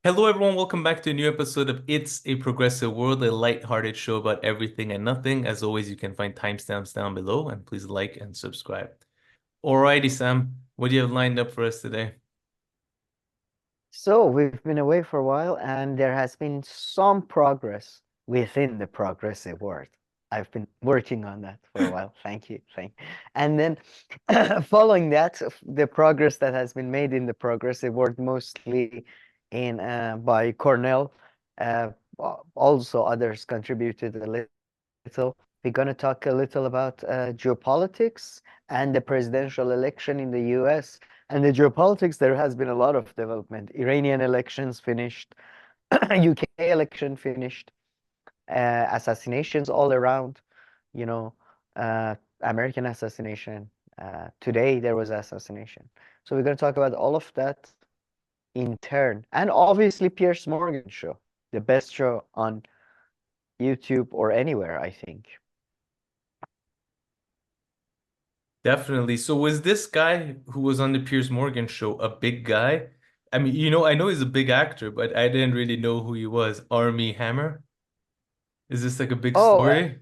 Hello, everyone. Welcome back to a new episode of It's a Progressive World, a light-hearted show about everything and nothing. As always, you can find timestamps down below, and please like and subscribe. Alrighty, Sam, what do you have lined up for us today? So we've been away for a while, and there has been some progress within the progressive world. I've been working on that for a while. Thank you. And then following that, the progress that has been made in the progressive world, mostly in by Cornell, uh, also others contributed a little. We're going to talk a little about geopolitics and the presidential election in the US. And the geopolitics, there has been a lot of development. Iranian elections finished, UK election finished, assassinations all around, you know, American assassination. Today there was assassination. So we're going to talk about all of that in turn. And obviously Piers Morgan show, the best show on YouTube or anywhere, I think. Definitely. So was this guy who was on the Piers Morgan show a big guy? I mean, I know he's a big actor, but I didn't really know who he was. Armie Hammer? Is this like a big Oh, story?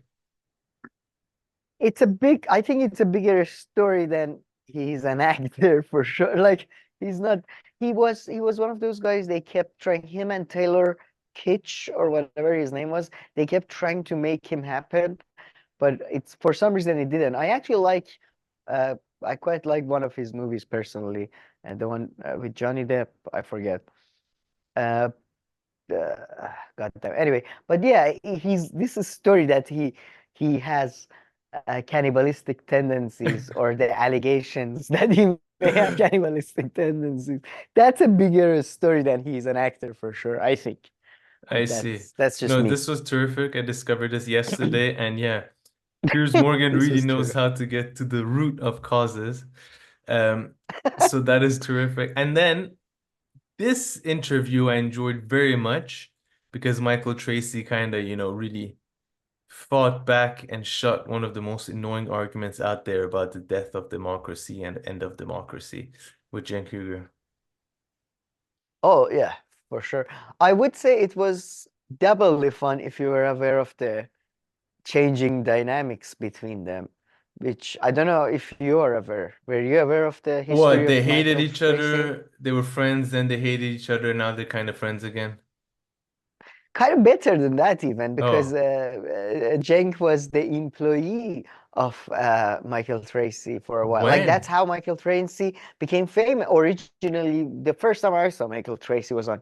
I think it's a bigger story than he's an actor for sure. Like he's not, he was one of those guys they kept trying, him and Taylor Kitsch or whatever his name was, they kept trying to make him happen, but it's for some reason it didn't. Uh, I quite like one of his movies personally, and the one with Johnny Depp, I forget. Uh, God damn. Anyway, but yeah, this is story that he has cannibalistic tendencies or the allegations that he may have cannibalistic tendencies. That's a bigger story than he's an actor for sure, I think. I But see. that's just No, me. this was terrific. I discovered this yesterday, and yeah. Piers Morgan This really is knows true. how to get to the root of causes. Um, so that is terrific. And then this interview I enjoyed very much because Michael Tracey kind of, really fought back and shut one of the most annoying arguments out there about the death of democracy and end of democracy with Cenk Uygur. Oh yeah, for sure. I would say it was doubly fun if you were aware of the changing dynamics between them, which I don't know if you are aware. Were you aware of the What, history they of hated Michael each Tracey? other, they were friends, then they hated each other, now they're kind of friends again. Kind of better than that even, because Oh, Cenk was the employee of Michael Tracey for a while. Like that's when? how Michael Tracey became famous. Originally, the first time I saw Michael Tracey was on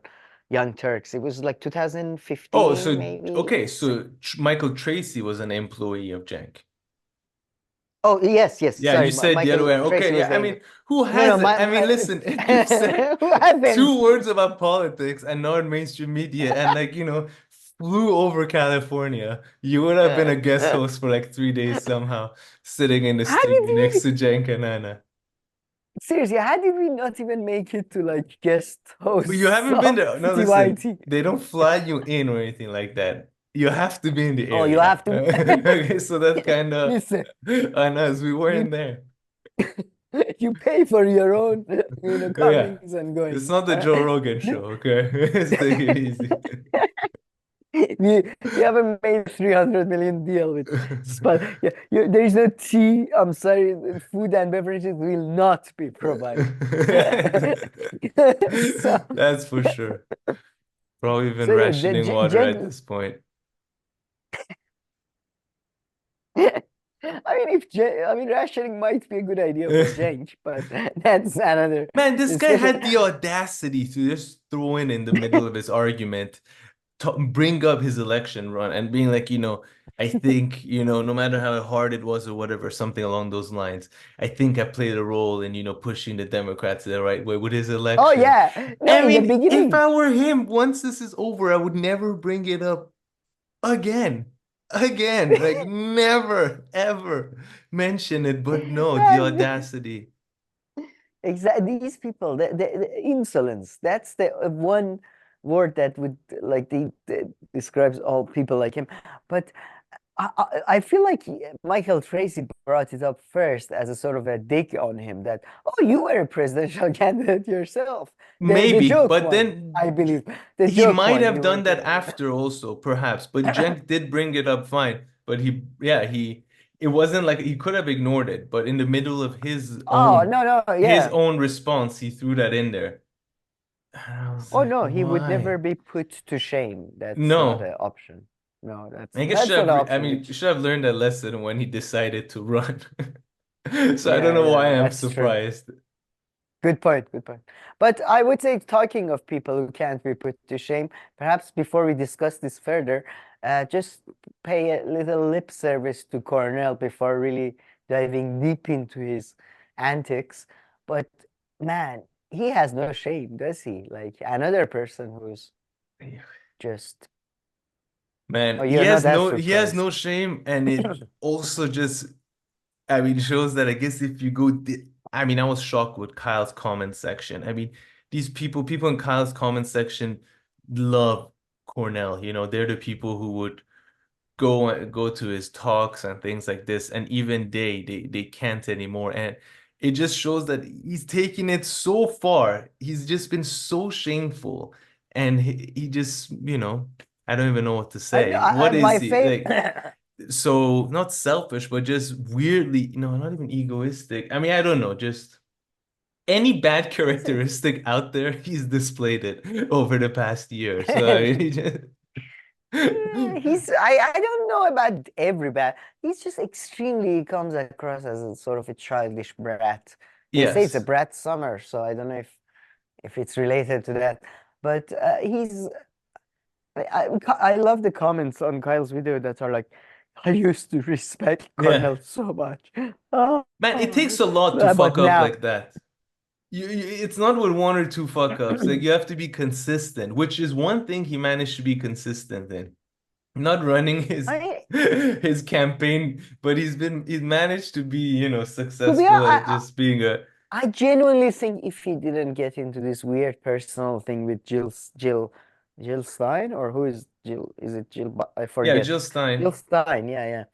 Young Turks. It was like Oh, 2015, so maybe. okay, so Michael Tracey was an employee of Cenk. Oh, yes. Yeah, you Sorry, said the other Michael way. Okay, Tracey was yeah. I the mean, who no, no, hasn't? I mean, listen, if you said who hasn't? two words about politics and non-mainstream media and like, flew over California, you would have been a guest Uh, host for like 3 days somehow, sitting in the how did studio next we to Cenk and Anna. seriously? How did we not even make it to like guest But you hosts haven't been of there. No, listen, TYT? they don't fly you in or anything like that. You have to be in the Oh, you area. have to Okay, so that's kind of listen. on us. We weren't You there. you pay for your own, Yeah. comings and It's goings. not the Joe Rogan show, okay? Let's take it easy. You haven't made 300 million deal with Spar. Yeah, there is no tea. I'm sorry, food and beverages will not be provided. So, That's for sure. Probably even so yeah, rationing water at Jen, this point. I mean, rationing might be a good idea for Cenk, but that's another Man, this guy discussion. had the audacity to just throw in the middle of his argument, bring up his election run and being like, I think, no matter how hard it was or whatever, something along those lines, I think I played a role in, pushing the Democrats the right way with his Oh election. yeah, no, I in the mean, if beginning, I were him, once this is over, I would never bring it up again. Again, like never, ever mention it, but no, the man, audacity. exactly. These people, the insolence. That's the one word that would like describes all people like him. But I feel like Michael Tracey brought it up first as a sort of a dig on him that, oh, you were a presidential candidate yourself. The Maybe, joke but one, then I believe. The he joke might one, have you were done that the after also, perhaps. But Cenk did bring it up fine. But it wasn't like he could have ignored it. But in the middle of Oh, no, no, his yeah. own response, he threw that in there. And I was Oh like, no, he would never why? be put to shame. That's not No, an option. No, that's I guess that's not an I option. mean, Which, should have learned that lesson when he decided to run. So I don't yeah, know why yeah, I'm that's true. surprised. Good point, good point. But I would say, talking of people who can't be put to shame, perhaps before we discuss this further, just pay a little lip service to Cornell before really diving deep into his antics. But man, he has no shame, does he? Like another person who's just, oh, Man, you're not that he has surprised. no shame, and it also just, I mean, shows that I guess if you go, I mean, I was shocked with Kyle's comment section. I mean, people in Kyle's comment section love Cornell. You know, they're the people who would go to his talks and things like this, and even they can't anymore. And it just shows that he's taking it so far. He's just been so shameful, and he just, I don't even know what to say. What is My he like? favorite. So not selfish, but just weirdly, not even egoistic. I mean, I don't know, just any bad characteristic out there, he's displayed it over the past year. So I mean, he just I don't know about every bad. He's just extremely comes across as a sort of a childish brat. They say it's a yes. brat summer, so I don't know if it's related to that. But I love the comments on Kyle's video that are like, I used to respect Yeah. Cornell so much. Oh, Man, it takes a lot to but fuck up now like that. It's not with one or two fuck ups. Like you have to be consistent, which is one thing he managed to be consistent in. Not running I his campaign, but he's managed to be, to be successful at just being a I genuinely think if he didn't get into this weird personal thing with Jill Stein, or who is Jill? Is it Jill? I yeah, forget. Jill Jill Stein. Stein, yeah,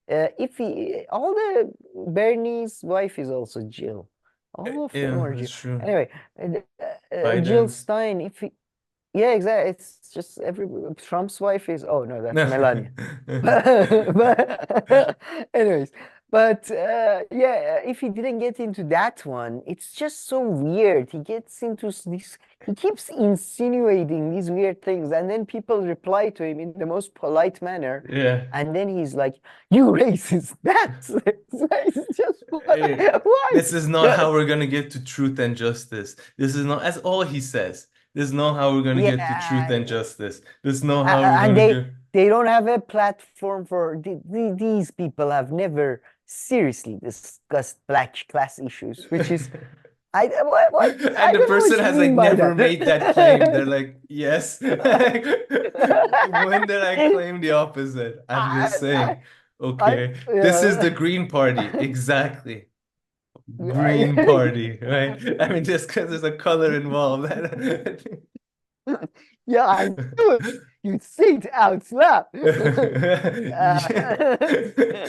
yeah. If he, all the Bernie's wife is also Jill. All of them Yeah, are Jill. that's true. Anyway, Jill Biden. Stein, if he, yeah, exactly. It's just every Trump's wife is, oh no, that's Melania. But anyways, but yeah, if he didn't get into that one, it's just so weird. He gets into this, he keeps insinuating these weird things, and then people reply to him in the most polite manner, Yeah. and then he's like, "You racist." It's just Eh, why? This is not how we're gonna get to truth and justice. This is not, that's all he says. This is not how we're gonna get to truth and Yeah, justice. This is not how we're and gonna get. they don't have a platform for these people have never seriously discussed black class issues, which is what I And the don't know what person you has like mean by never that. made that claim. They're like, yes. When did I claim the opposite? I'm just I, saying, okay, this is the yeah. Green Party. Exactly. Green Party, right? I mean, just because there's a color involved. Yeah, I knew it. You'd say it out loud. Yeah. Uh,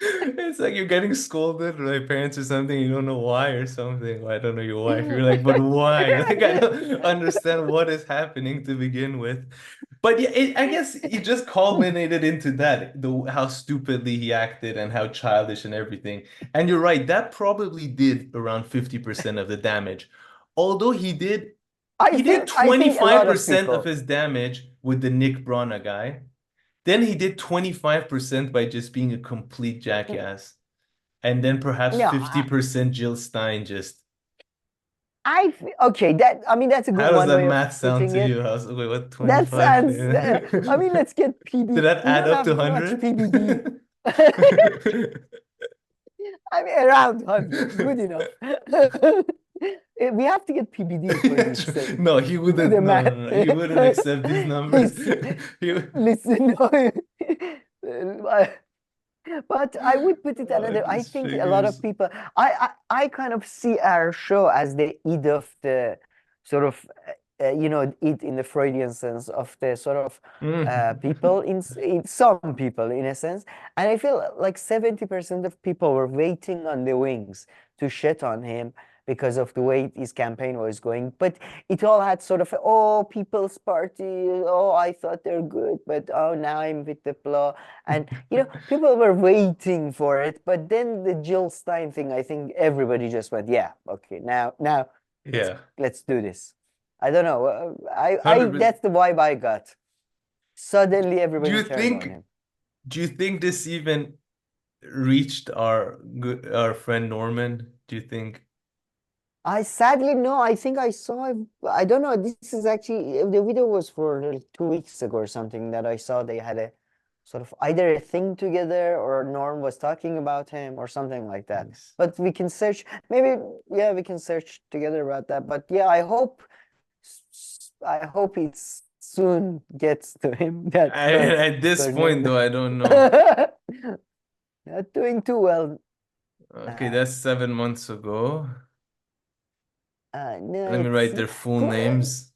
It's like you're getting scolded by parents or something, you don't know why or something. Well, I don't know your wife. You're like, but why? Like, I don't understand what is happening to begin with. But yeah, I guess it just culminated into that, how stupidly he acted and how childish and everything. And you're right, that probably did around 50% of the damage. Although he did I think a lot of 25% of people. his damage with the Nick Brana guy. Then he did 25% by just being a complete jackass. And then perhaps No, 50% Jill Stein just. okay. That, I mean, that's a good How does one that way of math sound putting to it. you? Wait, what, That 25? sounds. I Did mean, let's get PB. that We add don't up to have much 100? PBD. I mean, around 100, good enough. We have to get PBD for Yeah, this true. thing. No, he Do wouldn't. the No, math. no, no. He wouldn't accept these numbers. Listen, He, listen. But I would put it another. I just think a lot of figures. people. I kind of see our show as the id of the sort of you know, it in the Freudian sense of the sort of Mm. people in some people in a sense. And I feel like 70% of people were waiting on the wings to shit on him because of the way his campaign was going. But it all had sort of, oh, People's Party, oh, I thought they're good, but oh, now I'm with the blah. And, you know, people were waiting for it. But then the Jill Stein thing, I think everybody just went, yeah, okay, now let's Yeah. let's do this. I don't know. I 100%. that's the vibe I got. Suddenly Do everybody you turned on think him. do you think this even reached our friend Norman? Do you think? I sadly no, I think I saw I don't know. This is actually the video was for 2 weeks ago or something that I saw they had a sort of either a thing together or Norm was talking about him or something like that. Nice. But we can search maybe yeah, we can search together about that. But yeah, I hope it soon gets to him. That's not At this point, Cornel. though, I don't know. Not doing too well. Okay, Uh, that's 7 months ago. no, Let me it's write their full names.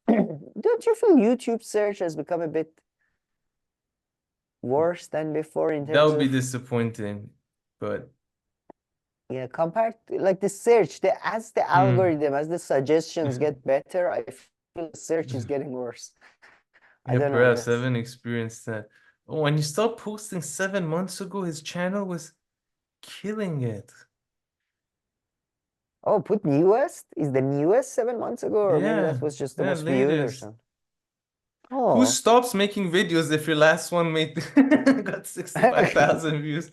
don't you feel YouTube search has become a bit worse than before in That terms would be of disappointing, but yeah, compared to like the search, the as the hmm. algorithm, as the suggestions get better, I feel the search is getting worse. I Yeah, don't know, perhaps I that's haven't experienced that. Oh, when you stopped posting 7 months ago, his channel was killing it. oh, put newest? Is the newest 7 months ago, or maybe that Yeah, was just the yeah, most viewed or latest. something? Who Oh. stops making videos if your last one made got 65,000 views?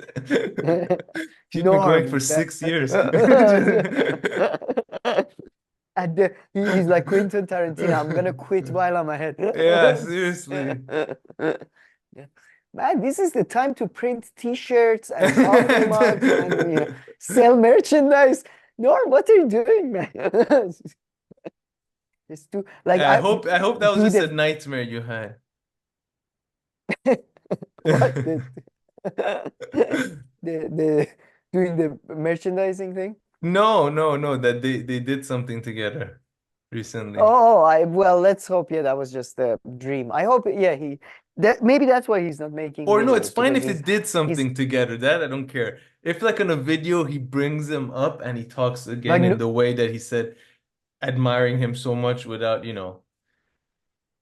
You've been going for Norm. 6 years. And he's like Quentin Tarantino. I'm gonna quit while I'm ahead. Yeah, seriously. Yeah. Man, this is the time to print T-shirts and coffee mugs and sell merchandise. Norm, what are you doing, man? Just do like I hope that was do just a the nightmare you had. what the doing the merchandising thing. No, no, no, that they did something together recently. Oh, I well, let's hope. Yeah, that was just a dream. I hope. Yeah, that maybe that's why he's not making Or no, it's videos fine because if they did he's something together. That I don't care. If like in a video he brings him up and he talks like again in no, the way that he said, admiring him so much without,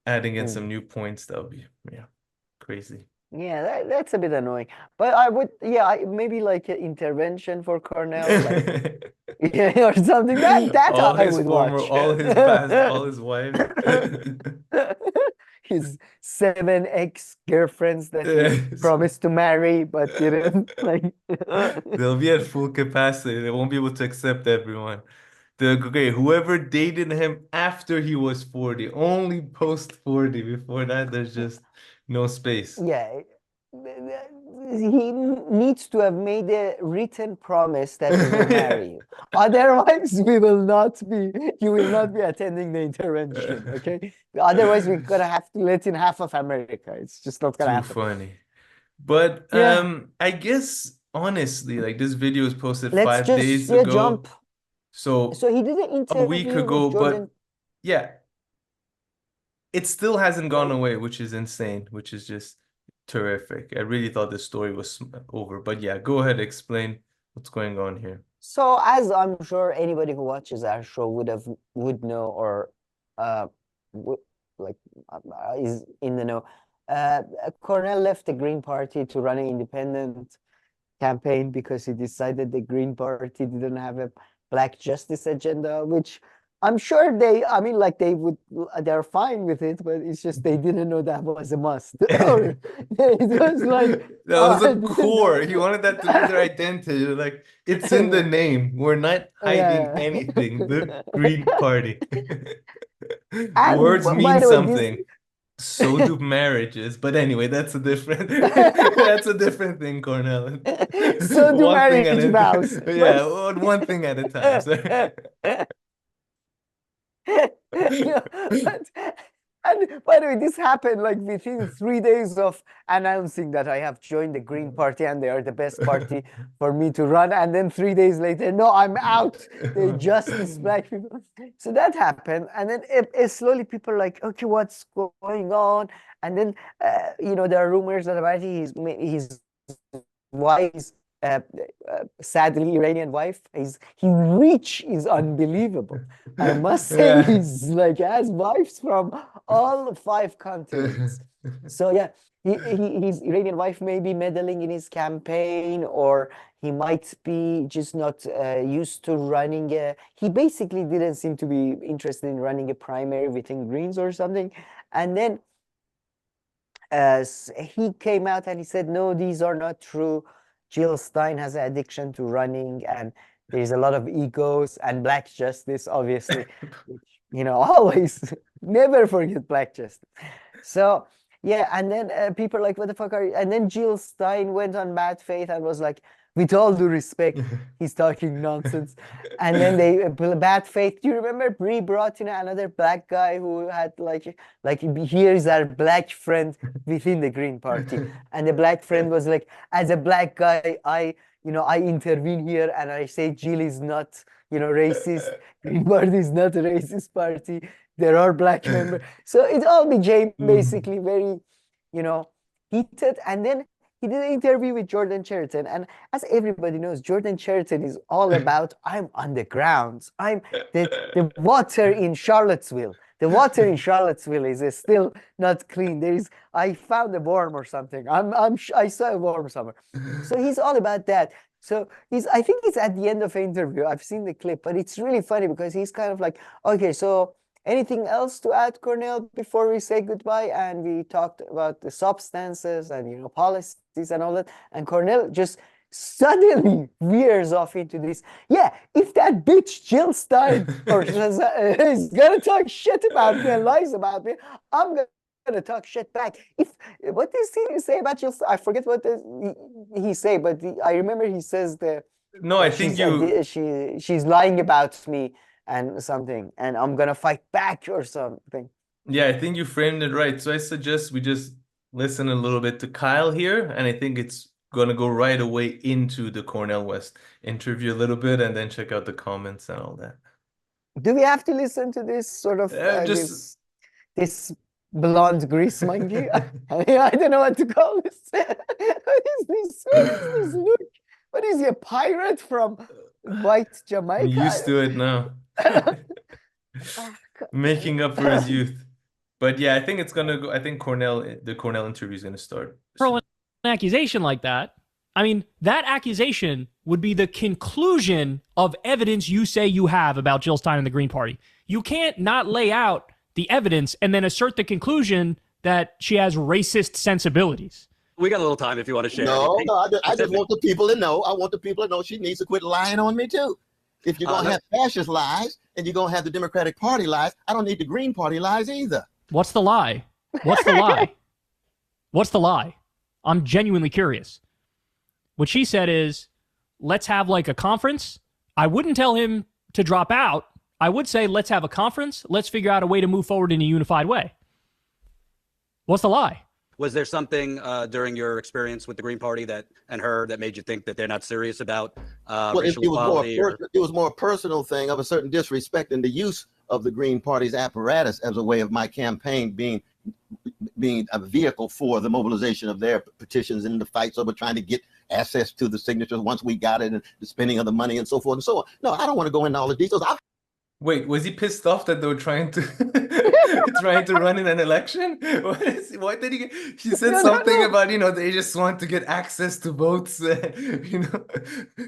adding in some mm, new points, that would be yeah, crazy. yeah, that's a bit annoying. But I would yeah, maybe like an intervention for Cornell, like yeah, or something that All I his would former, watch. all his past, all his wives. His 7 ex girlfriends that he Yes. promised to marry but didn't like. They'll be at full capacity. They won't be able to accept everyone. Okay, whoever dated him after he was 40, only post 40. Before that, there's just no space. Yeah, he needs to have made a written promise that he will marry you. Otherwise, we will not be, you will not be attending the intervention, okay? Otherwise, we're gonna have to let in half of America. It's just not gonna Too happen. funny. But Yeah, I guess honestly, like this video was posted let's 5 days just yeah ago. jump. So So he did an a week interview with ago, Jordan. but yeah, it still hasn't gone Well, away, which is insane, which is just terrific. I really thought this story was over, but yeah, go ahead, explain what's going on here. so as I'm sure anybody who watches our show would know or uh would, like is in the know. Uh, Cornell left the Green Party to run an independent campaign because he decided the Green Party didn't have a black justice agenda, which I'm sure I mean, like they're fine with it, but it's just they didn't know that was a must. Or it was like, That oh, was I a didn't core. know. He wanted that to be their identity. Like, it's in the Yeah, name. We're not hiding yeah. anything. The Green Party. And Words by mean the way, this something. So do marriages. But anyway, that's a different that's a different thing, Cornel. so do One thing at marriage a vows, but yeah, one thing at a time. Sorry. no, but And by the way, this happened like within 3 days of announcing that I have joined the Green Party and they are the best party for me to run. And then 3 days later, no, I'm out. They justice black people. So that happened. And then slowly people are like, okay, what's going on? And then, there are rumors that about his wife's sadly Iranian wife. His reach is unbelievable. I must say Yeah. he's like has wives from all 5 continents. So yeah, his Iranian wife may be meddling in his campaign, or he might be just not used to running he basically didn't seem to be interested in running a primary within Greens or something. And then he came out and he said, no, these are not true. Jill Stein has an addiction to running, and there's a lot of egos and black justice, obviously, which, always never forget black justice. So, yeah, and then people are like, what the fuck are you? And then Jill Stein went on bad faith and was like, with all due respect, he's talking nonsense. And then they bad faith. Do you remember Brie brought in another black guy who had like here's our black friend within the Green Party, and the black friend was like, as a black guy, I intervene here and I say Jill is not racist. Green Party is not a racist party. There are black members. So it all became basically very heated. And then he did an interview with Jordan Cheriton, and as everybody knows, Jordan Cheriton is all about I'm on the grounds. I'm the water in Charlottesville. The water in Charlottesville is still not clean. I found a worm or something. I saw a worm somewhere. So he's all about that. So I think it's at the end of the interview. I've seen the clip, but it's really funny because he's kind of like, okay, so anything else to add, Cornel, before we say goodbye? And we talked about the substances and policies and all that. And Cornel just suddenly veers off into this. Yeah, if that bitch Jill Stein is gonna talk shit about me and lies about me, I'm gonna talk shit back. What does he say about Jill Stein? I forget what he say, but I remember he says No, I think she's lying about me and something, and I'm gonna fight back or something. Yeah, I think you framed it right. So I suggest we just listen a little bit to Kyle here, and I think it's gonna go right away into the Cornel West interview a little bit, and then check out the comments and all that. Do we have to listen to this sort of this blonde grease monkey? I don't know what to call this. What is this? What is this look? What is he, a pirate from white Jamaica? I'm used to it now. Making up for his youth. But yeah, I think it's gonna go. I think the Cornel interview is gonna start. An accusation like that, I mean, that accusation would be the conclusion of evidence you say you have about Jill Stein and the Green Party. You can't not lay out the evidence and then assert the conclusion that she has racist sensibilities. We got a little time if you want to share. No, I just want the people to know. I want the people to know she needs to quit lying on me too. If you're going to have fascist lies and you're going to have the Democratic Party lies, I don't need the Green Party lies either. What's the lie? What's the lie? What's the lie? I'm genuinely curious. What she said is, let's have like a conference. I wouldn't tell him to drop out. I would say, let's have a conference. Let's figure out a way to move forward in a unified way. What's the lie? Was there something during your experience with the Green Party that made you think that they're not serious about racial equality? It was more a personal thing of a certain disrespect in the use of the Green Party's apparatus as a way of my campaign being a vehicle for the mobilization of their petitions and the fights over trying to get access to the signatures once we got it, and the spending of the money and so forth and so on. No, I don't want to go into all the details. Wait, was he pissed off that they were trying to run in an election? What did he get? He said something about, they just want to get access to votes,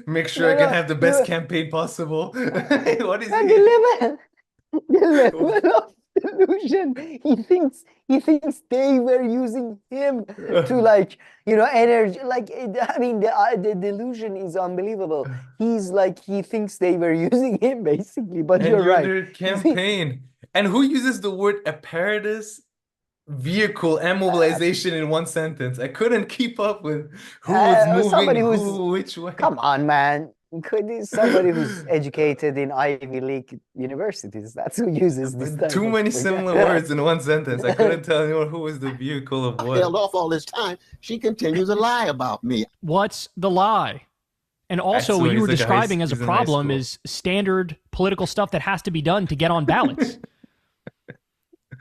make sure I can have the best campaign possible. What is the level of delusion. He thinks they were using him to energy. The delusion is unbelievable. He thinks they were using him basically, but you're right. Their campaign. And who uses the word apparatus, vehicle, and mobilization in one sentence? I couldn't keep up with who was moving which way. Come on, man. Could be somebody who's educated in Ivy League universities. That's who uses this type Too of many thing. similar words in one sentence. I couldn't tell anyone who was the vehicle of Held what. off all this time. She continues to lie about me. What's the lie? And also, So what you he's were like describing as a he's in high problem school. is standard political stuff that has to be done to get on ballots.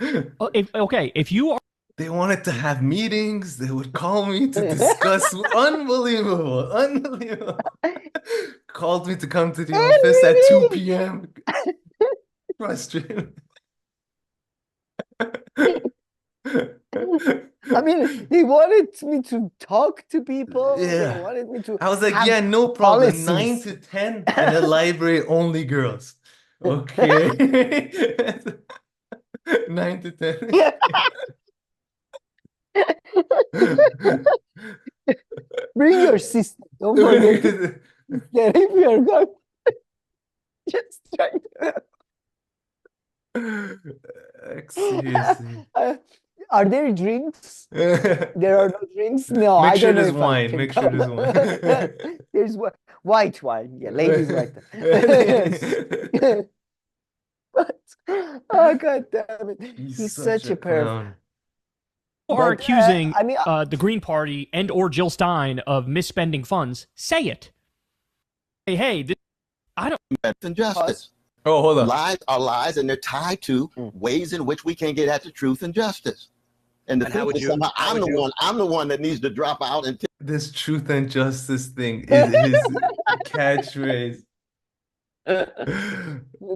If you are They wanted to have meetings. They would call me to discuss. Unbelievable. Unbelievable. Called me to come to the office at 2 p.m. Frustrating. I mean, they wanted me to talk to people. They Yeah. wanted me to I was like, have yeah, no problem. 9 policies. to 10 in a library, only girls. Okay. 9 to 10. Bring your sister. Don't forget to get if you're going. Just try Seriously. Are there drinks? There are no drinks? No, Make I sure don't know there's if I wine. can Make sure there's come. wine. There's white wine. Yeah, ladies like that. Yes. But, oh, God damn it. He's such a perv. clown. are But, accusing I mean, the Green Party and or Jill Stein of misspending funds, say it. Hey, I don't. Injustice. Oh, hold on. Lies are lies, and they're tied to ways in which we can get at the truth and justice. And the And how truth would is you- somehow how I'm would the you- one. I'm the one that needs to drop out and This truth and justice thing is his catchphrase.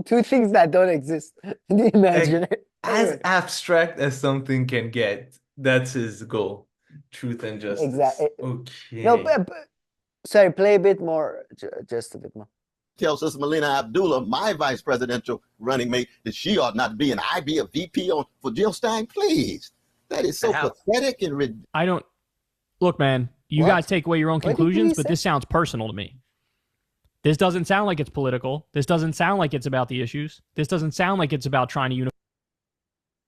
two things that don't exist. Can you imagine it? As abstract as something can get, that's his goal. Truth and justice. Exactly. Okay. No, but sorry, play a bit more, just a bit more. tell Sister Melina Abdullah, my vice presidential running mate, that she ought not be, and I be a VP for Jill Stein. Please, that is so pathetic and ridiculous. I don't look, man. You What? guys take away your own What did he conclusions, but say? this sounds personal to me. This doesn't sound like it's political. This doesn't sound like it's about the issues. This doesn't sound like it's about trying to unify.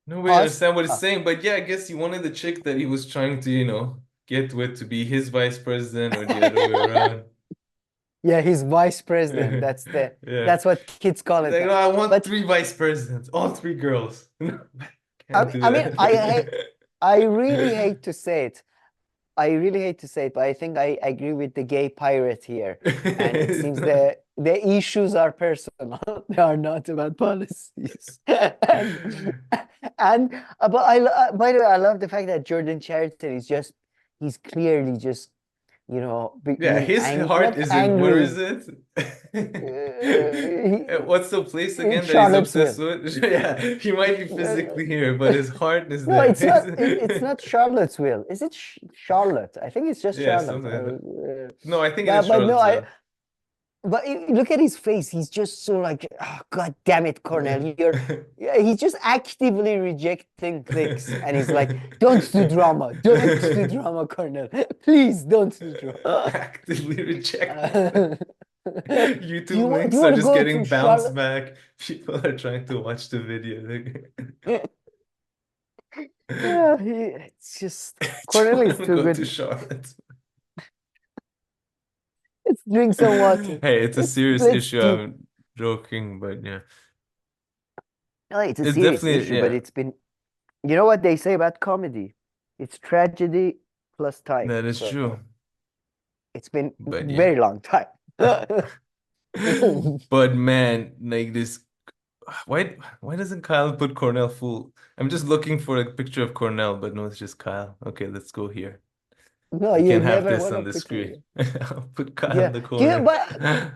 Nobody Us? understand what he's saying, but yeah, I guess he wanted the chick that he was trying to, get with to be his vice president or the other way around. Yeah, he's vice president. That's the Yeah. that's what kids call it. Like, no, I want But 3 vice presidents, all 3 girls. I Can't do mean, that. I really hate to say it. I really hate to say it, but I think I agree with the gay pirate here. And it seems the issues are personal. They are not about policies. and but by the way, I love the fact that Jordan Charity is he's clearly just Yeah, his heart is in, where is it? What's the place again that he's obsessed with? Yeah, he might be physically here, but his heart is No, there. it's not. It's not Charlottesville. Is it Charlotte? I think it's just Yeah, Charlotte. something like No, I think it But is no, Charlottesville. but look at his face. He's just so like, oh, God damn it, Cornel. He's just actively rejecting clicks, and he's like, don't do drama, don't do drama, Cornel. Please don't do drama. Actively reject. YouTube Do you links wanna are just go getting to bounced Charlotte? back. People are trying to watch the video. Yeah, it's just Cornel is too Go good. to Charlotte. Let's drink some water. Hey, it's a serious Let's issue. do- I'm joking, but yeah. No, it's a It's serious definitely- issue, yeah. but it's been. You know what they say about comedy? It's tragedy plus time. That is So true. it's been But yeah. very long time. But man, like this, why doesn't Kyle put Cornell full? I'm just looking for a picture of Cornell, but no, it's just Kyle. Okay, let's go here. No, You you can have never this wanna on the put screen. I'll put Kyle Yeah. in the Do you- corner. but-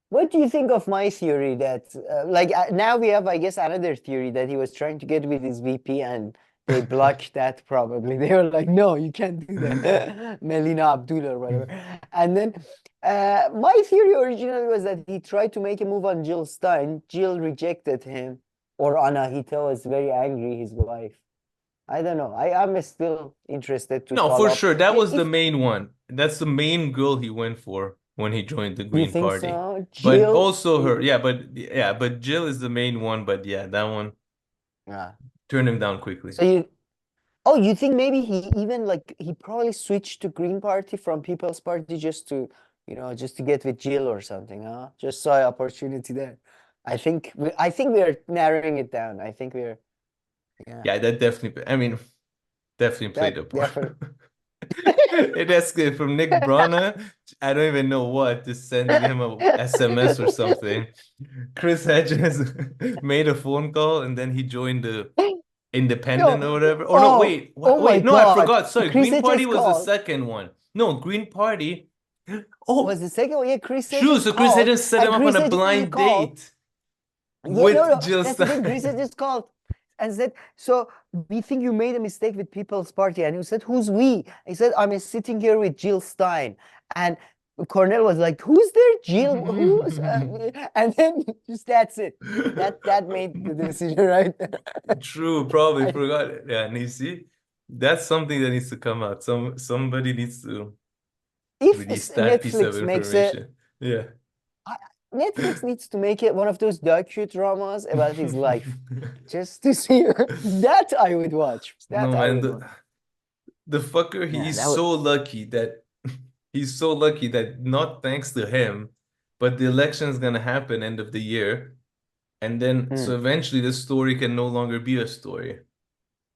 What do you think of my theory that, now we have, I guess, another theory that he was trying to get with his VP and they blocked that probably. They were like, no, you can't do that. Melina Abdullah or whatever. And then my theory originally was that he tried to make a move on Jill Stein. Jill rejected him. Or Anahita was very angry, his wife. I don't know. I'm still interested to No, follow for up. sure. That was the If- main one. That's the main girl he went for when he joined the You Green think Party. so? But Jill? also her, but Jill is the main one. But yeah, that one Yeah. turned him down quickly. So you think maybe he even he probably switched to Green Party from People's Party just to you know, just to get with Jill or something, huh? Just saw an opportunity there. I think we're narrowing it down. I think we're, yeah, Yeah, that definitely, I mean, definitely played that a part. definitely. It escalated from Nick Briahna, I don't even know what, just sending him a SMS or something. Chris Hedges made a phone call and then he joined the Independent or No, whatever. Or no, oh, wait, oh my wait, no, I God. forgot. Sorry, Chris Green Party Hedges was the called. second one. No, Green Party. Was Oh, the second one? Yeah, Chris true. Hedges So Chris called, Hedges set and him up on Chris a Hedges blind called. date Yeah, no, with no, Jill that's the thing. Chris Stein. Hedges called and said, "So we think you made a mistake with People's Party." And he said, "Who's we?" He said, "I'm sitting here with Jill Stein." And Cornel was like, "Who's there, Jill? Who's?" And then just that's it. That made the decision right there. True, probably I, forgot it. Yeah, and you see, that's something that needs to come out. Somebody needs to if release that piece of Netflix makes it, information. Yeah. I- Netflix needs to make it one of those docudramas about his life, just to see that I would watch. That No, I man, would watch. the fucker, Yeah, he's that would. so lucky that he's so lucky that not thanks to him, but the election is gonna happen end of the year. And then Hmm. so eventually the story can no longer be a story.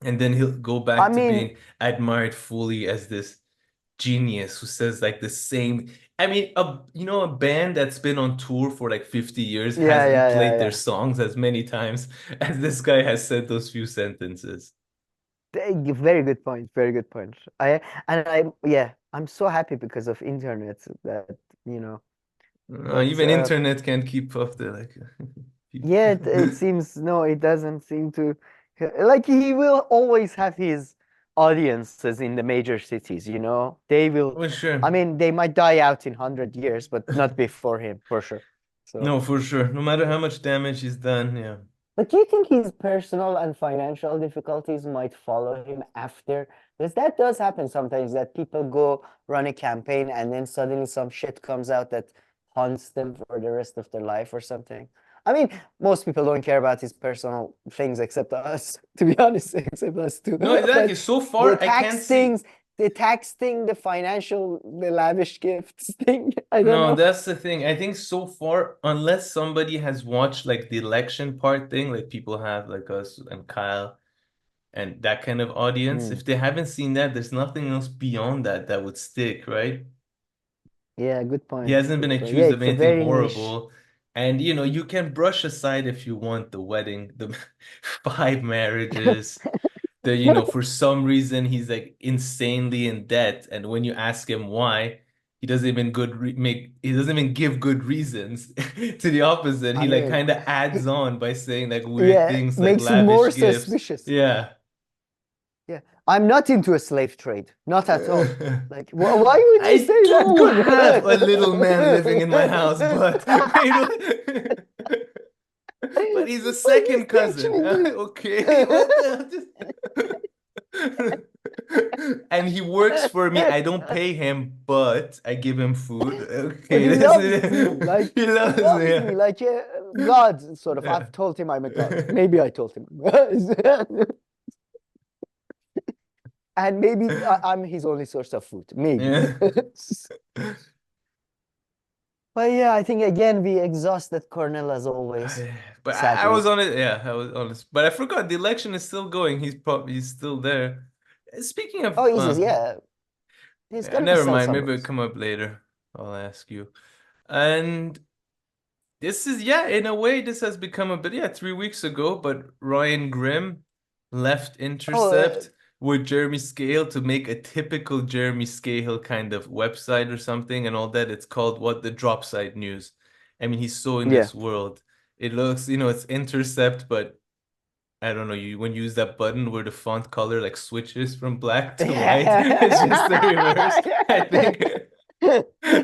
And then he'll go I back to mean, being admired fully as this genius who says like the same. I mean, a band that's been on tour for like 50 years yeah, hasn't yeah, yeah, played their yeah. songs as many times as this guy has said those few sentences. Very good point. Very good point. Yeah, I'm so happy because of internet that, you know, but Even internet can't keep up the like yeah, it seems no, it doesn't seem to like he will always have his audiences in the major cities, you know. They will, For sure. I mean, they might die out in 100 years, but not before him, for sure. So, No, for sure. No matter how much damage he's done, yeah. but do you think his personal and financial difficulties might follow him after? Because that does happen sometimes that people go run a campaign and then suddenly some shit comes out that haunts them for the rest of their life or something. I mean, most people don't care about his personal things except us, to be honest, except us too. No, exactly. But So the far, I can't tax see. things, the tax thing, the financial, the lavish gifts thing, I don't No, know. that's the thing. I think so far, unless somebody has watched like the election part thing, like people have like us and Kyle and that kind of audience, Hmm. if they haven't seen that, there's nothing else beyond that that would stick, right? Yeah, good He point. hasn't been Good point. Yeah, accused of it's a anything very niche. horrible. And you can brush aside if you want the wedding, the five marriages, for some reason he's like insanely in debt. And when you ask him why, he doesn't even give good reasons. To the opposite, I he like mean, kind of he, adds on by saying like weird yeah, things like makes it more lavish gifts. suspicious. Yeah. Yeah, I'm not into a slave trade, not at all. Like, why would you I say that? do Good. have a little man living in my house, but but he's a But he's second cousin. actually good. Okay, what the? And he works for me. I don't pay him, but I give him food. But Okay, he this loves is me, like he he loves me. loves me, Yeah. like God, sort of. Yeah. I've told him I'm a god. Maybe I told him, and maybe I'm his only source of food. Maybe. Yeah. But yeah, I think again we exhausted Cornell as always, But I was sadly. on it. Yeah, I was honest. But I forgot the election is still going. He's still there. Speaking of, Oh, Jesus, yeah, he's yeah, gonna never sell mind. some Maybe it'll books. come up later. I'll ask you. And this is, yeah, in a way, this has become a bit, yeah, 3 weeks ago, but Ryan Grimm left Oh, Intercept with Jeremy Scahill to make a typical Jeremy Scahill kind of website or something and all that. It's called what the Drop Site News. I mean, he's so in yeah. this world. It looks, it's Intercept, but I don't know, you when you use that button where the font color like switches from black to white, it's just the reverse. I think he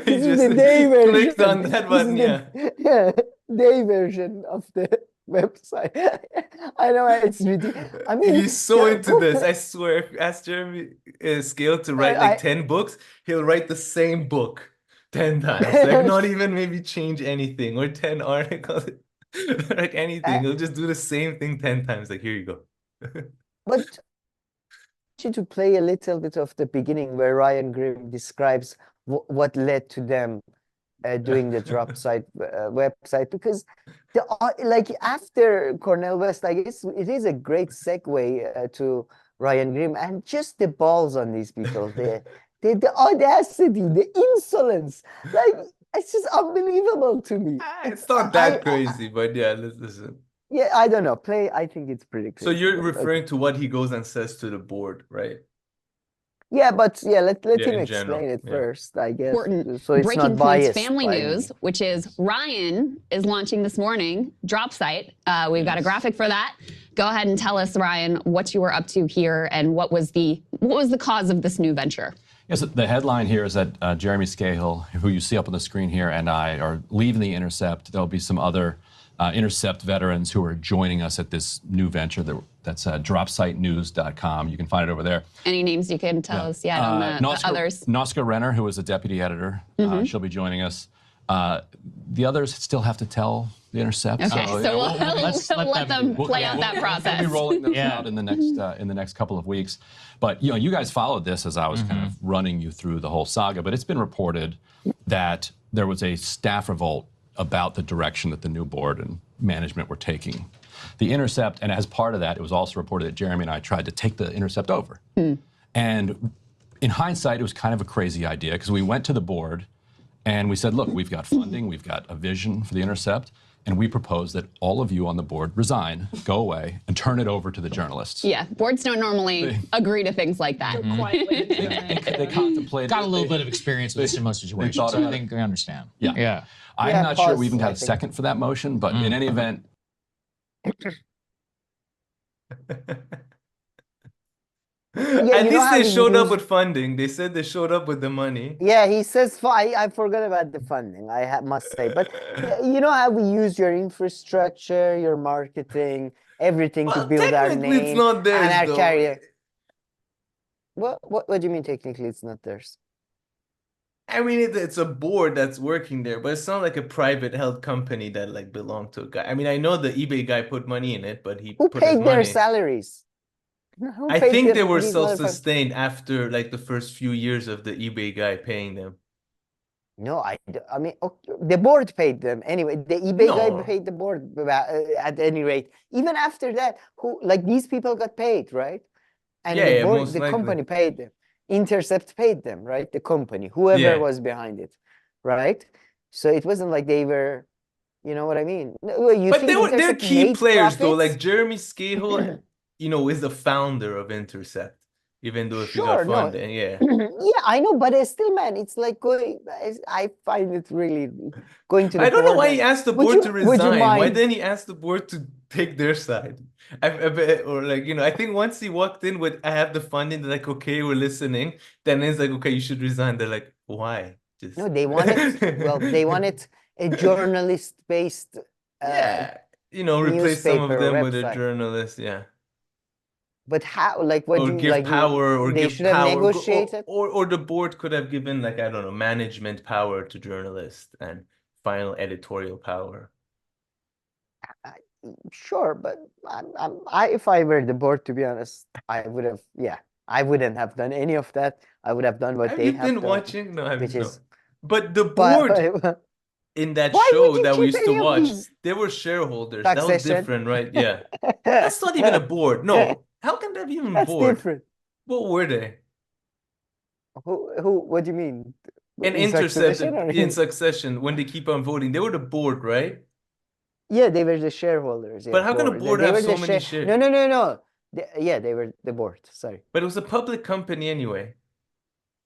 This is just the day clicked version. on that This is button, the yeah. yeah, day version of the website. I know it's ridiculous. I mean, He's so into this. I swear, if you ask Jeremy Scale to write like I 10 books, he'll write the same book 10 times. Like not even maybe change anything or 10 articles, like anything. I- He'll just do the same thing 10 times. Like, here you go. but you to play a little bit of the beginning where Ryan Grimm describes what led to them doing the drop site website, because like after Cornel West, I guess it is a great segue to Ryan Grimm, and just the balls on these people, the audacity, the insolence, like it's just unbelievable to me. It's not that crazy, but yeah, let's listen. Yeah, I don't know. I think it's pretty So crazy. you're but referring to what he goes and says to the board, right? Yeah, but yeah, let Yeah, him in explain general, it yeah. first, I guess, Important so it's breaking not points biased family by news, me. which is Ryan is launching this morning, drop site. We've got a graphic for that. Go ahead and tell us, Ryan, what you were up to here and what was the cause of this new venture. Yes, the headline here is that Jeremy Scahill, who you see up on the screen here, and I are leaving The Intercept. There'll be some other Intercept veterans who are joining us at this new venture that's dropsitenews.com. You can find it over there. Any names you can tell us yet on the others? Noska Renner, who is a deputy editor, she'll be joining us. The others still have to tell The Intercept. Okay, so we'll let them play out that process. We'll be rolling those out in the next couple of weeks. But you guys followed this as I was kind of running you through the whole saga. But it's been reported that there was a staff revolt about the direction that the new board and management were taking The Intercept. And as part of that, it was also reported that Jeremy and I tried to take The Intercept over. And in hindsight, it was kind of a crazy idea, because we went to the board and we said, look, we've got funding, we've got a vision for The Intercept, and we propose that all of you on the board resign, go away, and turn it over to the journalists. Yeah, boards don't normally agree to things like that. They contemplated. Got a little bit of experience with similar situations, so I think I understand. Yeah. I'm not sure we even had a second for that motion, but in any event. At least they showed up with funding. They said they showed up with the money. Yeah, he says, I forgot about the funding, must say. But you know how we use your infrastructure, your marketing, everything to build our name it's not theirs, and our though. career. What do you mean technically it's not theirs? I mean, it's a board that's working there, but it's not like a private held company that like belonged to a guy. I mean, I know the eBay guy put money in it, but he Who put his paid their money. salaries? I think they were self-sustained after like the first few years of the eBay guy paying them. No, I mean, the board paid them anyway. The eBay guy paid the board at any rate. Even after that, these people got paid, right? And Yeah, the board, most the likely. company paid them. Intercept paid them, right? The company, whoever was behind it, right? So it wasn't like they were, you know what I mean? But they're key players though, like Jeremy Scahill. Is the founder of Intercept, even though if you got funding, yeah. Yeah, I know, but still, man, it's like I find it really going to the I don't know board why he asked the board to resign. Why didn't he ask the board to take their side? I think once he walked in with, I have the funding, they're like, okay, we're listening. Then it's like, okay, you should resign. They're like, why? No, they wanted, they wanted a journalist-based replace some of them with a website. journalist, yeah. But how? Like, what or do you give like? power, or they give should have power, negotiated, or the board could have given, like, I don't know, management power to journalists and final editorial power. Sure, but if I were the board, to be honest, I would have. Yeah, I wouldn't have done any of that. I would have done what Have they you have been done, watching? No, I which haven't. is. But the board in that show that we used to watch, they were shareholders. That was different, right? Yeah. That's not even a board. No. How can that be even a board? Different. What were they? Who? What do you mean? In Succession, when they keep on voting, they were the board, right? Yeah, they were the shareholders. Yeah, but how can a board have so many shares? No. They were the board. Sorry. But it was a public company anyway.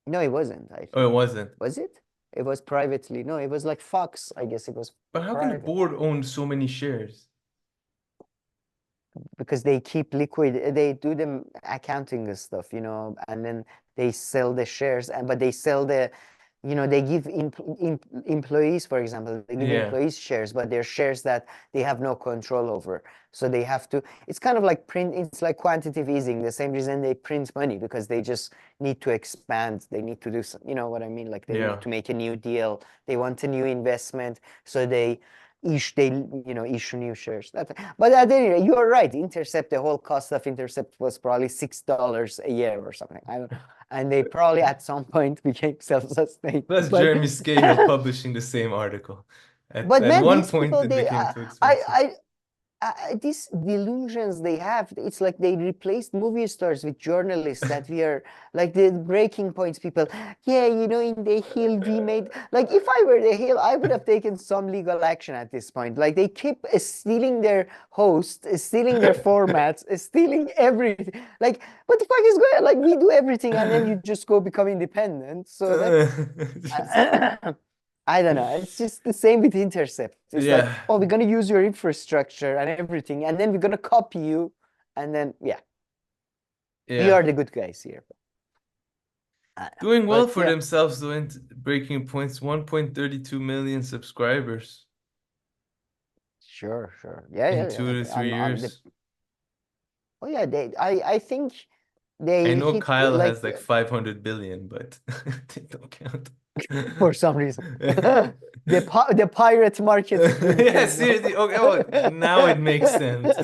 No, it wasn't. It wasn't. Was it? It was privately. No, it was like Fox. I guess it was. But how can a board own so many shares? Because they keep liquid. They do the accounting and stuff, and then they sell the shares. But they sell the, they give employees, for example, they give employees shares, but they're shares that they have no control over. So they have to. It's kind of like it's like quantitative easing. The same reason they print money, because they just need to expand. They need to do some, you know what I mean? Like they need to make a new deal. They want a new investment. So they issue new shares. But at any rate, you're right. Intercept, the whole cost of Intercept was probably $6 a year or something. I don't, and they probably at some point became self-sustained. Plus But Jeremy Scahill publishing the same article. At man, one these point, people, it they became too expensive. these delusions they have, it's like they replaced movie stars with journalists that we are like the breaking points people. Yeah, in the Hill we made, like if I were the Hill, I would have taken some legal action at this point. Like they keep stealing their hosts, stealing their formats, stealing everything. Like, what the fuck is going on? Like we do everything and then you just go become independent. So that's I don't know. It's just the same with Intercept. It's like, Yeah. oh, we're going to use your infrastructure and everything, and then we're going to copy you, and then, we are the good guys here. Doing well But for yeah. themselves, though, in Breaking Points, 1.32 million subscribers Sure. Yeah. in 2 to 3 years. Oh, yeah, I think they I know hit Kyle has like 500 billion, but they don't count. for some reason. The pirate market. Yeah, seriously. Okay, well, now it makes sense.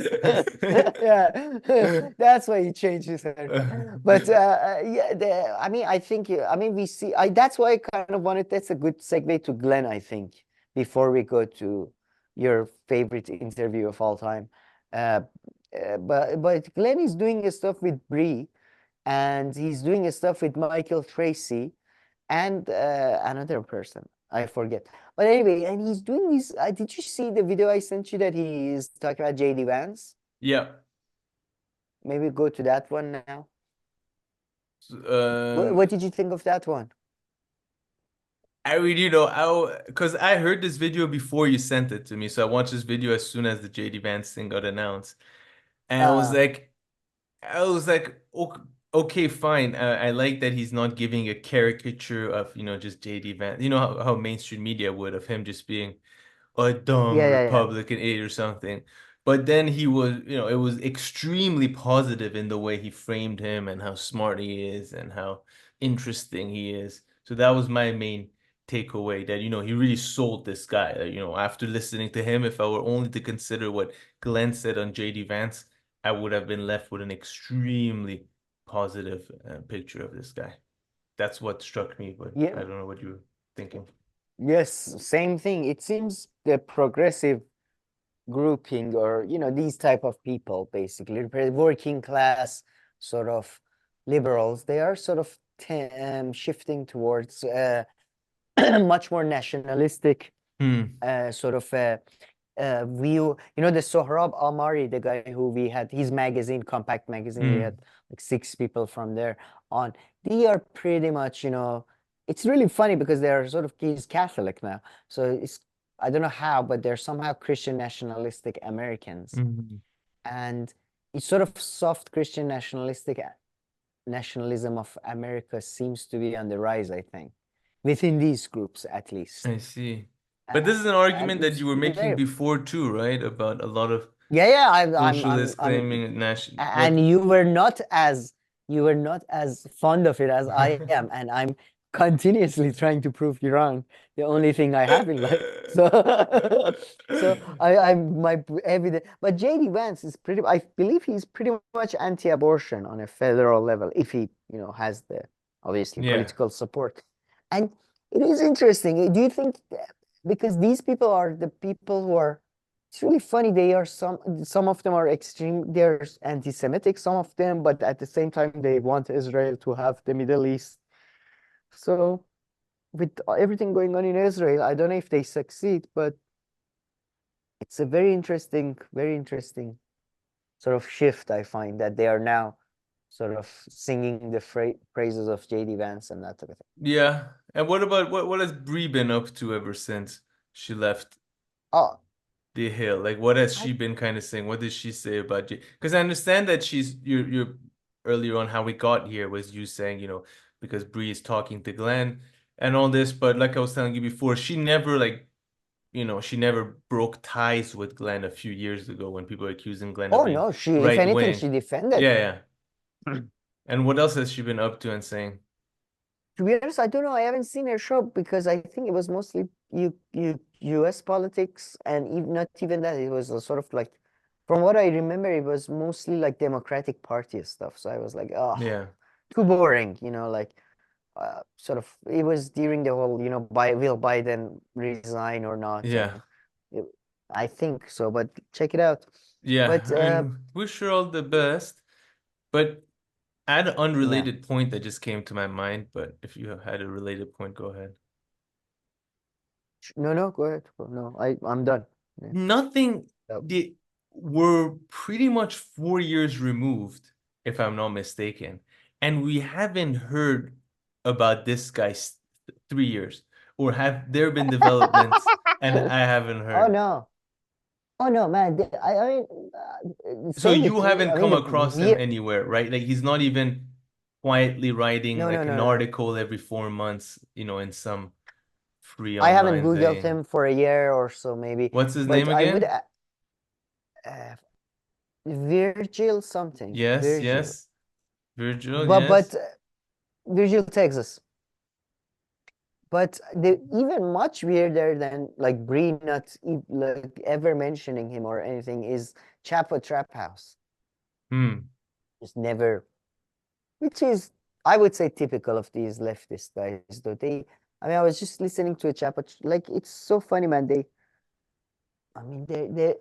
Yeah, that's why he changed his hair. But yeah, I think we see. That's why I kind of wanted. That's a good segue to Glenn, I think, before we go to your favorite interview of all time. But Glenn is doing his stuff with Brie, and he's doing his stuff with Michael Tracey, and another person. I forget. But anyway, and he's doing this. Did you see the video I sent you that he is talking about JD Vance? Yeah. Maybe go to that one now. Um, What did you think of that one? I really because I heard this video before you sent it to me, so I watched this video as soon as the JD Vance thing got announced, and I was like, okay, fine. I like that he's not giving a caricature of just JD Vance. You know how mainstream media would, of him just being a dumb Yeah. Republican aide or something. But then he was, it was extremely positive in the way he framed him and how smart he is and how interesting he is. So that was my main takeaway, that, he really sold this guy. After listening to him, if I were only to consider what Glenn said on JD Vance, I would have been left with an extremely positive picture of this guy. That's what struck me, but Yeah. I don't know what you were thinking. Yes, same thing. It seems the progressive grouping, or these type of people, basically working class sort of liberals, they are sort of shifting towards much more nationalistic sort of view. The Sohrab Amari, the guy who we had his magazine, Compact magazine, we had like 6 people from there on. They are pretty much, it's really funny because they're sort of, he's Catholic now, so I don't know how, but they're somehow Christian nationalistic Americans. And it's sort of soft Christian nationalism of America seems to be on the rise, I think, within these groups at least. I see. But this is an argument that it's you were making very- before too, right? About a lot of Yeah, socialists claiming national. and you were not as fond of it as I am, and I'm continuously trying to prove you wrong. The only thing I have in life. So I'm my evidence. But JD Vance is I believe he's pretty much anti-abortion on a federal level, if he has the obviously political support. And it is interesting. Do you think because these people are the people who are, it's really funny, they are some of them are extreme, they're anti-Semitic, some of them, but at the same time they want Israel to have the Middle East. So with everything going on in Israel, I don't know if they succeed, but it's a very interesting sort of shift, I find, that they are now sort of singing the praises of JD Vance and that type of thing. Yeah. And what about what has Brie been up to ever since she left the Hill? Like, what has she been kind of saying? What did she say about you? Because I understand that you're earlier on, how we got here was you saying, because Brie is talking to Glenn and all this, but like I was telling you before, she never she never broke ties with Glenn a few years ago when people were accusing Glenn of being no, if anything, right-wing. she defended. Yeah. And what else has she been up to and saying? To be honest, I don't know. I haven't seen her show because I think it was mostly U.S. politics, and even not even that. It was a sort of like, from what I remember, it was mostly like Democratic Party stuff. So I was like, oh, Yeah. too boring, like sort of. It was during the whole, will Biden resign or not? Yeah. And I think so, but check it out. Yeah. But I mean, wish her all the best. But I had an yeah, unrelated point that just came to my mind. But if you had a related point, go ahead. no, go ahead. No, I'm done. Yeah. Nothing. So, We're pretty much 4 years removed, if I'm not mistaken, and we haven't heard about this guy 3 years, or have there been developments and I haven't oh heard. no. Oh no, man! I mean, So same you with me. haven't I come mean, across him anywhere, right? Like he's not even quietly writing no, like an no. article every 4 months, in some free I haven't online Googled thing. him for a year or so, maybe. What's his But name I would, again? Virgil something. Yes, Virgil. yes. Virgil, But yes. Virgil, Texas. But the even much weirder than like Bree not like ever mentioning him or anything is Chapo Trap House. Just never, which is, I would say, typical of these leftist guys. Though I mean, I was just listening to a Chapo, like it's so funny, man. I mean,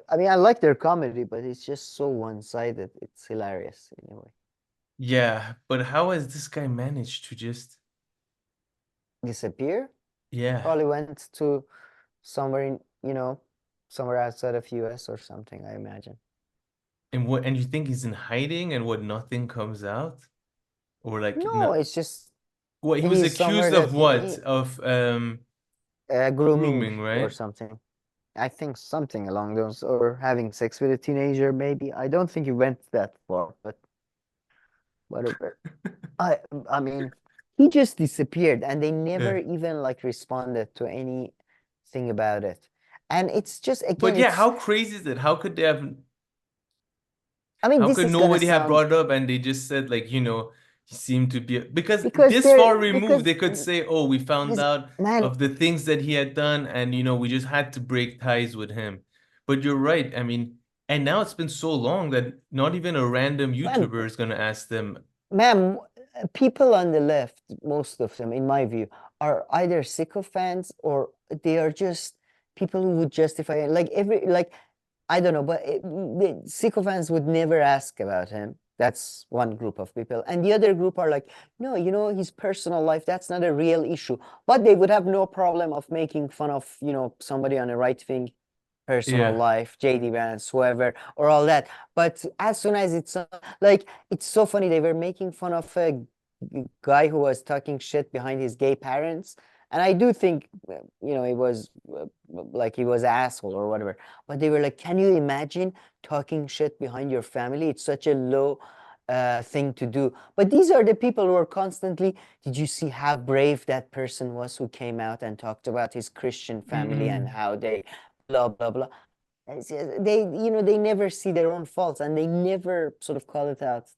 I mean, I like their comedy, but it's just so one-sided. It's hilarious in a way. Yeah, but how has this guy managed to just Disappear? Yeah. Probably went to somewhere in, somewhere outside of US or something, I imagine. And you think he's in hiding and nothing comes out? Or like No, it's just what he was he's somewhere accused of that what? Of grooming, or right? something. I think something along those, or having sex with a teenager, maybe. I don't think he went that far, but whatever. I mean, he just disappeared, and they never even like responded to anything about it. And it's just, But again, yeah, how crazy is it? How could they have I mean, how this could is gonna nobody have sound, brought it up and they just said like, he seemed to be because because this far they're removed, they could say, oh, we found this out man, of the things that he had done and we just had to break ties with him. But you're right. I mean, and now it's been so long that not even a random man, YouTuber is gonna ask them. ma'am, people on the left, most of them, in my view, are either sycophants or they are just people who would justify it. Like I don't know, but the sycophants would never ask about him. That's one group of people. And the other group are like, no, his personal life, that's not a real issue. But they would have no problem of making fun of, somebody on a right wing personal Yeah. life, JD Vance, whoever, or all that. But as soon as it's like, it's so funny. They were making fun of a guy who was talking shit behind his gay parents. And I do think, it was like he was asshole or whatever. But they were like, can you imagine talking shit behind your family? It's such a low thing to do. But these are the people who are constantly, did you see how brave that person was who came out and talked about his Christian family and how they blah, blah, blah. They, they never see their own faults and they never sort of call it out.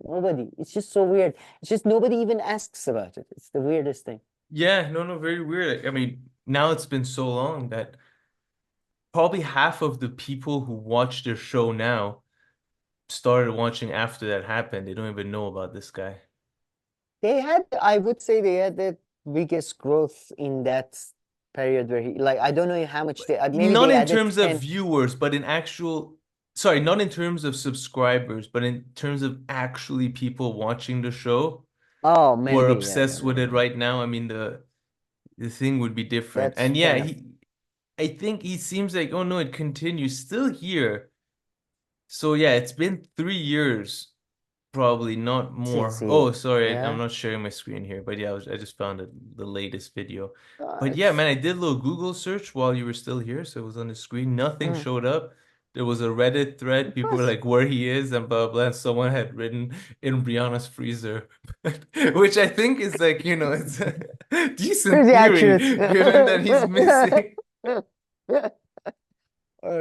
Nobody. It's just so weird. It's just nobody even asks about it. It's the weirdest thing. Yeah, no, very weird. I mean, now it's been so long that probably half of the people who watch their show now started watching after that happened. They don't even know about this guy. I would say they had the biggest growth in that period where I don't know how much maybe not they in added terms 10. of viewers, but sorry, not in terms of subscribers, but in terms of actually people watching the show. Oh, maybe. Who are obsessed with it right now. I mean, the thing would be different. That's and yeah, I think he seems like, oh no, it continues still here. So yeah, it's been 3 years, probably not more. Oh, sorry, yeah. I'm not sharing my screen here, but yeah, I just found the latest video. But yeah, man, I did a little Google search while you were still here, so it was on the screen. Nothing showed up. There was a Reddit thread. People were like, where he is and blah, blah. And someone had written in Briahna's freezer, which I think is like, it's a decent pretty theory, accurate. given that he's missing. Or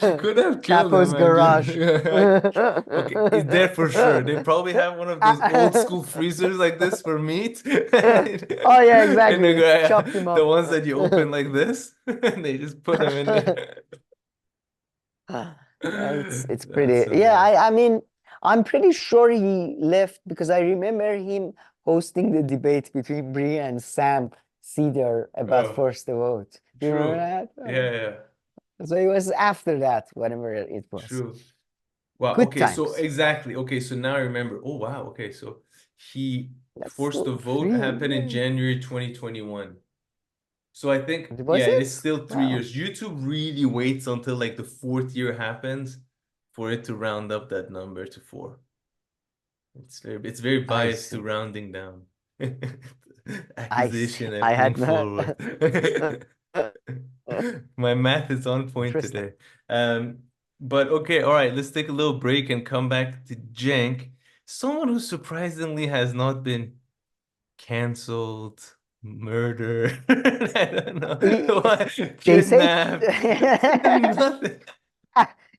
She could have killed Chapo's him. garage. Okay, it's there for sure. They probably have one of those old school freezers like this for meat. Oh yeah, And exactly. Chopped him the up. ones that you open like this, and they just put them in there. Yeah, it's That's pretty. so Yeah, nice. I mean, I'm pretty sure he left because I remember him hosting the debate between Brie and Sam Cedar about Oh, Force the Vote. Do you remember true. that? Yeah, yeah, So it was after that, whatever it was. true. Wow. Good Okay, so times. exactly. Okay, so now I remember. Oh, wow. Okay, so he That's forced the so vote happened in January 2021. So I think, Was yeah, it's it? still 3 years. Wow. YouTube really waits until like the fourth year happens for it to round up that number to 4. It's very I biased to see. rounding down. I see. Accusation I and putting had not. forward. My math is on point Interesting. today. But okay, all right, let's take a little break and come back to Cenk, someone who surprisingly has not been canceled, murdered, I don't know, what, They say kidnapped, nothing.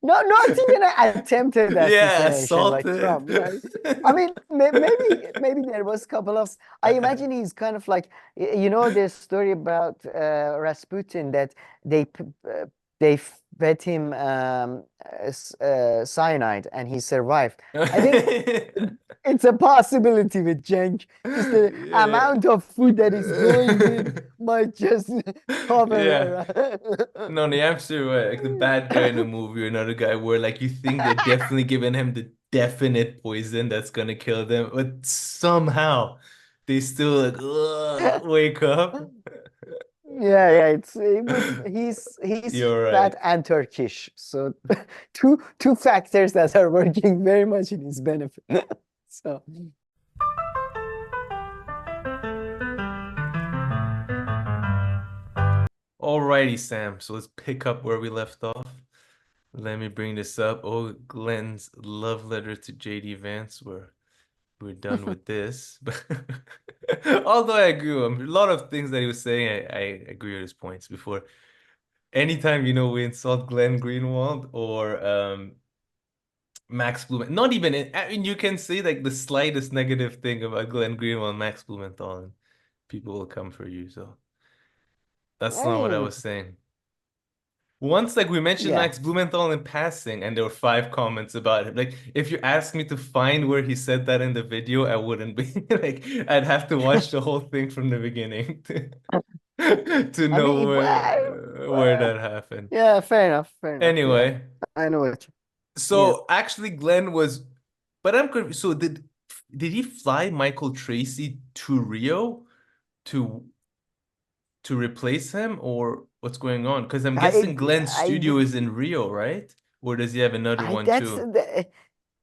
not even attempted Yeah, assassination like assaulted. Trump, right? I mean, maybe there was a couple of. I imagine he's kind of like you know the story about Rasputin that they they fed him cyanide and he survived. I think it's a possibility with Cenk. Just the Yeah. amount of food that is going in might just cover. Yeah. No, the absolute like the bad guy in a movie or another guy where like you think they're definitely giving him the definite poison that's gonna kill them, but somehow they still like wake up. Yeah, but he's You're fat right. and Turkish, so two factors that are working very much in his benefit. So Alrighty, Sam. So let's pick up where we left off. Let me bring this up. Oh, Glenn's love letter to JD Vance. We're done with this. But although I agree with him, a lot of things that he was saying, I agree with his points before. Anytime, we insult Glenn Greenwald or Max Blumenthal, not even I mean, you can say like the slightest negative thing about Glenn Greenwald and Max Blumenthal, and people will come for you. So that's I not what I mean, was saying. Once, like we mentioned yeah. Max Blumenthal in passing, and there were 5 comments about it. Like, if you asked me to find where he said that in the video, I wouldn't be like, I'd have to watch the whole thing from the beginning to I know mean, where that happened. yeah, fair enough, Yeah, Anyway, I know what. so actually, Glenn was, but I'm confused. So did he fly Michael Tracey to Rio to replace him, or what's going on? Because I'm guessing Glenn's studio is in Rio, right? Or does he have another one too?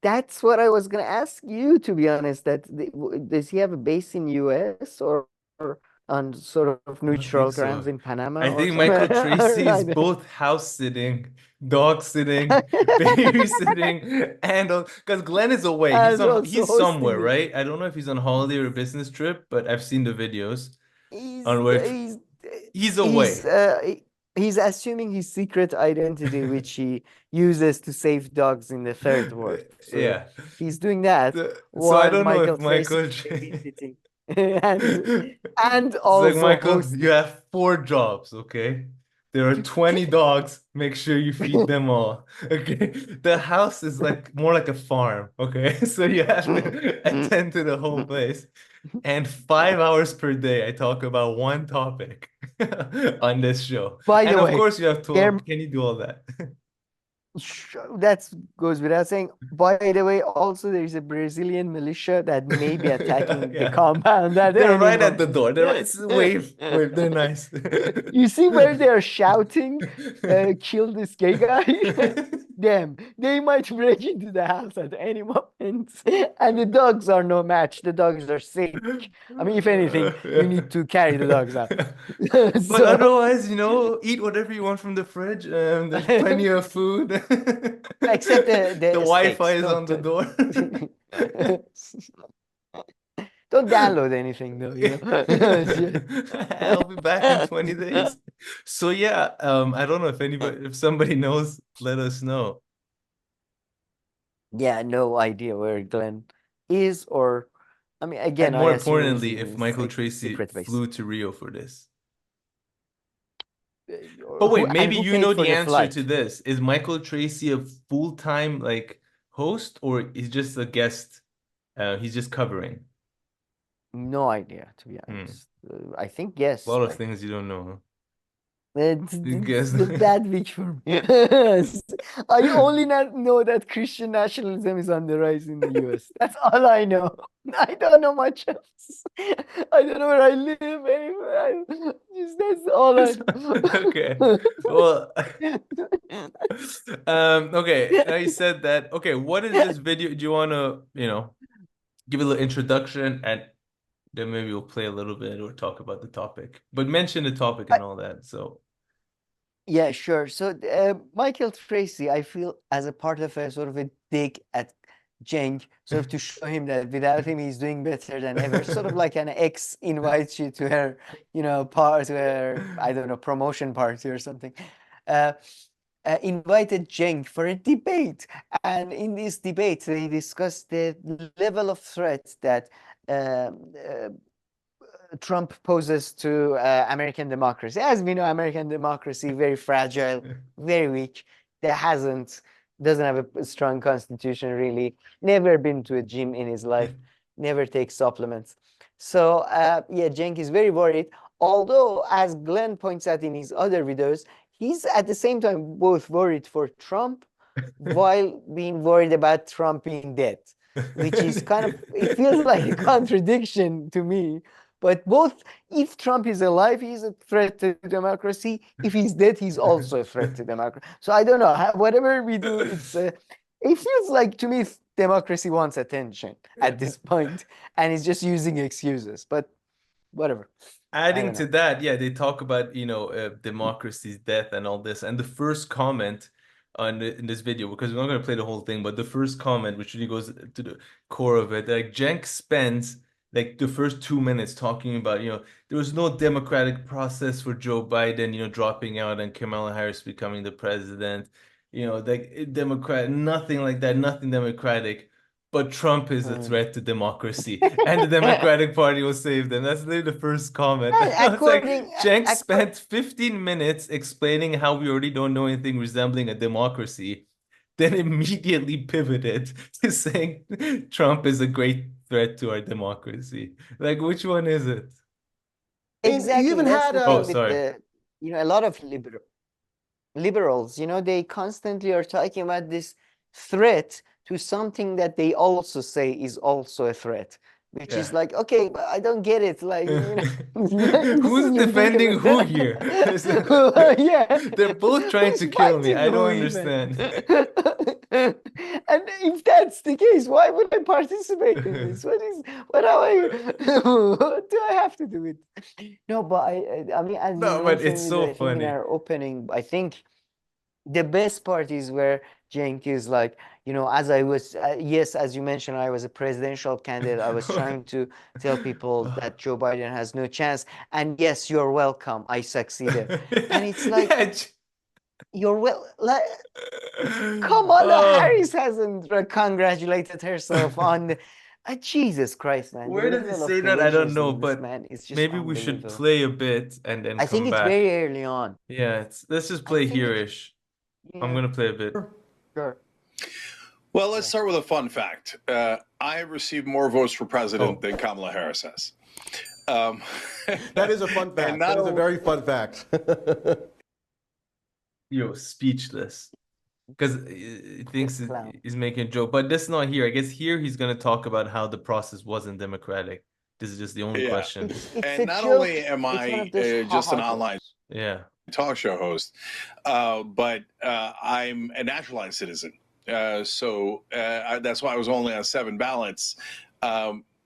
That's what I was gonna ask you, to be honest. Does he have a base in US or on sort of I don't neutral think grounds so. in Panama I or think Michael something? Tracey is Right. both house sitting, dog sitting, babysitting, and because Glenn is away. And also He's somewhere, hosting it. right? I don't know if he's on holiday or a business trip, but I've seen the videos He's on where he's he's he's away. he's assuming his secret identity, which he uses to save dogs in the third world. So Yeah. he's doing that So I while don't know Michael if Tracey Michael. is babysitting and It's like, also Michael, you hosting. have 4 jobs, okay? There are 20 dogs. Make sure you feed them all. Okay. The house is like more like a farm, okay? So you have to attend to the whole place. And 5 hours per day, I talk about one topic on this show. By And the of way, course, you have there 12. Can you do all that? that goes without saying. By the way, also there is a Brazilian militia that may be attacking the Yeah. compound at They're any right at the moment. door. They're right. It's wave. They're nice. You see where they're shouting, kill this gay guy? Them. They might break into the house at any moment. And the dogs are no match. The dogs are sick. I mean, if anything, you need to carry the dogs out. But So, otherwise, eat whatever you want from the fridge. There's plenty of food. except the The Wi-Fi steaks. is on the door. Don't download anything though, you know. I'll be back in 20 days. So yeah, I don't know if somebody knows, let us know. Yeah, no idea where Glenn is, or I mean, again, And I more assume he's importantly, in if Michael Tracey secret base. flew to Rio for this. Or But wait, maybe who you paid know for the answer flight? to this. Is Michael Tracey a full-time like host, or is just a guest? He's just covering. No idea, to be honest. I think yes. A lot of Like, things you don't know. Huh? it's Guess. the bad week for me. I only not know that Christian nationalism is on the rise in the US. That's all I know. I don't know much else. I don't know where I live anywhere. That's all I know. Okay. Well, okay. Now you said that. Okay, what is this video? Do you want to, give a little introduction and then maybe we'll play a little bit or talk about the topic, but mention the topic and all that. So. Yeah, sure. So Michael Tracey, I feel as a part of a sort of a dig at Cenk, sort of to show him that without him he's doing better than ever. Sort of like an ex invites you to her, to her, I don't know, promotion party or something. Invited Cenk for a debate, and in this debate they discussed the level of threat that Trump poses to American democracy. As we know, American democracy very fragile, very weak. Doesn't have a strong constitution really. Never been to a gym in his life. Never takes supplements. So yeah, Cenk is very worried. Although, as Glenn points out in his other videos, he's at the same time both worried for Trump while being worried about Trump being dead, which is kind of, it feels like a contradiction to me. But both, if Trump is alive, he's a threat to democracy. If he's dead, he's also a threat to democracy. So I don't know. Whatever we do, it feels like, to me, democracy wants attention at this point, and it's just using excuses. But whatever. Adding to that, yeah, they talk about, democracy's death and all this. And the first comment in this video, because we're not going to play the whole thing, but the first comment, which really goes to the core of it, like Cenk spends like the first 2 minutes talking about, there was no democratic process for Joe Biden, dropping out and Kamala Harris becoming the president, like nothing like that, nothing democratic. But Trump is a threat to democracy, and the Democratic Party will save them. That's literally the first comment. It's like Cenk spent 15 minutes explaining how we already don't know anything resembling a democracy, then immediately pivoted to saying Trump is a great threat to our democracy. Like, which one is it? Exactly. You even had a lot of liberals, they constantly are talking about this threat to something that they also say is also a threat, which is like, okay, but I don't get it. Like, who's defending who here? Yeah, they're both trying to kill me. I don't understand. And if that's the case, why would I participate in this? What do I have to do with? No, but I mean, as no, you but it's mentioned, so funny. In our opening, I think the best part is where Cenk is like, as I was, yes, as you mentioned, I was a presidential candidate. I was trying to tell people that Joe Biden has no chance. And yes, you're welcome. I succeeded. And it's like, you're Kamala Harris hasn't congratulated herself on the, Jesus Christ, man. Where does it say that? I don't know, but maybe we should play a bit and then I think it's very early on. Yeah, let's just play here-ish. Yeah. I'm gonna play a bit. Sure. Well, let's start with a fun fact. I have received more votes for president than Kamala Harris has. That is a fun fact. That is a very fun fact. Speechless. Because he thinks he's making a joke. But that's not here. I guess here he's going to talk about how the process wasn't democratic. This is just the only question. And not only am I just an online talk show host, but I'm a naturalized citizen. So that's why I was only on 7 ballots.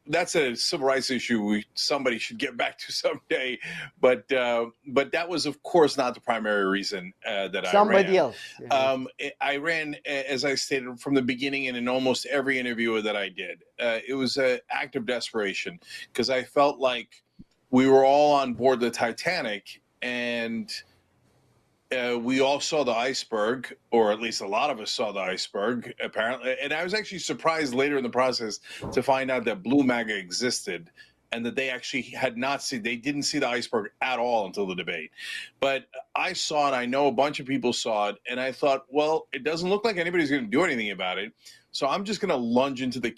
that's a civil rights issue somebody should get back to someday. But that was, of course, not the primary reason that somebody I ran. else. I ran, as I stated from the beginning, and in almost every interview that I did. It was an act of desperation because I felt like we were all on board the Titanic, and we all saw the iceberg, or at least a lot of us saw the iceberg, apparently. And I was actually surprised later in the process to find out that Blue MAGA existed and that they actually they didn't see the iceberg at all until the debate. But I saw it, I know a bunch of people saw it, and I thought, well, it doesn't look like anybody's going to do anything about it. So I'm just going to lunge into the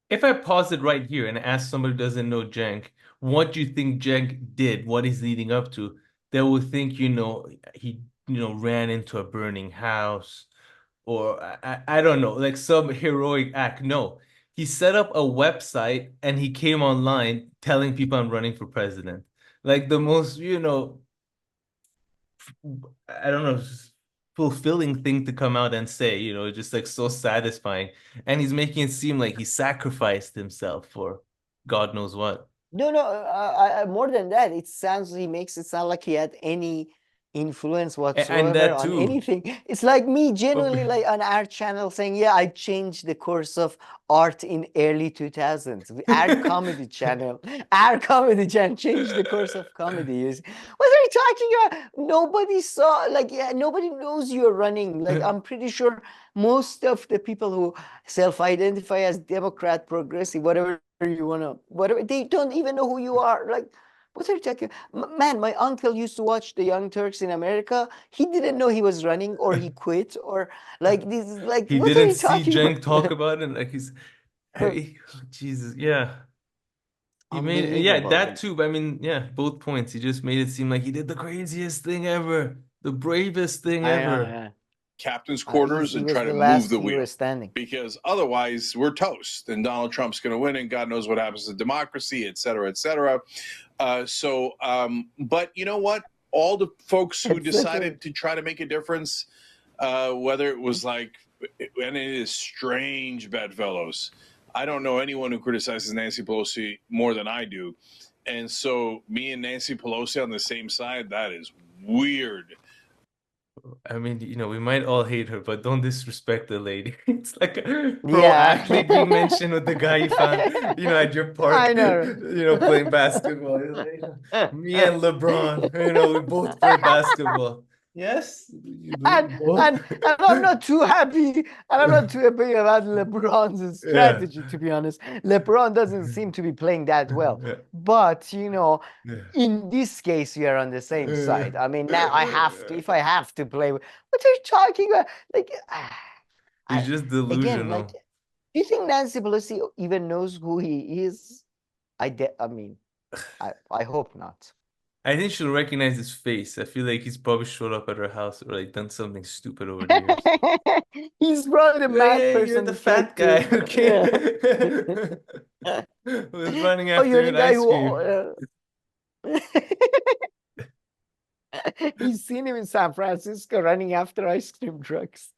If I pause it right here and ask somebody who doesn't know Cenk, what do you think Cenk did, what he's leading up to, they will think, he, ran into a burning house, or I don't know, like some heroic act. No, he set up a website and he came online telling people I'm running for president. Like the most, I don't know, fulfilling thing to come out and say, just like so satisfying. And he's making it seem like he sacrificed himself for God knows what. No, more than that, he makes it sound like he had any influence whatsoever on anything. It's like me genuinely like on our channel saying, yeah, I changed the course of art in early 2000s. Our comedy channel changed the course of comedy. What are you talking about? Nobody saw, nobody knows you're running. Like, I'm pretty sure most of the people who self-identify as Democrat, progressive, whatever you want to, whatever, they don't even know who you are. Like, what are you talking? Man, my uncle used to watch the Young Turks in America. He didn't know he was running, or he quit, or like this. Like, he what didn't are you see talking Cenk about? talk about it. Like Jesus, yeah. He made, that too. But I mean, both points. He just made it seem like he did the craziest thing ever, the bravest thing ever. Captain's quarters and try to move the wheel, because otherwise we're toast and Donald Trump's going to win, and God knows what happens to democracy, et cetera, et cetera. But you know what? All the folks who decided to try to make a difference, whether it was and it is strange, bedfellows. I don't know anyone who criticizes Nancy Pelosi more than I do. And so me and Nancy Pelosi on the same side, that is weird. I mean, we might all hate her, but don't disrespect the lady. It's like a pro athlete you mentioned with the guy you found, at your park, I know. Playing basketball. Me and LeBron, we both play basketball. Yes. And I'm not too happy. And I'm not too happy about LeBron's strategy, to be honest. LeBron doesn't seem to be playing that well. But, in this case, we are on the same side. I mean, now I have to, if I have to play, what are you talking about? Like, he's just delusional. Again, do you think Nancy Pelosi even knows who he is? I hope not. I think she'll recognize his face. I feel like he's probably showed up at her house or done something stupid over the years. He's probably the mad person. You're the fat guy, okay? Who's running after an ice cream. He's seen him in San Francisco running after ice cream trucks.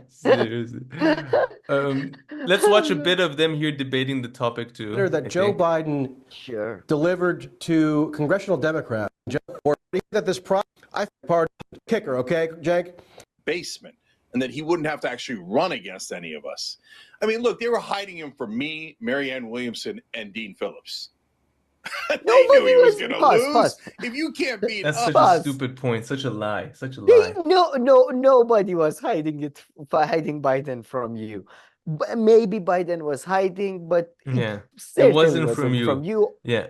Seriously. Let's watch a bit of them here debating the topic too. That Joe Biden delivered to congressional Democrats that this part kicker, okay, Cenk? Basement, and that he wouldn't have to actually run against any of us. I mean, look, they were hiding him from me, Marianne Williamson, and Dean Phillips. They knew he was going to lose. If you can't beat us. That's such a stupid point. Such a lie. Such a lie. Nobody was hiding Biden from you. Maybe Biden was hiding, but it wasn't from you. Yeah.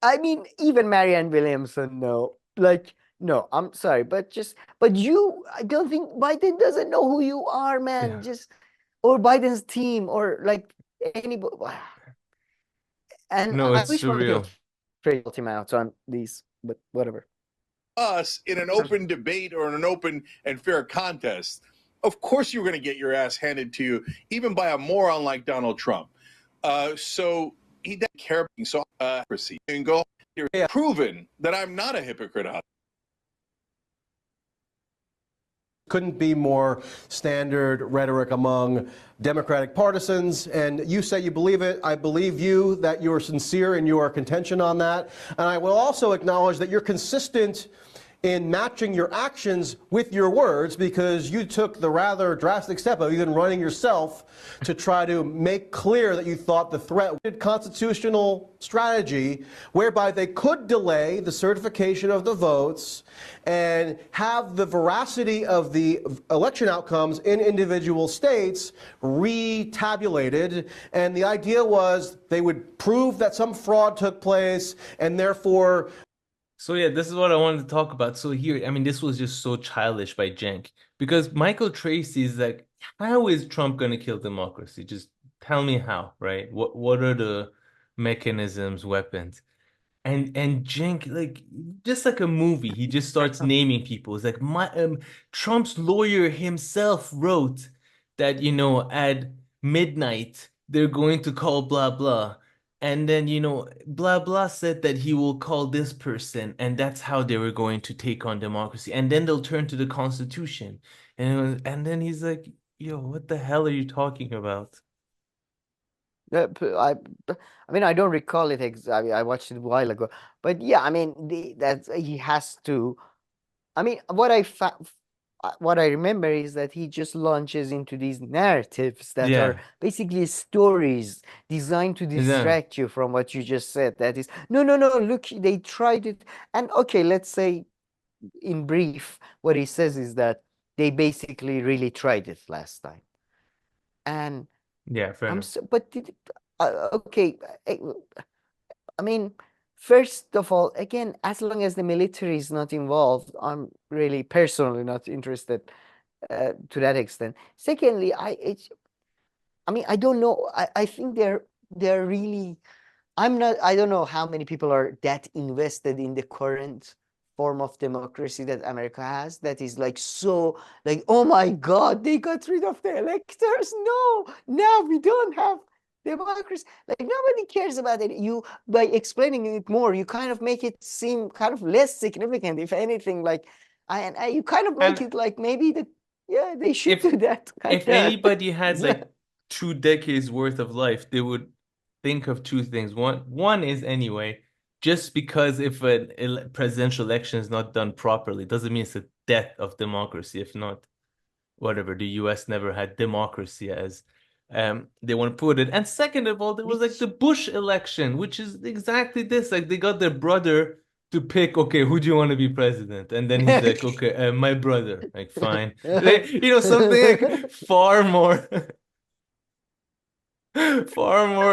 I mean, even Marianne Williamson, no. No, I'm sorry, but I don't think Biden doesn't know who you are, man. Or Biden's team, or anybody. And no, it's surreal. Straight him out on these, but whatever. Us in an open debate or in an open and fair contest, of course you're going to get your ass handed to you, even by a moron like Donald Trump. So he doesn't care. So and go proven that I'm not a hypocrite. couldn't be more standard rhetoric among Democratic partisans. And you say you believe it. I believe you, that you are sincere in your contention on that. And I will also acknowledge that you're consistent in matching your actions with your words, because you took the rather drastic step of even running yourself to try to make clear that you thought the threat was constitutional strategy whereby they could delay the certification of the votes and have the veracity of the election outcomes in individual states retabulated. And the idea was they would prove that some fraud took place, and therefore So yeah, this is what I wanted to talk about. So here, I mean, this was just so childish by Cenk, because Michael Tracey is like, how is Trump going to kill democracy? Just tell me how, right? What are the mechanisms, weapons? And Cenk, like, just like a movie, he just starts naming people. It's like Trump's lawyer himself wrote that, you know, at midnight they're going to call blah blah. And then, you know, blah, blah said that he will call this person, and that's how they were going to take on democracy. And then they'll turn to the Constitution. And then he's like, yo, what the hell are you talking about? I mean, I don't recall it exactly. I watched it a while ago. But yeah, I mean, that he has to. I mean, what I remember is that he just launches into these narratives that are basically stories designed to distract you from what you just said. That is, no, look, they tried it. And okay, let's say in brief, what he says is that they basically really tried it last time. And yeah, fair enough. But okay, I mean, first of all, again, as long as the military is not involved, I'm really personally not interested to that extent. Secondly, I mean, I don't know. I think they're really. I don't know how many people are that invested in the current form of democracy that America has. That is like so, like, oh my God, they got rid of the electors. No, now we don't have democracy. Like, nobody cares about it. You, by explaining it more, you kind of make it seem kind of less significant, if anything. Like, you kind of make it like maybe they should do that. If anybody has like 2 decades worth of life, they would think of two things. One is, anyway, just because if a presidential election is not done properly doesn't mean it's a death of democracy. If not, whatever, the US never had democracy as they want to put it. And second of all, there was like the Bush election, which is exactly this. Like, they got their brother to pick, okay, who do you want to be president? And then he's like, okay, my brother. Like, fine. You know, something like far more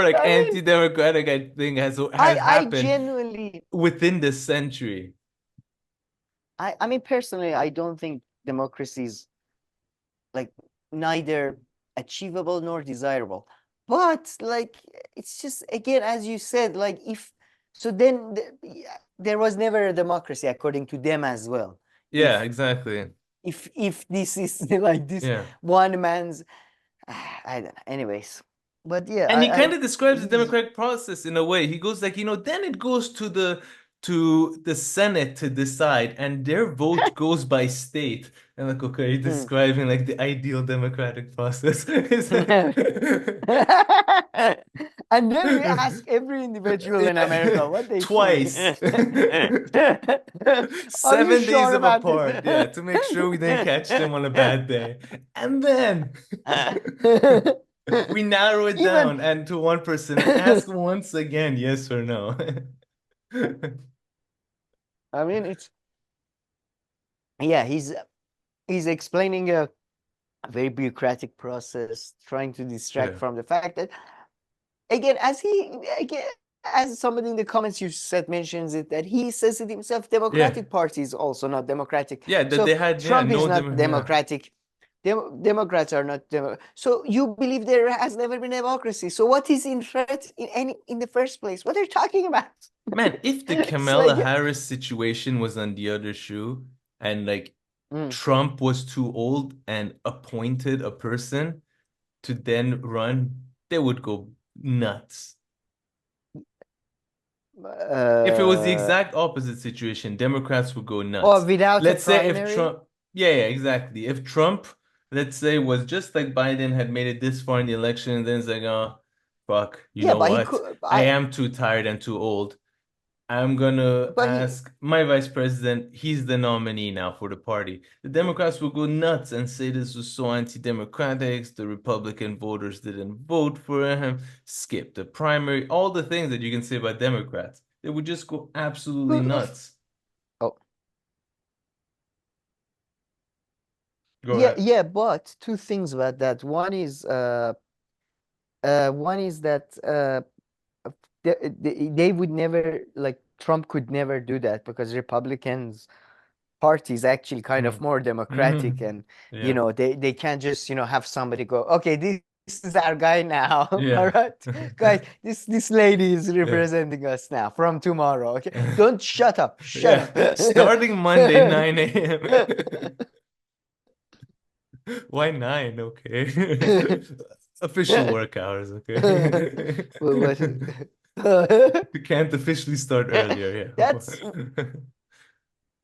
like anti-democratic, I think, has happened genuinely within this century. I mean, personally, I don't think democracy is like neither achievable nor desirable. But like, it's just, again, as you said, like, then there was never a democracy according to them as well. Yeah, exactly. If this is like this one man's, I don't know. Anyways. But yeah, and he kind of describes the democratic process in a way. He goes like, you know, then it goes to the Senate to decide, and their vote goes by state. And like, okay, describing like the ideal democratic process. And then we ask every individual in America what they twice. 7 days apart, to make sure we didn't catch them on a bad day. And then we narrow it down and to one person and ask once again, yes or no. I mean, he's explaining a very bureaucratic process, trying to distract from the fact that, again, as somebody in the comments you said mentions it, that he says it himself, Democratic Party is also not democratic. Yeah, that they had Trump is not democratic. Democrats are not so you believe there has never been democracy. So what is in threat in the first place? What are you talking about? Man, if the Kamala Harris situation was on the other shoe and like Trump was too old and appointed a person to then run, they would go nuts. If it was the exact opposite situation, Democrats would go nuts. Or without let's a say primary? if Trump yeah, exactly. If Trump, let's say, was just like Biden, had made it this far in the election, and then it's like, oh, fuck, you Yeah, know but he what? could. I am too tired and too old. I'm gonna But he. ask my vice president, he's the nominee now for the party. The Democrats will go nuts and say this was so anti-democratic, the Republican voters didn't vote for him, skip the primary, all the things that you can say about Democrats. They would just go absolutely nuts. Oh. Go Yeah, ahead. yeah, but two things about that. One is that they would never, like, Trump could never do that because Republicans party is actually kind of more democratic, and Yeah. they can't just have somebody go, okay, this is our guy now. Yeah. All right, guys, this lady is representing us now from tomorrow. Okay, don't shut up. Shut up. Starting Monday, 9 a.m. Why 9? Okay. Official work hours, okay? You can't officially start earlier, yeah. That's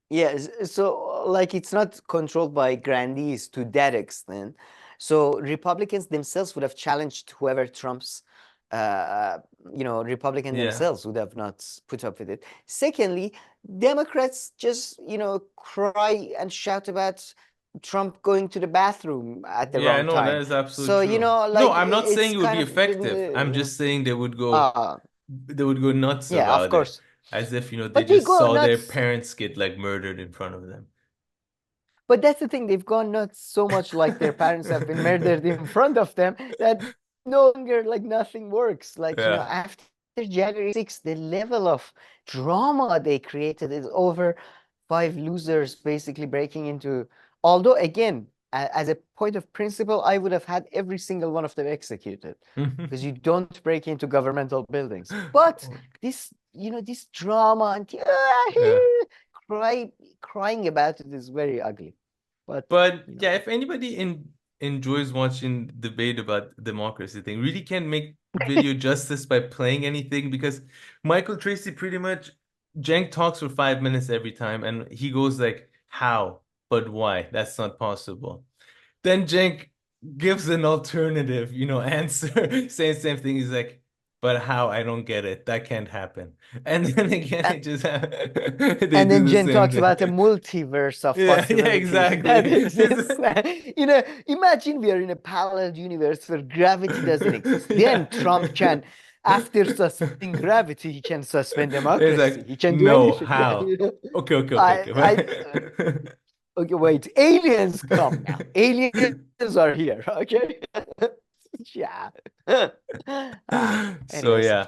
yeah. So like it's not controlled by grandees to that extent. So Republicans themselves would have challenged whoever Trump's Republican Yeah. themselves would have not put up with it. Secondly, Democrats just cry and shout about Trump going to the bathroom at the Yeah, wrong no, that time. is absolutely So true. like No, I'm not saying it's it would be kind of effective. I'm just saying they would go nuts yeah, of about it. course. As if, they But they just go saw their nuts. parents get like murdered in front of them. But that's the thing, they've gone nuts so much like their parents have been murdered in front of them that no longer like nothing works. Like, Yeah. after January 6th, the level of drama they created is over 5 losers basically breaking into, although again, as a point of principle, I would have had every single one of them executed because you don't break into governmental buildings. But this, this drama and crying about it is very ugly. But yeah, if anybody enjoys watching debate about democracy thing, really can make video justice by playing anything, because Michael Tracey pretty much, Cenk talks for 5 minutes every time and he goes like, how, but why? That's not possible. Then Cenk gives an alternative, answer, saying same thing. He's like, but how? I don't get it. That can't happen. And then again, it just they and do then the Jen same talks thing. about a multiverse of Yeah, possibilities exactly. that exist. Imagine we are in a parallel universe where gravity doesn't exist. Then Trump can, after suspending gravity, he can suspend democracy. It's like, He can do no, anything. how? Okay. Okay, wait. Aliens come now. Aliens are here. Okay. Yeah. So Anyways. yeah.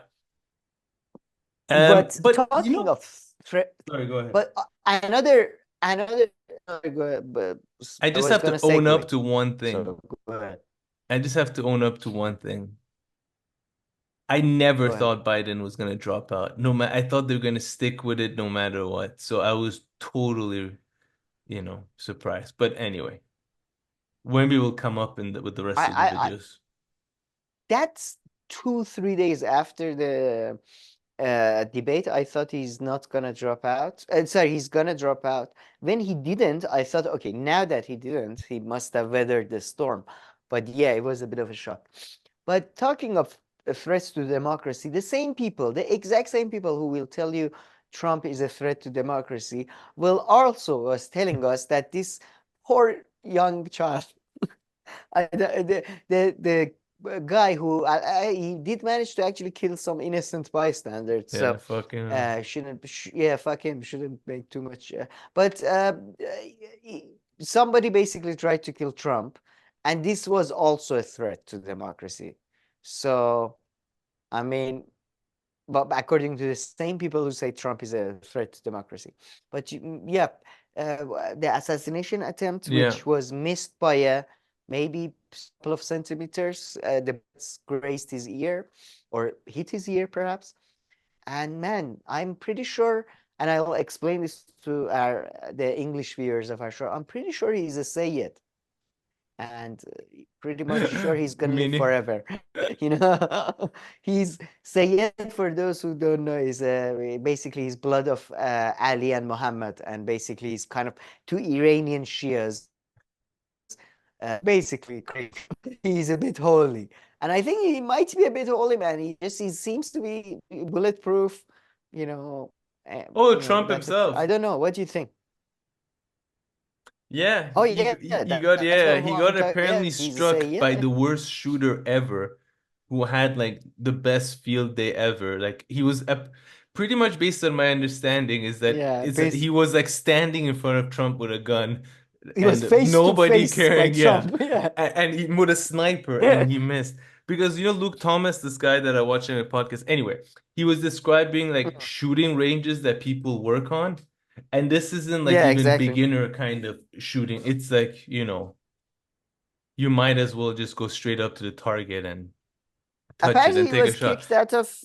But but talking of threat, sorry, go ahead. but another I just have to own up to one thing. So go ahead. I just have to own up to one thing. I never Go ahead. thought Biden was gonna drop out. No matter, I thought they were gonna stick with it no matter what. So I was totally, surprised. But anyway, Wemby will come up with the rest of the videos. That's 2-3 days after the debate. I thought he's not gonna drop out. Sorry, he's gonna drop out. When he didn't, I thought, okay, now that he didn't, he must have weathered the storm. But yeah, it was a bit of a shock. But talking of threats to democracy, the exact same people who will tell you Trump is a threat to democracy will also was telling us that this poor young child, the guy who he did manage to actually kill some innocent bystanders. Yeah, So fuck him. fuck him. Shouldn't make too much. But somebody basically tried to kill Trump, and this was also a threat to democracy. So, I mean, but according to the same people who say Trump is a threat to democracy. But the assassination attempt, which was missed by maybe a couple of centimeters, the grazed his ear or hit his ear perhaps. And man, I'm pretty sure, and I'll explain this to the English viewers of our show, I'm pretty sure he's a Sayyid. and pretty much sure he's gonna live Meaning, forever. You know, he's Sayyid, for those who don't know, is basically his blood of Ali and Mohammed, and basically he's kind of two Iranian Shias. Basically crazy. He's a bit holy, and I think he might be a bit holy, man. He seems to be bulletproof, you know. oh, You know, Trump that's himself. I don't know. What do you think? Yeah, Oh yeah, yeah, that's what he I'm got talking. Yeah, apparently he's a struck by yeah. the worst shooter ever, who had like the best field day ever. Like he was pretty much, based on my understanding, is that Yeah, he was like standing in front of Trump with a gun, he was and face to nobody face by caring. Yeah, Trump. Yeah. and he with a sniper, Yeah. and he missed. Because you know Luke Thomas, this guy that I watch in a podcast. Anyway, he was describing like shooting ranges that people work on. And this isn't like Yeah, even exactly. beginner kind of shooting. It's like, you know, you might as well just go straight up to the target and touch it Apparently and he take a was shot. kicked out of.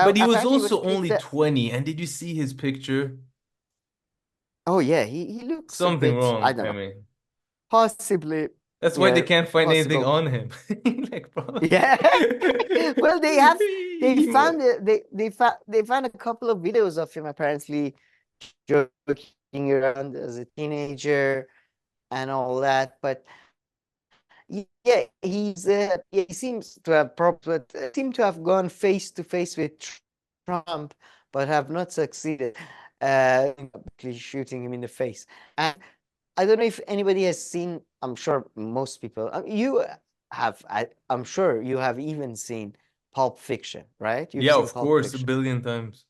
But he was Apparently he was also kicked only out. 20. And did you see his picture? Oh yeah, he looks a Something bit. I wrong. don't I know. mean, Possibly. that's why they Yeah, can't find anything possible. on him. Like, bro. Yeah. Well, they He found they found a couple of videos of him apparently joking around as a teenager and all that, but yeah, he seems to have seem to have gone face to face with Trump, but have not succeeded shooting him in the face. And I don't know if anybody has seen. I'm sure most people. You have. I'm sure you have even seen Pulp Fiction, right? You've Yeah, seen of Pulp course, a Fiction. billion times.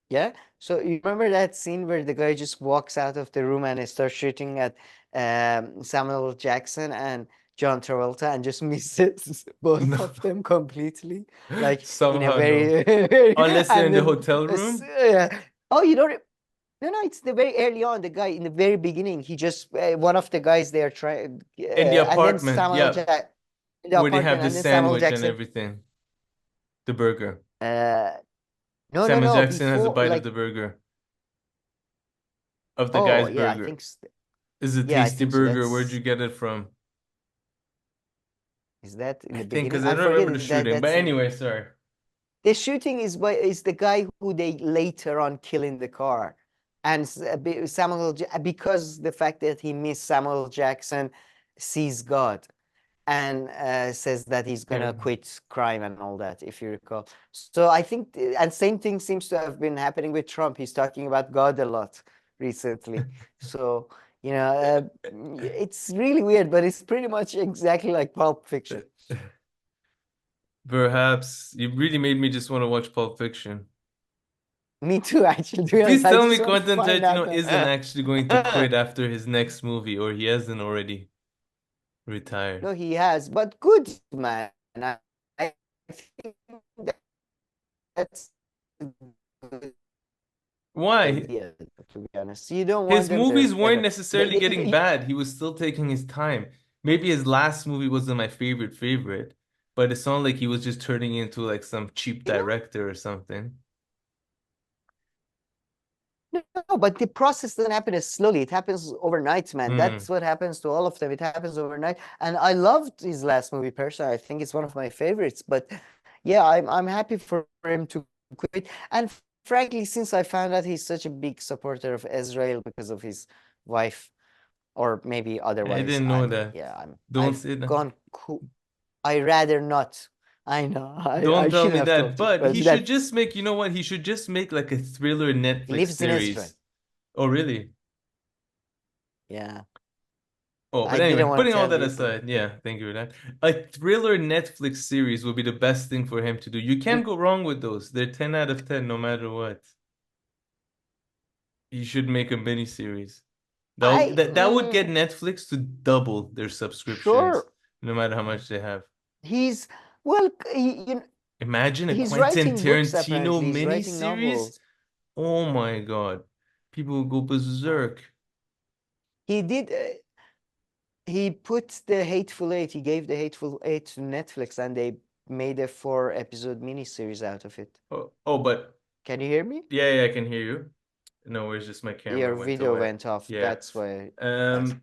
Yeah. So you remember that scene where the guy just walks out of the room and starts shooting at Samuel Jackson and John Travolta and just misses both No. of them completely, like in a Somehow, no. very, very Unless they're in and the then hotel room. oh, you don't. No, no, it's the very early on. The guy in the very beginning, he just one of the guys there trying, In the and then apartment, Samuel yeah. Jack in the Where they apartment, have the and then Samuel sandwich and Jackson. everything. The burger. No, Samuel no, Jackson has a before bite of like the burger. Of the oh guy's yeah, I burger. think Is a yeah, I tasty think so. burger. Where'd That's you get it from? is that in I the think beginning? because I I don't forget remember the that shooting. But that's anyway, sorry. the shooting is the guy who they later on kill in the car, and because the fact that he missed Samuel Jackson sees God and says that he's gonna quit crime and all that, if you recall. So I think, and same thing seems to have been happening with Trump. He's talking about God a lot recently. So you know, it's really weird, but it's pretty much exactly like Pulp Fiction. Perhaps you really made me just want to watch Pulp Fiction. Me too, actually. To be honest, Please I tell me just want to Quentin find out. Tarantino isn't actually going to quit after his next movie, or he hasn't already retired. No, he has, but good, man. I think that's a good Why? idea, to be honest. You don't His want them to movies weren't ever. necessarily getting bad. He was still taking his time. Maybe his last movie wasn't my favorite, but it sounded like he was just turning into like some cheap You know? director or something. No, but the process doesn't happen as slowly. It happens overnight, man. That's what happens to all of them. It happens overnight. And I loved his last movie, personally. I think it's one of my favorites. But yeah, I'm happy for him to quit. And frankly, since I found out he's such a big supporter of Israel because of his wife, or maybe otherwise, I didn't know that. yeah, Don't I've say that. gone cool. I rather not. I know. Don't I tell shouldn't me have that. told you, But he should that just make, you know what? He should just make like a thriller he Netflix lives in Israel. series. Oh, really? Yeah. Oh, I but didn't anyway, want to putting all tell that you, but aside, yeah, thank you for that. A thriller Netflix series would be the best thing for him to do. You can't go wrong with those. They're 10 out of 10 no matter what. You should make a mini series. That would get Netflix to double their subscriptions, sure. no matter how much they have. He's well, you know, Imagine a he's Quentin writing books. Tarantino Apparently, he's mini writing series. novels. Oh my God, people will go berserk. He did. He put the Hateful Eight. He gave the Hateful Eight to Netflix, and they made a 4-episode miniseries out of it. But can you hear me? Yeah, I can hear you. No, it's just my camera Your went video away. went off. Yeah. That's why.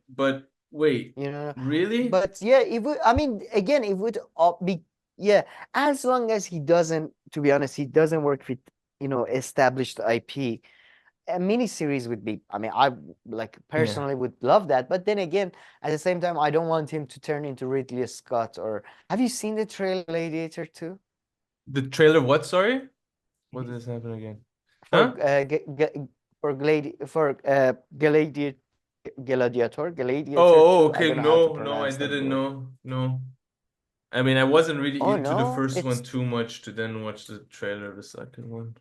But Wait, You know, really? but yeah, it would. I mean, again, it would be yeah, as long as he doesn't. To be honest, he doesn't work with established IP. A miniseries would be. I mean, I like Yeah. personally would love that. But then again, at the same time, I don't want him to turn into Ridley Scott. Or have you seen the trailer Gladiator 2? The trailer, what? Sorry? What does happen again? For Huh? Gladiator Oh, 2. I okay. don't know how to No, I pronounce that didn't word. know. No. I mean, I wasn't really Oh into the no, first it's one too much to then watch the trailer of the second one.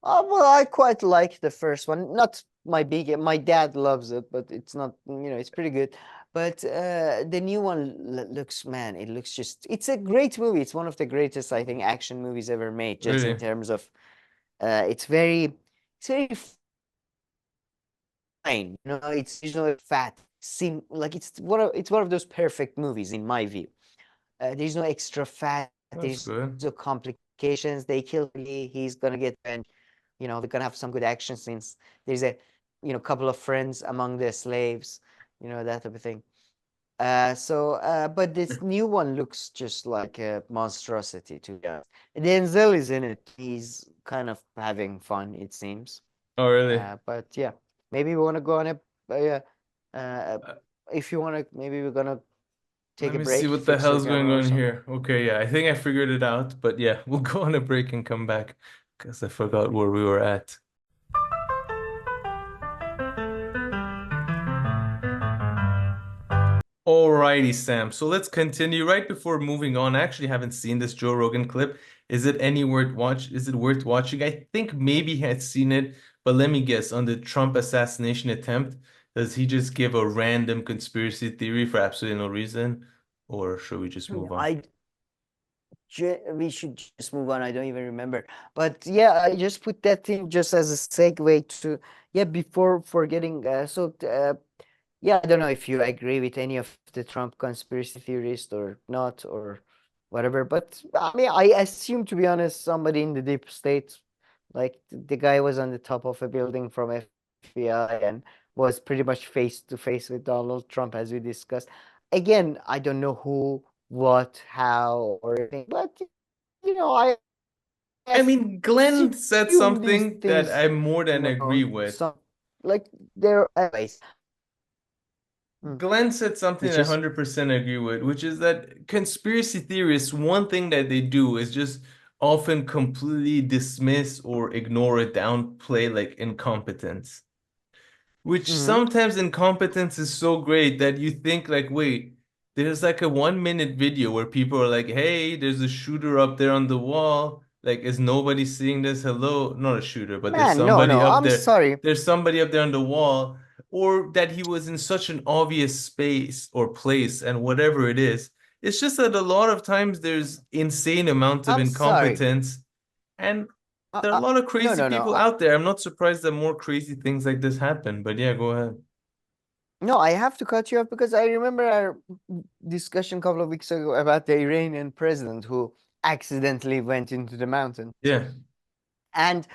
well, I quite like the first one. Not my dad loves it, but it's not, it's pretty good. But the new one looks, man, it looks it's a great movie. It's one of the greatest, I think, action movies ever made, just in Really? terms of it's very fine. It's fat, like it's one of those perfect movies in my view. There's no extra fat, That's there's good. no complications. They kill Lee, he's gonna get revenge. They're gonna have some good action scenes. There's a couple of friends among the slaves, that type of thing. But this new one looks just like a monstrosity, to be honest. Denzel is in it. He's kind of having fun, it seems. Oh, really? But yeah, maybe we want to go on a Uh, if you want to, maybe we're gonna take Let a me see break, what the fix your hell's going camera or on something. here. Okay, yeah, I think I figured it out, but yeah, we'll go on a break and come back because I forgot where we were at. Alrighty, Sam. So let's continue. Right before moving on, I actually haven't seen this Joe Rogan clip. Is it any worth watch? Is it worth watching? I think maybe he had seen it, but let me guess. On the Trump assassination attempt, does he just give a random conspiracy theory for absolutely no reason, or should we just move on? We should just move on. I don't even remember. But yeah, I just put that in just as a segue to, before forgetting. Yeah, I don't know if you agree with any of the Trump conspiracy theorists or not or whatever. But I mean, I assume, to be honest, somebody in the deep state, like the guy was on the top of a building from FBI and was pretty much face to face with Donald Trump, as we discussed. Again, I don't know who, what, how, or anything, but I I mean, Glenn said assume these something that things, I more than agree with. some like they're always, Glenn said something which I is 100% agree with, which is that conspiracy theorists, one thing that they do is just often completely dismiss or ignore or downplay like incompetence. Which Mhm. sometimes incompetence is so great that you think like, wait, there's like a 1 minute video where people are like, hey, there's a shooter up there on the wall. Like, is nobody seeing this? Hello? Not a shooter, but there's Man, no, somebody no, up I'm there. sorry. There's somebody up there on the wall. Or that he was in such an obvious space or place and whatever it is. It's just that a lot of times there's insane amounts of I'm sorry. incompetence and there are a lot of No, crazy no, no. people out there. I'm not surprised that more crazy things like this happen, but yeah, go ahead. No, I have to cut you off because I remember our discussion a couple of weeks ago about the Iranian president who accidentally went into the mountain. Yeah. And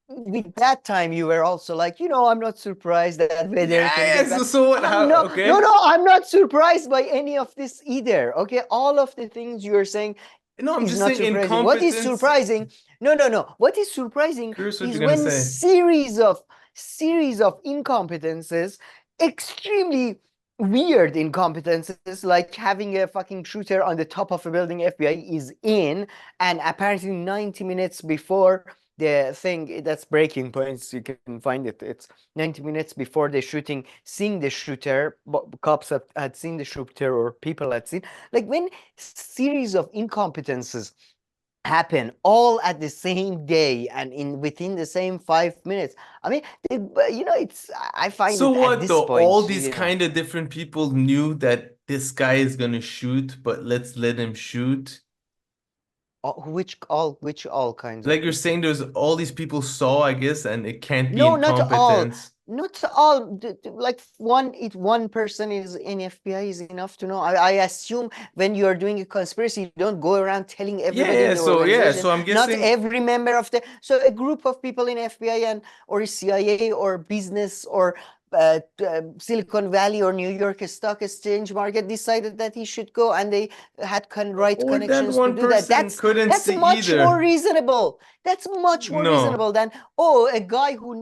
with that time, you were also like, I'm not surprised that weather can Yeah, get so, bad. so what? How? No, Okay. no, I'm not surprised by any of this either. Okay, all of the things you're saying No, I'm is just not saying surprising. What is incompetence. surprising? No. What is surprising Curious what is you're gonna when say. series of incompetences, extremely weird incompetences, like having a fucking shooter on the top of a building FBI is in, and apparently 90 minutes before the thing, that's breaking points, you can find it. It's 90 minutes before the shooting, seeing the shooter, cops had seen the shooter or people had seen. Like when series of incompetences happen all at the same day and within the same 5 minutes. I mean, I find So it at what this though? All point, these kind of different people knew that this guy is gonna shoot, but let's let him shoot. which all kinds of Like you're people. saying, there's all these people saw, I guess, and it can't be No, not all. incompetence. Not all. Like one person is in FBI is enough to know. I assume when you are doing a conspiracy, you don't go around telling everybody in the organization. So I'm Not guessing. every member of so a group of people in FBI or CIA or business or Silicon Valley or New York Stock Exchange market decided that he should go, and they had right Or that connections to one do that. person couldn't That's see much more either. reasonable. That's much more No. reasonable than a guy who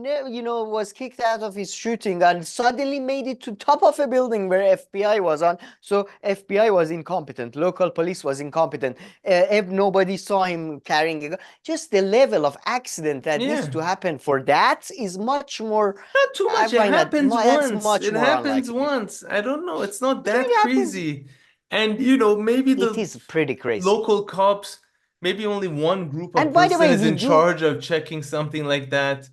was kicked out of his shooting and suddenly made it to top of a building where FBI was on. So FBI was incompetent, local police was incompetent. If nobody saw him carrying a gun, just the level of accident that needs to happen for that is much more. Not too much. It happens once. Much It more happens unlikely. once. I don't know. It's not It that happens. crazy. And maybe It is pretty crazy. local cops, maybe only one group of And by the way, person is in charge of checking something like that,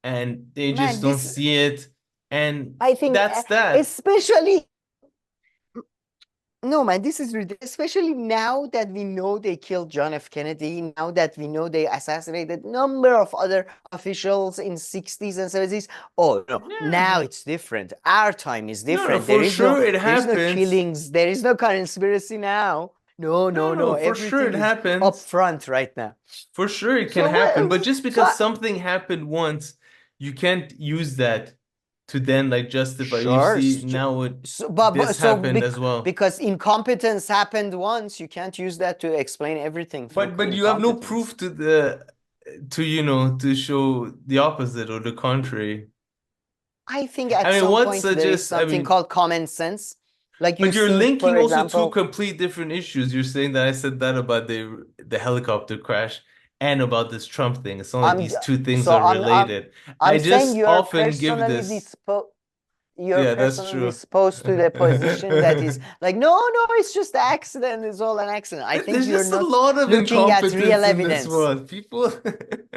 and they just don't see it. And I think that's that. Especially. No, man, this is ridiculous. Especially now that we know they killed John F. Kennedy, now that we know they assassinated a number of other officials in 60s and 70s. Oh, no, now it's different. Our time is different. For sure it There is no happens. killings. There is no conspiracy now. No. For sure it happens. Up front right now. For sure it can happen. But just because something happened once, you can't use that to then justify. You see now this happened as well. Because incompetence happened once, you can't use that to explain everything. But you have no proof to show the opposite or the contrary. I think at some point there is something called common sense. But you're linking also two complete different issues. You're saying that I said that about the helicopter crash and about this Trump thing. It's not like these two things are related. I'm I just saying you're often give personally this. You're personally disposed to the position that is like, no, it's just an accident. It's all an accident. I think you're not a lot of looking at real incompetence in evidence. this world. People.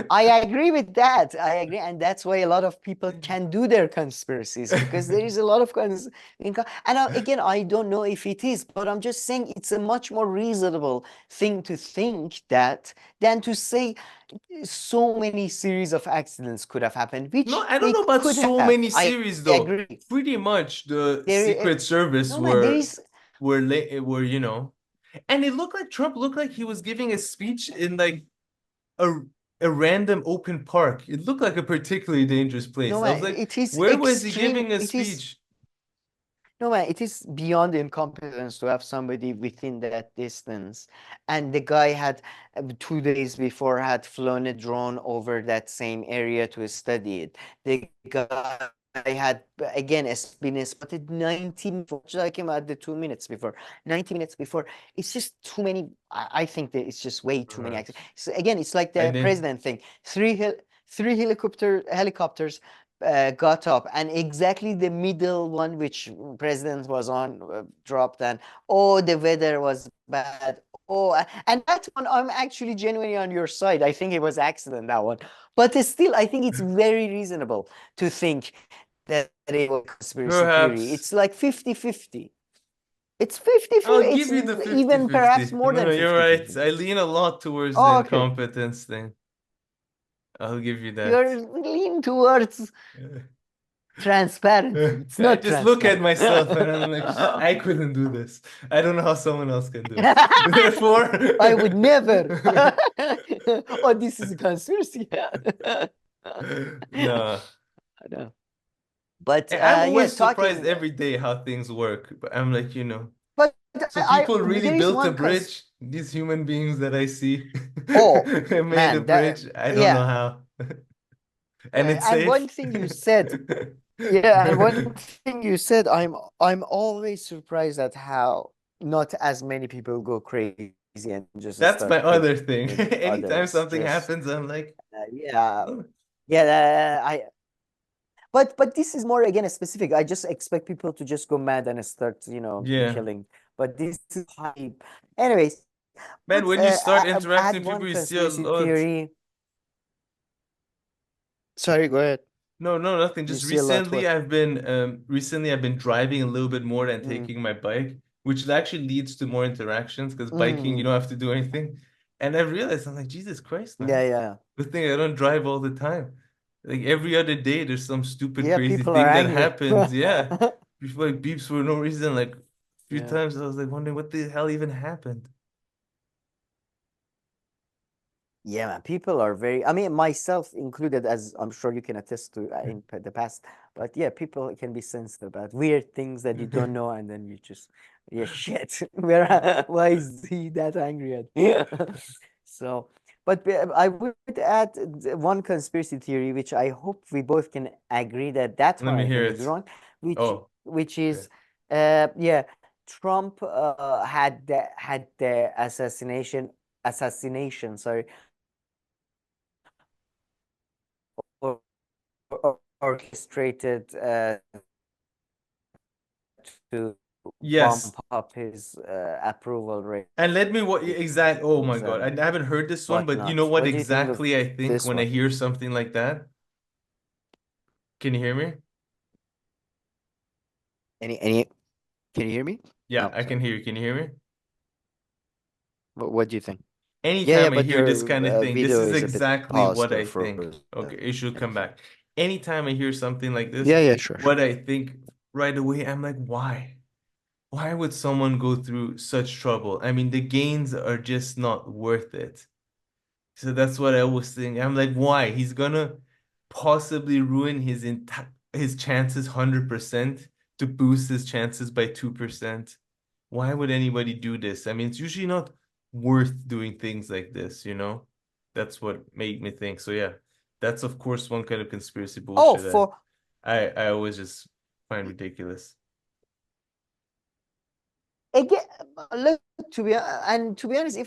I agree with that. I agree, and that's why a lot of people can do their conspiracies, because there is a lot of and again, I don't know if it is, but I'm just saying it's a much more reasonable thing to think that than to say so many series of accidents could have happened. Which No, I don't know about so many series though. Agree. Pretty much the Secret Service were and it looked like Trump looked like he was giving a speech in a random open park. It looked like a particularly dangerous place. No, I was like, where was he giving a speech? No, man, it is beyond incompetence to have somebody within that distance. And the guy had 2 days before had flown a drone over that same area to study it. The guy had again been spotted 90 minutes, like him at the 2 minutes before, 90 minutes before. It's just too many. I think that it's just way too many accidents. So again, it's like the president thing. Three helicopters got up, and exactly the middle one which president was on dropped, and the weather was bad. And that one, I'm actually genuinely on your side. I think it was accident, that one. But still, I think it's very reasonable to think that it was conspiracy theory. It's like 50-50. It's 50-50. I'll give you the 50-50. Even perhaps more than 50-50. You're right. I lean a lot towards the incompetence thing. I'll give you that. You're lean towards transparent. It's not just look at myself and I'm like, I couldn't do this. I don't know how someone else can do it. Therefore, I would never. This is a conspiracy. No. I know. But I'm always surprised every day how things work. But I'm like, But so people really built a bridge. These human beings that I see, they made a bridge. I don't know how. And it's safe. And one thing you said, and one thing you said, I'm always surprised at how not as many people go crazy and just. That's my other thing. Anytime something happens, I'm like, But this is more again specific. I just expect people to just go mad and start, killing. But this is hype. Anyways. Man, when you start interacting with people, you see a lot. Sorry, go ahead. No, nothing. Just recently I've been driving a little bit more than taking my bike, which actually leads to more interactions, because biking, you don't have to do anything. And I realized, I'm like, Jesus Christ, man. Yeah. Good thing I don't drive all the time. Like every other day, there's some stupid crazy thing that happens. People beeps for no reason. Like a few times I was like wondering what the hell even happened. Yeah, man, people are very, I mean, myself included, as I'm sure you can attest to in the past. But yeah, people can be sensitive about weird things that you don't know, and then you just, yeah, shit. Why is he that angry at me? So, but I would add one conspiracy theory, which I hope we both can agree that that Let one me I hear think is it. wrong, Oh, which okay. is, yeah, Trump had the assassination, sorry, or, orchestrated to Yes. bump up his approval rate And let me what exact oh my God. and I haven't heard this one, but you know whatnot. what What do you think of exactly I think this when I one? hear something like that? Can you hear me? Any? Can you hear me? Yeah, Oh, I sorry. can hear you. Can you hear me? What do you think? Yeah, Anytime I but hear this your kind of thing, this video is is a bit exactly paused what or I think. frozen. Okay, it should come back. Anytime I hear something like this, Yeah, yeah, sure, what sure. I think right away, I'm like, why? Why would someone go through such trouble? I mean, the gains are just not worth it. So that's what I was thinking. I'm like, why? He's gonna possibly ruin his chances 100% to boost his chances by 2%. Why would anybody do this? I mean, it's usually not worth doing things like this, you know? That's what made me think. So yeah, that's of course one kind of conspiracy Oh, bullshit that for I always just find ridiculous. again, look, to be honest,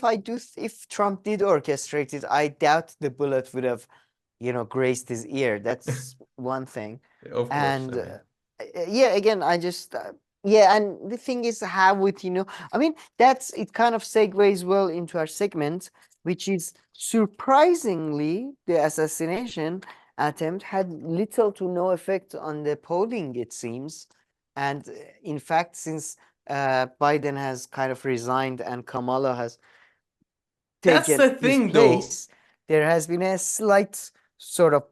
if Trump did orchestrate it, I doubt the bullet would have, grazed his ear. That's one thing. Of course, I And mean. yeah, again, I just yeah, and the thing is, how would I mean, it kind of segues well into our segment, which is surprisingly the assassination attempt had little to no effect on the polling, it seems. And in fact, since Biden has kind of resigned and Kamala has That's taken the his thing though. place, there has been a slight sort of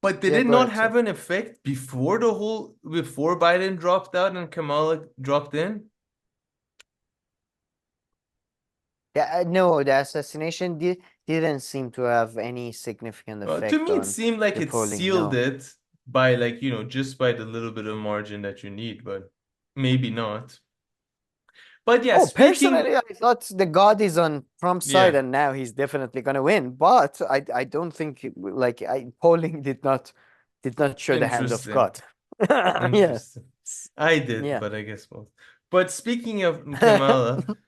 But did yeah, it go not ahead, sir. have an effect before Biden dropped out and Kamala dropped in? Yeah, no, the assassination didn't seem to have any significant To effect me, it on seemed like the it polling. sealed No. it by just by the little bit of margin that you need, but maybe not. But yeah, Oh, speaking, personally, I thought the God is on Trump's side, yeah, and now he's definitely gonna win. But I don't think polling did not show the hand of interesting, God. Yeah, interesting. I did, yeah, but I guess most. But speaking of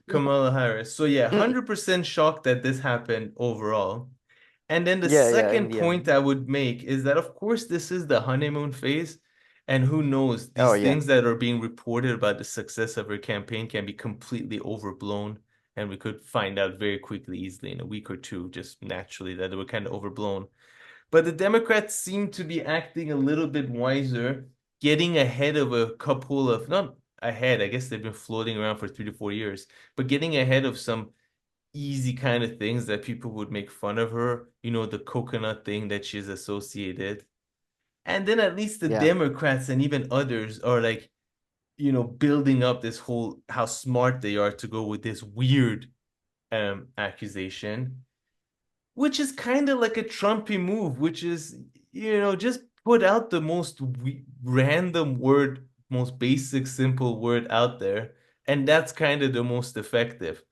Kamala Harris, so yeah, 100% shocked that this happened overall. And then the yeah, yeah. In second the point end, I would make is that, of course, this is the honeymoon phase. And who knows, oh these yeah, things that are being reported about the success of her campaign can be completely overblown. And we could find out very quickly, easily in a week or two, just naturally, that they were kind of overblown. But the Democrats seem to be acting a little bit wiser, getting ahead of a couple of, not ahead, I guess they've been floating around for 3 to 4 years, but getting ahead of some easy kind of things that people would make fun of her, the coconut thing that she's associated. And then at least the yeah, Democrats and even others are like, building up this whole how smart they are to go with this weird accusation, which is kind of like a Trumpy move, which is, just put out the most random word, most basic, simple word out there. And that's kind of the most effective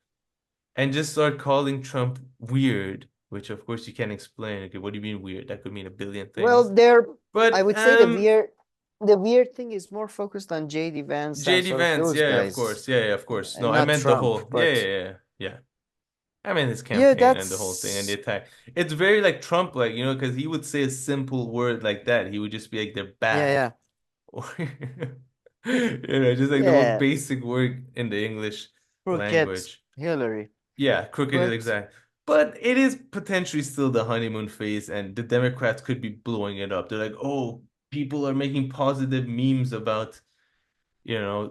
and just start calling Trump weird, which of course you can't explain. Okay, what do you mean weird? That could mean a billion well, things. I But would say the weird thing is more focused on JD Vance and JD sort of Vance, those yeah, of guys, course. Yeah, yeah, of course. No, and I not meant the Trump. whole. Yeah, But yeah, yeah, yeah. I mean his yeah, campaign and the whole thing and the that's attack. It's very like Trump, like, because he would say a simple word like that. He would just be like, they're yeah, bad. yeah, Or just like the most yeah. basic word in the English Crooked language. Hillary. Yeah, crooked, But exact. But it is potentially still the honeymoon phase, and the Democrats could be blowing it up. They're like, oh, people are making positive memes about,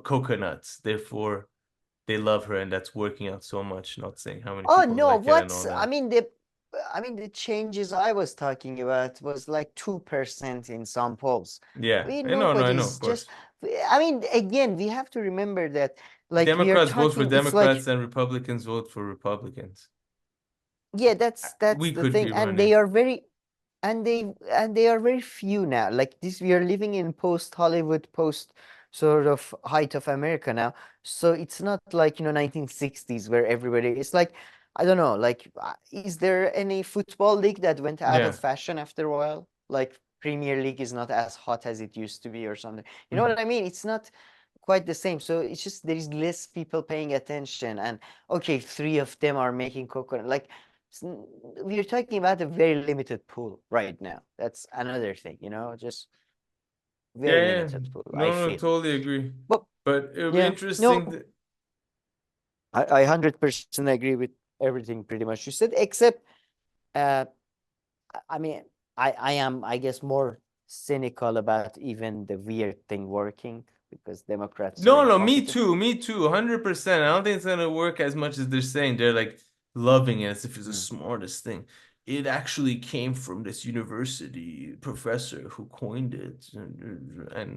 coconuts. Therefore, they love her, and that's working out so much. Not saying how many oh people no, like it and all I that. mean the changes I was talking about was like 2% in some polls. Yeah, I know, no, I know, of Nobody's just, course. I mean, again, we have to remember that like we are Democrats vote for talking, it's like, Democrats and Republicans vote for Republicans. Yeah, that's We the could be thing, and they running. are very, and they are very few now. Like this, we are living in post Hollywood, post sort of height of America now. So it's not like 1960s where everybody. It's like I don't know. Like, is there any football league that went out Yeah. of fashion after a while? Like Premier League is not as hot as it used to be, or something. You know what I mean? It's not quite the same. So it's just there is less people paying attention, and okay, three of them are making coconut. Like we're talking about a very limited pool right now. That's another thing, just Yeah, very yeah. limited pool, I No, feel. totally agree. But But it'll be yeah, interesting. no, I 100% agree with everything pretty much you said, except I mean, I am, I guess, more cynical about even the weird thing working because Democrats are No, me incompetent. too, 100%. I don't think it's gonna work as much as they're saying. They're like loving it as if it's the smartest thing. It actually came from this university professor who coined it and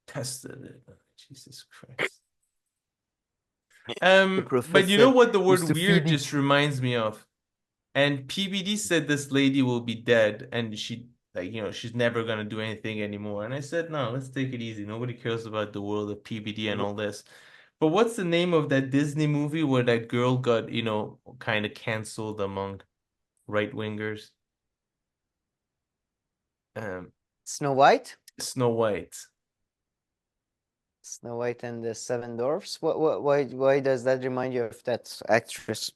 tested it. Jesus Christ. The But you know professor what the word used to weird feed it. just reminds me of? And PBD said this lady will be dead and she she's never gonna do anything anymore. And I said, no, let's take it easy. Nobody cares about the world of PBD and all this. But what's the name of that Disney movie where that girl got, kind of canceled among right-wingers? Snow White? Snow White. Snow White and the Seven Dwarfs? Why does that remind you of that actress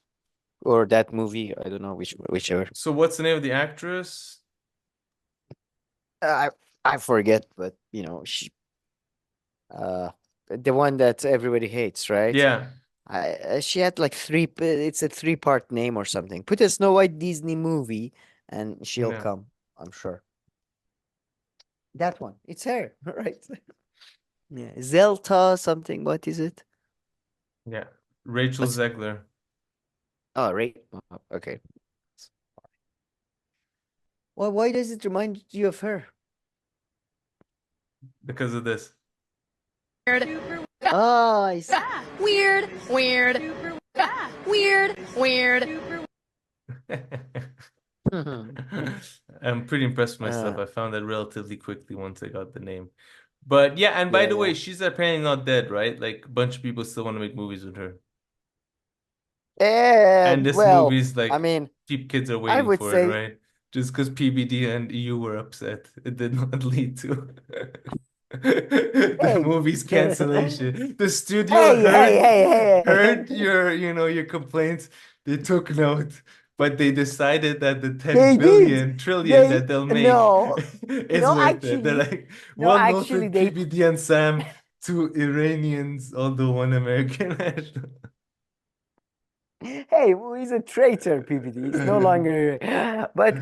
or that movie? I don't know whichever. So what's the name of the actress? I forget, but she the one that everybody hates, right? Yeah. She had like it's a three-part name or something. Put a Snow White Disney movie and she'll Yeah. come, I'm sure. That one. It's her, right? Yeah. Zelta something. What is it? Yeah. Rachel What's- Zegler. Oh, right. Okay. Well, why does it remind you of her? Because of this. Oh, I see. Weird. Weird. I'm pretty impressed with myself. I found that relatively quickly once I got the name. But yeah, and by the way, she's apparently not dead, right? Like a bunch of people still want to make movies with her. And this movie's like, I mean, cheap kids are I waiting would for it, say right? Just because PBD and EU were upset, it did not lead to the Hey. movie's cancellation. The studio Hey. heard your complaints. They took note, but they decided that the 10 They billion did. trillion that they'll make No. is No, worth it. They're actually- like, no, one actually, noted they- PBD and Sam, two Iranians, although one American. Hey, he's a traitor, PPD. He's no longer. But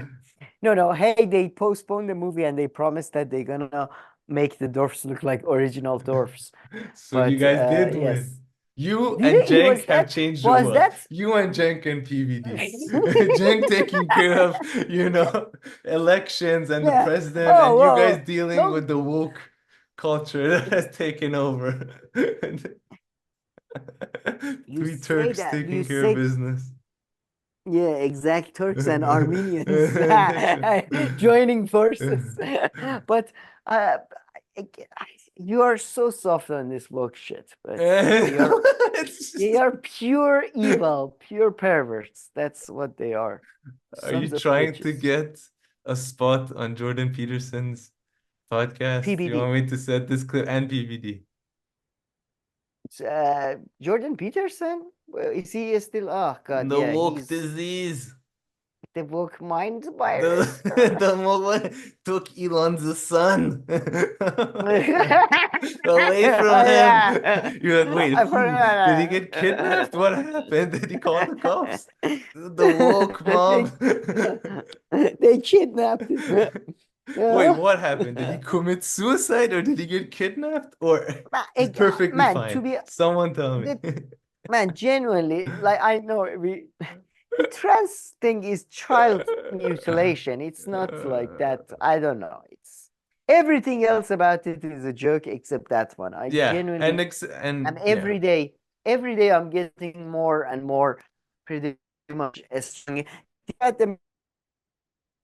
no. Hey, they postponed the movie and they promised that they're gonna make the dwarfs look like original dwarfs. So you guys did yes. win. You Did and it? Was Cenk have that- changed the was world. that- You and Cenk and PVD. Cenk taking care of, elections and the Yeah. president, Oh, and you whoa, guys whoa. dealing No. with the woke culture that has taken over. Three say Turks that. taking You care of say- business. Yeah, exact Turks and Armenians joining forces. But you are so soft on this woke shit. But they are pure evil, pure perverts. That's what they are. Are you Sons of trying to bitches. get a spot on Jordan Peterson's podcast? You PBD. want me to set this clip and PVD? Jordan Peterson? Well, is he still? Oh God, The yeah, woke he's disease. the woke mind virus. The woke took Elon's son away from him. Yeah. You're like, wait, I who? forgot Did he that. get kidnapped? What happened? Did he call the cops? The woke mom. They kidnapped him. Wait, what happened? Did he commit suicide or did he get kidnapped? Or he's perfectly man, fine. to be- Someone tell me. Man, genuinely, like I know the trans thing is child mutilation. It's not like that. I don't know. It's everything else about it is a joke except that one. I Yeah, genuinely and every day I'm getting more and more pretty much strong. had the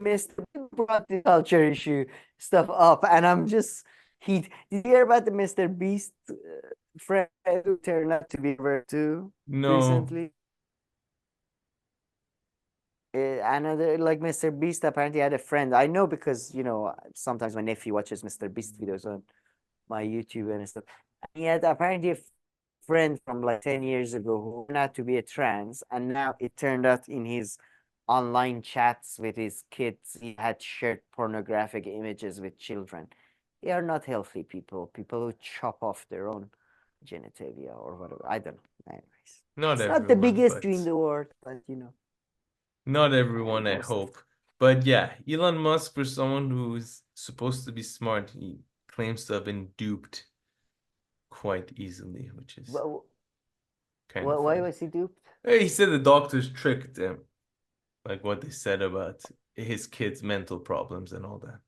Mr. brought the culture issue stuff up, and I'm just did you hear about the Mr. Beast friend who turned out to be a too No. recently? Another like Mr. Beast apparently had a friend. I know because sometimes my nephew watches Mr. Beast videos on my YouTube and stuff. And he had apparently a friend from like 10 years ago who turned out to be a trans, and now it turned out in his online chats with his kids he had shared pornographic images with children. They are not healthy people who chop off their own genitalia or whatever. I don't know. Anyways, Not it's not the everyone, biggest but issue in the world, but not everyone, I most hope. But yeah, Elon Musk, for someone who's supposed to be smart, he claims to have been duped quite easily, which is well, kind of why funny. was he duped? He said the doctors tricked him, like what they said about his kids' mental problems and all that.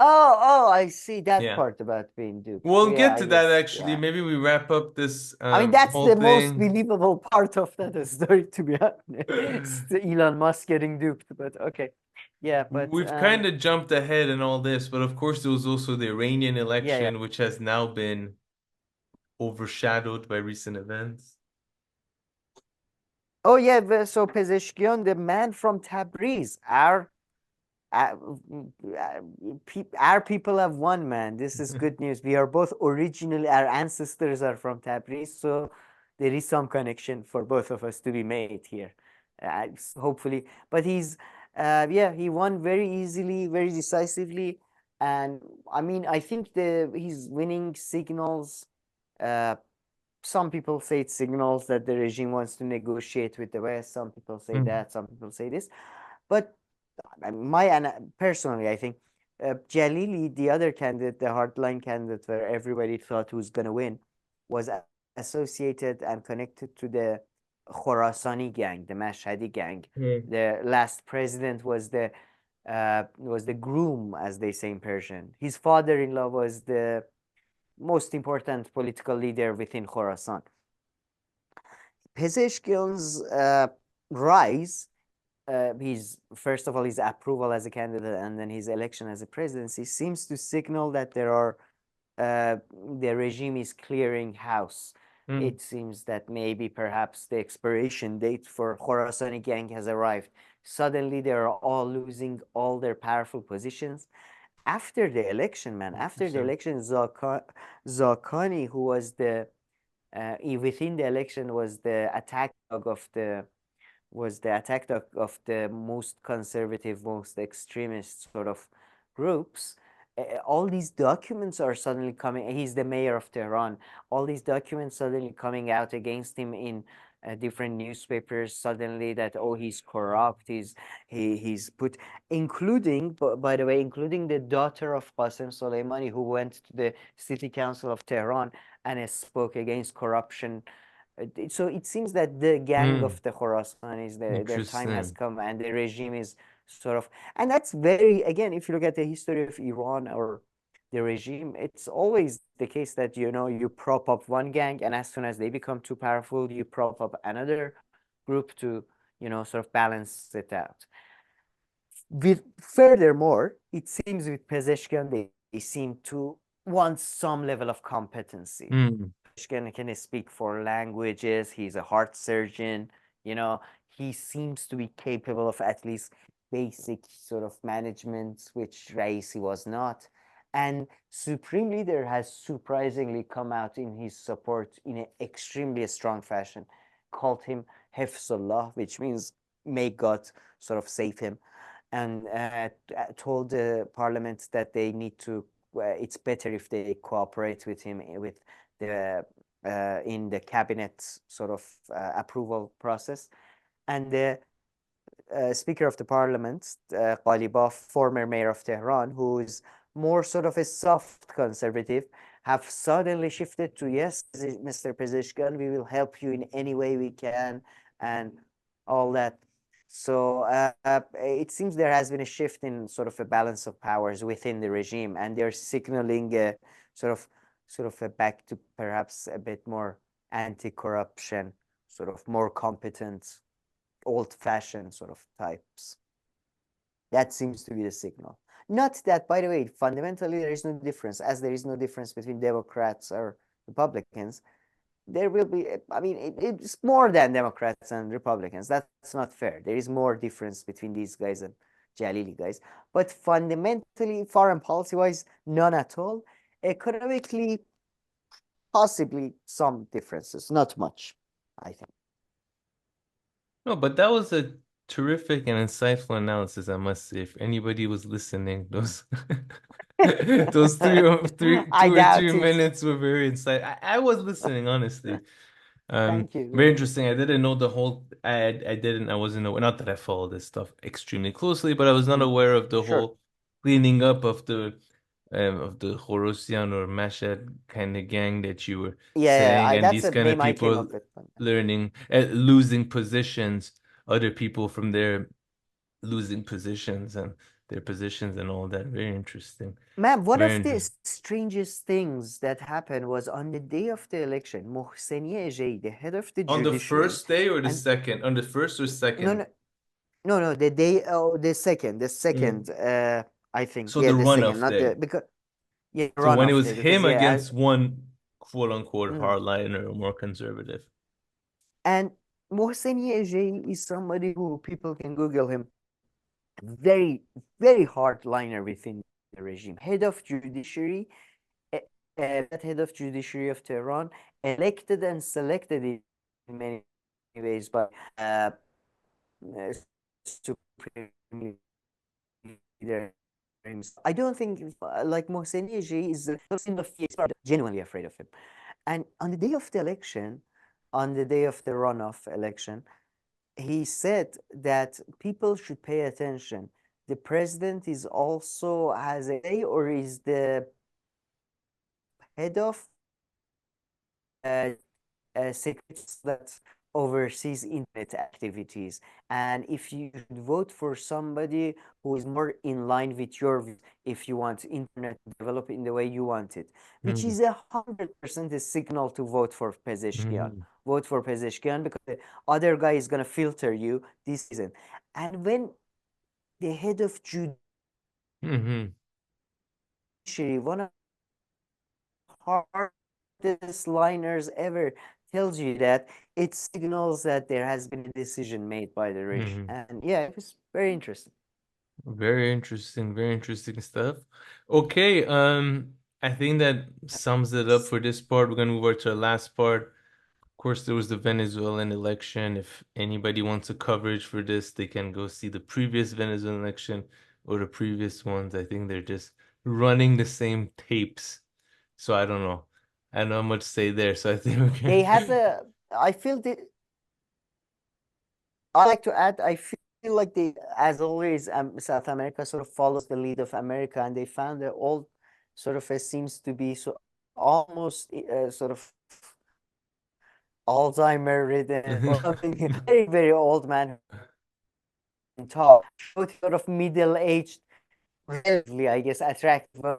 Oh, I see that Yeah. part about being duped. We'll Yeah, get I to that guess, actually. yeah. Maybe we wrap up this I mean, that's whole the most thing. believable part of that story, to be honest. The Elon Musk getting duped, but okay. Yeah, but We've kind of jumped ahead in all this, but of course there was also the Iranian election, which has now been overshadowed by recent events. Oh yeah, so Pezeshkian, the man from Tabriz, our people have won, man. This is good news. We are both originally, our ancestors are from Tabriz, so there is some connection for both of us to be made here, hopefully. But he's, he won very easily, very decisively, and I mean, I think he's winning signals. Some people say it signals that the regime wants to negotiate with the West. Some people say that. Some people say this, but personally, I think Jalili, the other candidate, the hardline candidate, where everybody thought who's going to win, was associated and connected to the Khorasani gang, the Mashhadi gang. The last president was the groom, as they say in Persian. His father-in-law was the most important political leader within Khorasan. Pezeshkian's rise, his first of all his approval as a candidate and then his election as a presidency seems to signal that the regime is clearing house. It seems that maybe perhaps the expiration date for Khorasani gang has arrived. Suddenly they are all losing all their powerful positions. After the election, Zakani, who was within the election, was the attack dog of the most conservative, most extremist sort of groups. All these documents are suddenly coming. He's the mayor of Tehran. All these documents suddenly coming out against him in different newspapers. Suddenly that he's corrupt. He's put, including, by the way, including the daughter of Qasem Soleimani, who went to the city council of Tehran and spoke against corruption. So it seems that the gang of the Khorasanis, their time has come, and the regime is sort of, and that's very, again, if you look at the history of Iran or the regime, it's always the case that, you prop up one gang, and as soon as they become too powerful, you prop up another group to, sort of balance it out. Furthermore, it seems with Pezeshkian, they seem to want some level of competency. Can speak 4 languages. He's a heart surgeon. He seems to be capable of at least basic sort of management, which Raisi was not. And Supreme Leader has surprisingly come out in his support in an extremely strong fashion, called him Hifzullah, which means may God sort of save him, and told the parliament that they need to, it's better if they cooperate with him with the in the cabinet sort of approval process. And the Speaker of the Parliament, Ghalibaf, former mayor of Tehran, who is more sort of a soft conservative, have suddenly shifted to, yes, Mr. Pezeshkian, we will help you in any way we can, and all that. So it seems there has been a shift in sort of a balance of powers within the regime, and they're signaling a sort of a back to perhaps a bit more anti-corruption, sort of more competent old-fashioned sort of types. That seems to be the signal. Not that, by the way, fundamentally there is no difference, as there is no difference between Democrats or Republicans. There will be, I mean, it's more than Democrats and Republicans. That's not fair. There is more difference between these guys and Jalili guys. But fundamentally, foreign policy-wise, none at all. Economically, possibly some differences, not much, I think. No, but that was a terrific and insightful analysis, I must say. If anybody was listening, those those two or 3 minutes were very insightful. I was listening, honestly. Thank you. Very interesting. I didn't know the whole. I wasn't aware. Not that I follow this stuff extremely closely, but I was not aware of the whole cleaning up of the Horosian or Mashhad kind of gang that you were saying, and these kind of people learning, losing positions, other people from there losing positions and their positions and all that. Very interesting. Ma'am, one of the strangest things that happened was on the day of the election, Mohseni Ejei, the head of the on judiciary. the first day or the second? On the first or second? No, the day, the second, I think. So yeah, the runoff second, not day. because so when it was him against one quote unquote hardliner or more conservative. And Mohseni Ejei is somebody who people can Google him. Very, very hardliner within the regime. Head of judiciary, that head of judiciary of Tehran, elected and selected in many ways by supreme leader. I don't think like Mohseni Ejei is genuinely afraid of him. And on the day of the election, on the day of the runoff election, he said that people should pay attention. The president is also has a say, or is the head of secrets that oversees internet activities. And if you should vote for somebody who is more in line with your views, if you want internet to develop in the way you want it, which is 100% a signal to vote for Pezeshkian. Vote for Pezeshkian because the other guy is going to filter you this season. And when the head of judiciary, one of the hardest liners ever, tells you that, it signals that there has been a decision made by the regime. And yeah, it was very interesting. Very interesting stuff. Okay, I think that sums it up for this part. We're gonna move over to the last part. Of course, there was the Venezuelan election. If anybody wants a coverage for this, they can go see the previous Venezuelan election or the previous ones. I think they're just running the same tapes. So I don't know. I don't know how much to say there. So I think they have a. I feel that. I like to add. I feel like they, as always, South America sort of follows the lead of America, and they found that all sort of seems to be so almost sort of Alzheimer ridden or something. Very, very old man. Tall, sort of middle aged, relatively, I guess, attractive.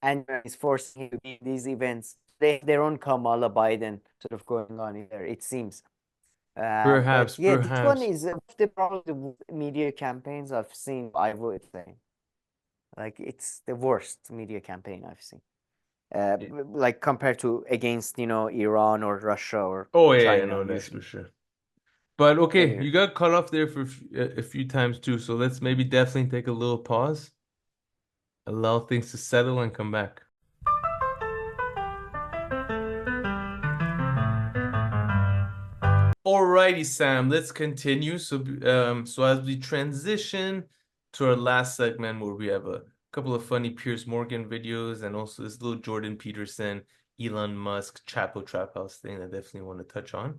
And is forcing him to be these events. They have their own Kamala Biden sort of going on here, it seems. Perhaps. This one is probably the media campaigns I've seen, I would say. Like, it's the worst media campaign I've seen. Like, compared to against, Iran or Russia or China. No, that's for sure. But okay, you got cut off there for a few times too, so let's maybe definitely take a little pause. Allow things to settle and come back. Alrighty, Sam, let's continue. So as we transition to our last segment where we have a couple of funny Piers Morgan videos and also this little Jordan Peterson, Elon Musk, Chapo Trap House thing I definitely want to touch on.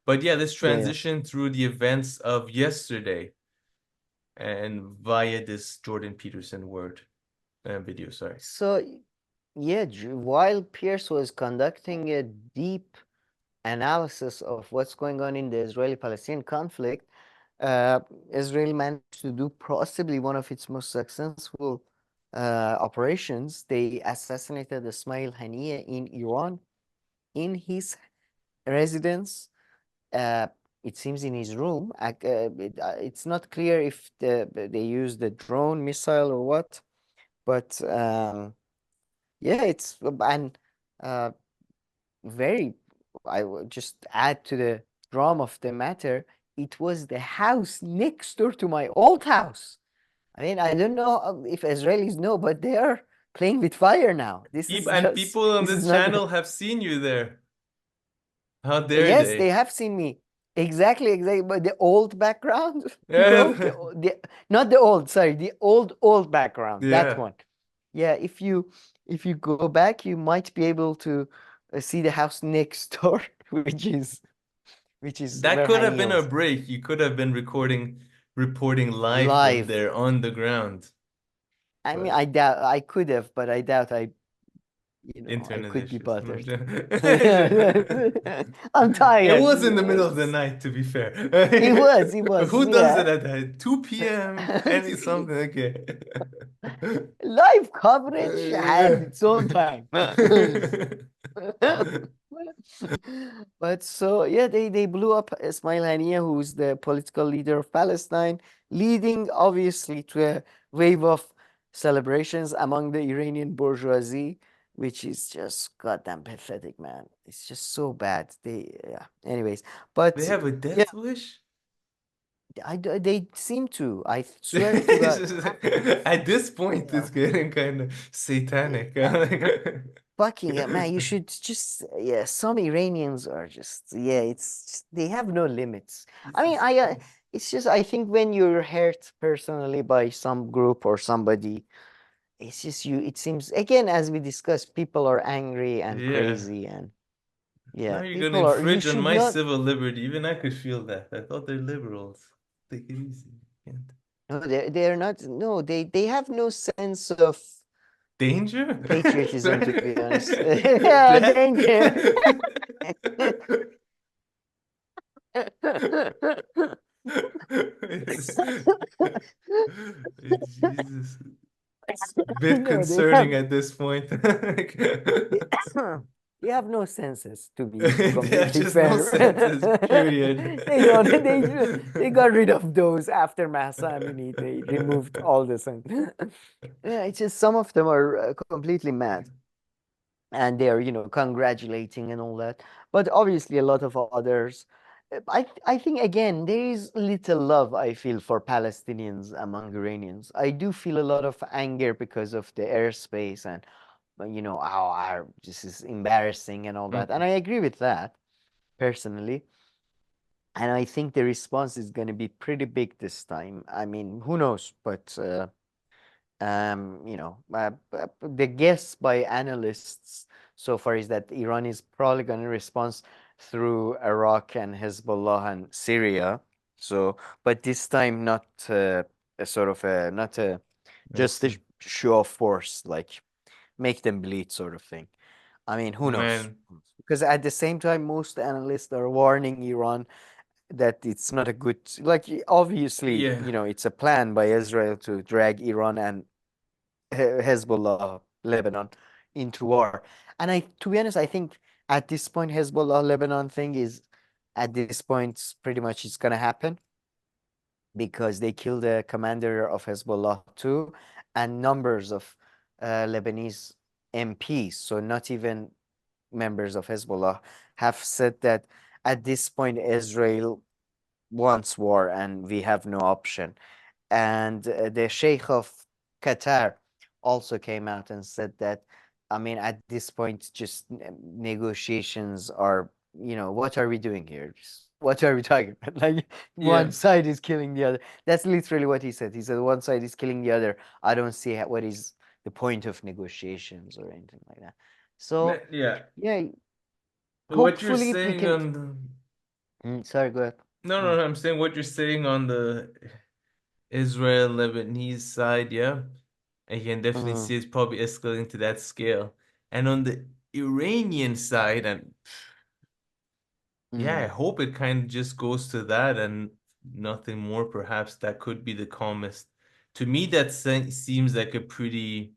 But yeah, let's transition through the events of yesterday and via this Jordan Peterson video, sorry. So, yeah, while Piers was conducting a deep analysis of what's going on in the Israeli-Palestinian conflict, Israel managed to do possibly one of its most successful operations. They assassinated Ismail Haniyeh in Iran in his residence. It seems in his room. It's not clear if they used the drone missile or what, but yeah, it's and uh, very. I will just add to the drama of the matter. It was the house next door to my old house. I mean, I don't know if Israelis know, but they are playing with fire now. And people on This the is not. channel have seen you there. How dare Yes, they they? have seen me. Exactly, exactly. But the old background, Yeah. not the old, sorry, the old background, that Yeah. one. Yeah, if you go back, you might be able to see the house next door, which is That where could have Hani been a was break. You could have been reporting live from live. there on the ground. I mean, But I doubt I could have, but I doubt I internet could be issues. bothered. I'm It tired. was in the middle of the night, to be fair. It was, Who does it yeah. at 2 p.m. Any something? Okay. Live coverage has Yeah. its own time. But so yeah, they blew up Ismail Haniyeh, who's the political leader of Palestine, leading obviously to a wave of celebrations among the Iranian bourgeoisie, which is just goddamn pathetic, man. It's just so bad. Yeah. Anyways, They but have a yeah, death wish? they seem to. I swear to God. At this point, Yeah. it's getting kind of satanic. Fucking man, you should just yeah. Some Iranians are just yeah. They have no limits. I mean, it's just I think when you're hurt personally by some group or somebody, it's just you. It seems again as we discussed, people are angry and Yeah. crazy and Now yeah, you're gonna people are. You infringe on should my not. civil liberty. Even I could feel that. I thought they're liberals. Take it easy. Can't. No, they're not. No, they have no sense of Danger? patriotism. To be honest, yeah, Death? danger. Jesus. It's a bit No, they concerning have at this point. they have no senses to be They have completely just no fair. senses, period. They don't. They got rid of those after Massa Amini. They removed all the sense. Yeah, it's just some of them are completely mad, and they are congratulating and all that. But obviously, a lot of others. I think again there is little love I feel for Palestinians among Iranians. I do feel a lot of anger because of the airspace and this is embarrassing and all that. And I agree with that personally. And I think the response is going to be pretty big this time. I mean, who knows? But the guess by analysts so far is that Iran is probably going to respond through Iraq and Hezbollah and Syria. So, but this time not a sort of a not a just a show of force, like make them bleed sort of thing. I mean, who knows? Man, Because at the same time, most analysts are warning Iran that it's not a good, like obviously, yeah. it's a plan by Israel to drag Iran and Hezbollah, Lebanon into war. And to be honest, I think at this point, Hezbollah, Lebanon thing is at this point, pretty much it's going to happen because they killed the commander of Hezbollah too, and numbers of Lebanese MPs, so not even members of Hezbollah, have said that at this point Israel wants war and we have no option. And the Sheikh of Qatar also came out and said that, I mean, at this point, just negotiations are, what are we doing here? What are we talking about? Like, one side is killing the other. That's literally what he said. He said, one side is killing the other. I don't see what is the point of negotiations or anything like that. So, Yeah. yeah, What you're hopefully we saying can. on the... Sorry, go ahead. No, I'm saying what you're saying on the Israel-Lebanese side, yeah. And you can definitely see it's probably escalating to that scale. And on the Iranian side, and yeah, I hope it kind of just goes to that and nothing more. Perhaps that could be the calmest. To me, that seems like a pretty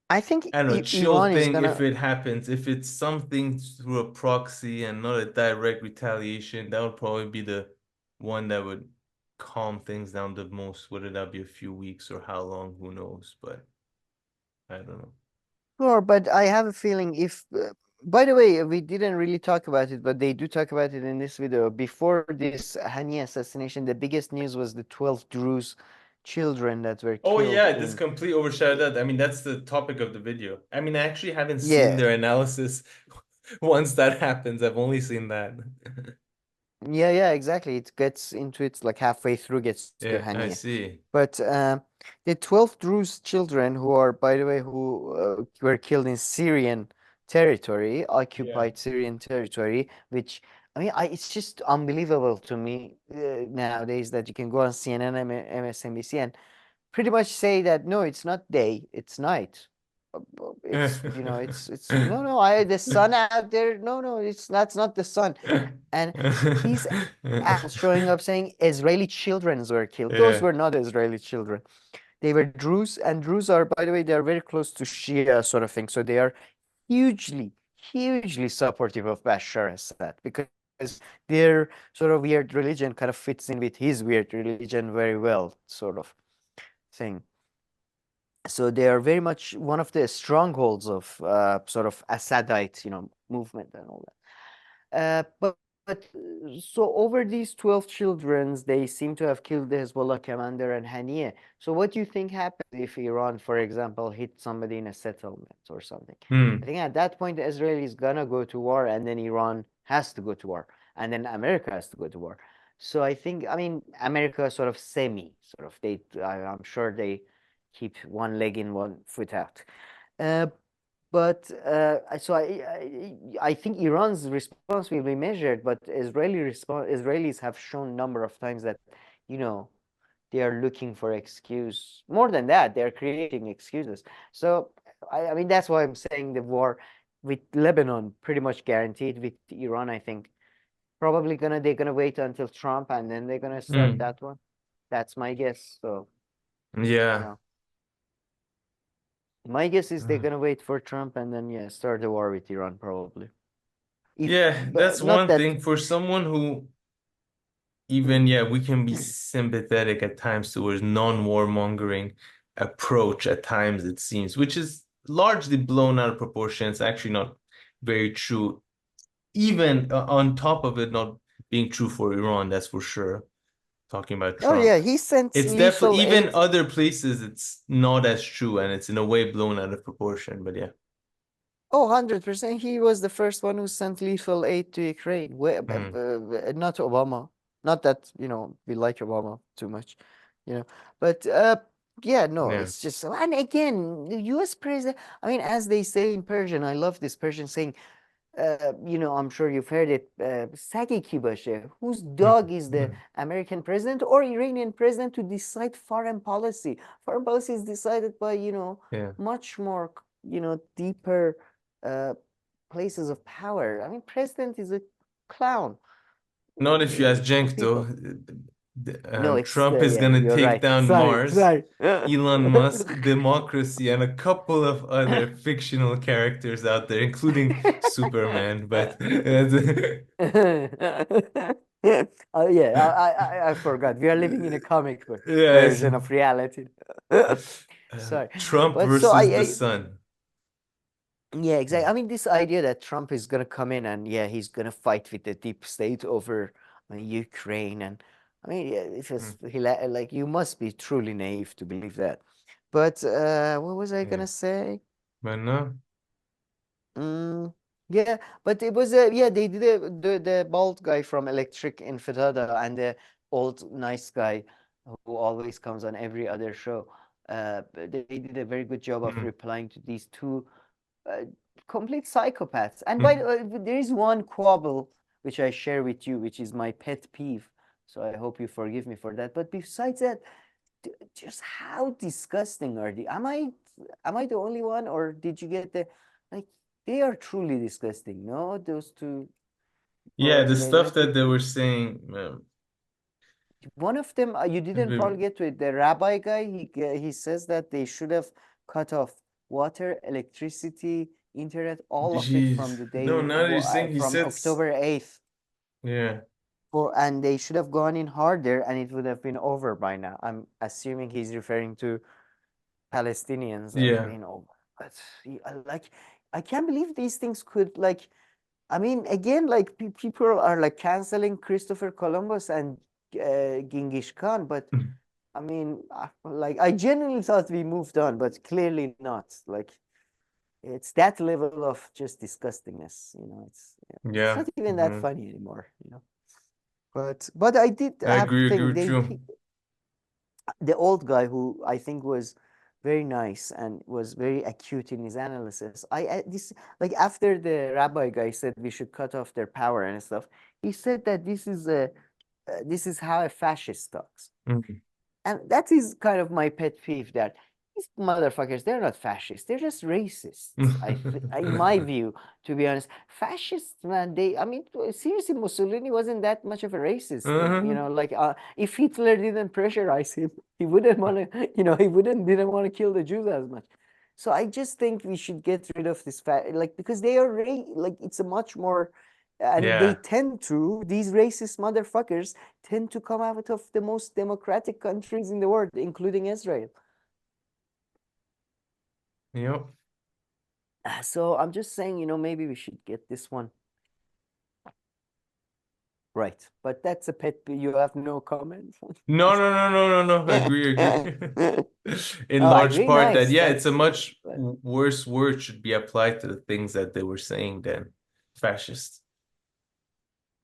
I think I don't know, chill Iran is thing if gonna. it happens. If it's something through a proxy and not a direct retaliation, that would probably be the one that would calm things down the most. Whether that be a few weeks or how long, who knows? But I don't know. Sure, but I have a feeling if. By the way, we didn't really talk about it, but they do talk about it in this video. Before this Hani assassination, the biggest news was the 12 Druze children that were Oh killed yeah, this in. complete overshadowed that. I mean, that's the topic of the video. I mean, I actually haven't seen Yeah, their analysis once that happens. I've only seen that. yeah, exactly. It gets into it like halfway through, gets to Yeah, I Hania. see. But the 12 Druze children, who are, by the way, who were killed in Syrian territory, Yeah. occupied Syrian territory, which I mean, it's just unbelievable to me nowadays that you can go on CNN, MSNBC, and pretty much say that no, it's not day, it's night. It's it's no, the sun out there. No, that's not the sun. And these assholes showing up saying Israeli children were killed. Those Yeah. were not Israeli children. They were Druze, and Druze are, by the way, they are very close to Shia sort of thing. So they are hugely supportive of Bashar Assad because their sort of weird religion kind of fits in with his weird religion very well, sort of thing. So they are very much one of the strongholds of sort of Assadite, movement and all that. So over these 12 children, they seem to have killed the Hezbollah commander and Haniyeh. So what do you think happens if Iran, for example, hit somebody in a settlement or something? I think at that point, Israel is gonna go to war, and then Iran has to go to war, and then America has to go to war. So I think, I mean, America sort of I'm sure they keep one leg in, one foot out. I think Iran's response will be measured, but Israelis have shown a number of times that, they are looking for excuse. More than that, they're creating excuses. So I mean, that's why I'm saying the war with Lebanon pretty much guaranteed. With Iran, I think probably they're gonna wait until Trump and then they're gonna start that one. That's my guess. So Yeah. my guess is they're gonna wait for Trump and then start the war with Iran probably. Yeah, that's Not one that. thing for someone who even, we can be sympathetic at times towards non-warmongering approach at times, it seems, which is largely blown out of proportion. It's actually not very true. Even on top of it not being true for Iran, that's for sure. Talking about Oh Trump. yeah, he sent It's lethal definitely, even aid. other places, it's not as true and it's in a way blown out of proportion, but yeah. Oh, 100%. He was the first one who sent lethal aid to Ukraine. Not Obama. Not that, we like Obama too much, But no, Yeah. it's just, and again, the US president, I mean, as they say in Persian, I love this Persian saying, I'm sure you've heard it, Sagi ki bashe, whose dog is the American president or Iranian president to decide foreign policy? Foreign policy is decided by, much more, deeper places of power. I mean, president is a clown. Not if you ask For Cenk though. people. No, it's Trump is gonna you're take right. down Mars, Sorry. Elon Musk, democracy, and a couple of other fictional characters out there, including Superman. But I forgot. We are living in a comic book yes, version of reality. Sorry. Trump But versus the sun. Yeah, exactly. I mean, this idea that Trump is gonna come in and he's gonna fight with the deep state over Ukraine, and I mean, it's just like you must be truly naive to believe that. But what was I gonna say? But no. Yeah, but it was they did the bald guy from Electric Intifada and the old nice guy who always comes on every other show. They did a very good job of replying to these two complete psychopaths. And by the way, there is one quibble which I share with you, which is my pet peeve. So I hope you forgive me for that. But besides that, just how disgusting are they? Am I the only one, or did you get they are truly disgusting, no? Those two. Yeah, the stuff that they were saying. One of them, you didn't probably get to it. The rabbi guy, he says that they should have cut off water, electricity, internet, all of it from Jeez. the No, day now that you're saying he from sits. October 8th. Yeah. And they should have gone in harder and it would have been over by now. I'm assuming he's referring to Palestinians and Yeah. being over. But like, I can't believe these things could, like, I mean, again, like people are like canceling Christopher Columbus and Genghis Khan, but I mean, like I genuinely thought we moved on, but clearly not. Like, it's that level of just disgustingness, you know. It's Yeah. not even that funny anymore, you know. But I did I have to agree think with you. the old guy who I think was very nice and was very acute in his analysis. This, like, after the rabbi guy said we should cut off their power and stuff, he said that this is how a fascist talks. Mhm. And that is kind of my pet peeve, that these motherfuckers, they're not fascists, they're just racists. In my view, to be honest, fascists, man, I mean, seriously, Mussolini wasn't that much of a racist. You know, like if Hitler didn't pressurize him, he wouldn't want to, you know, didn't want to kill the Jews as much. So I just think we should get rid of this because they are like, it's a much more. And they tend to, these racist motherfuckers tend to come out of the most democratic countries in the world, including Israel. Yep. So I'm just saying, you know, maybe we should get this one right. But that's a pet peeve. You have no comment? No. Agree. In Oh, I large agree. part that, Nice. yeah, it's a much But worse word should be applied to the things that they were saying than fascist.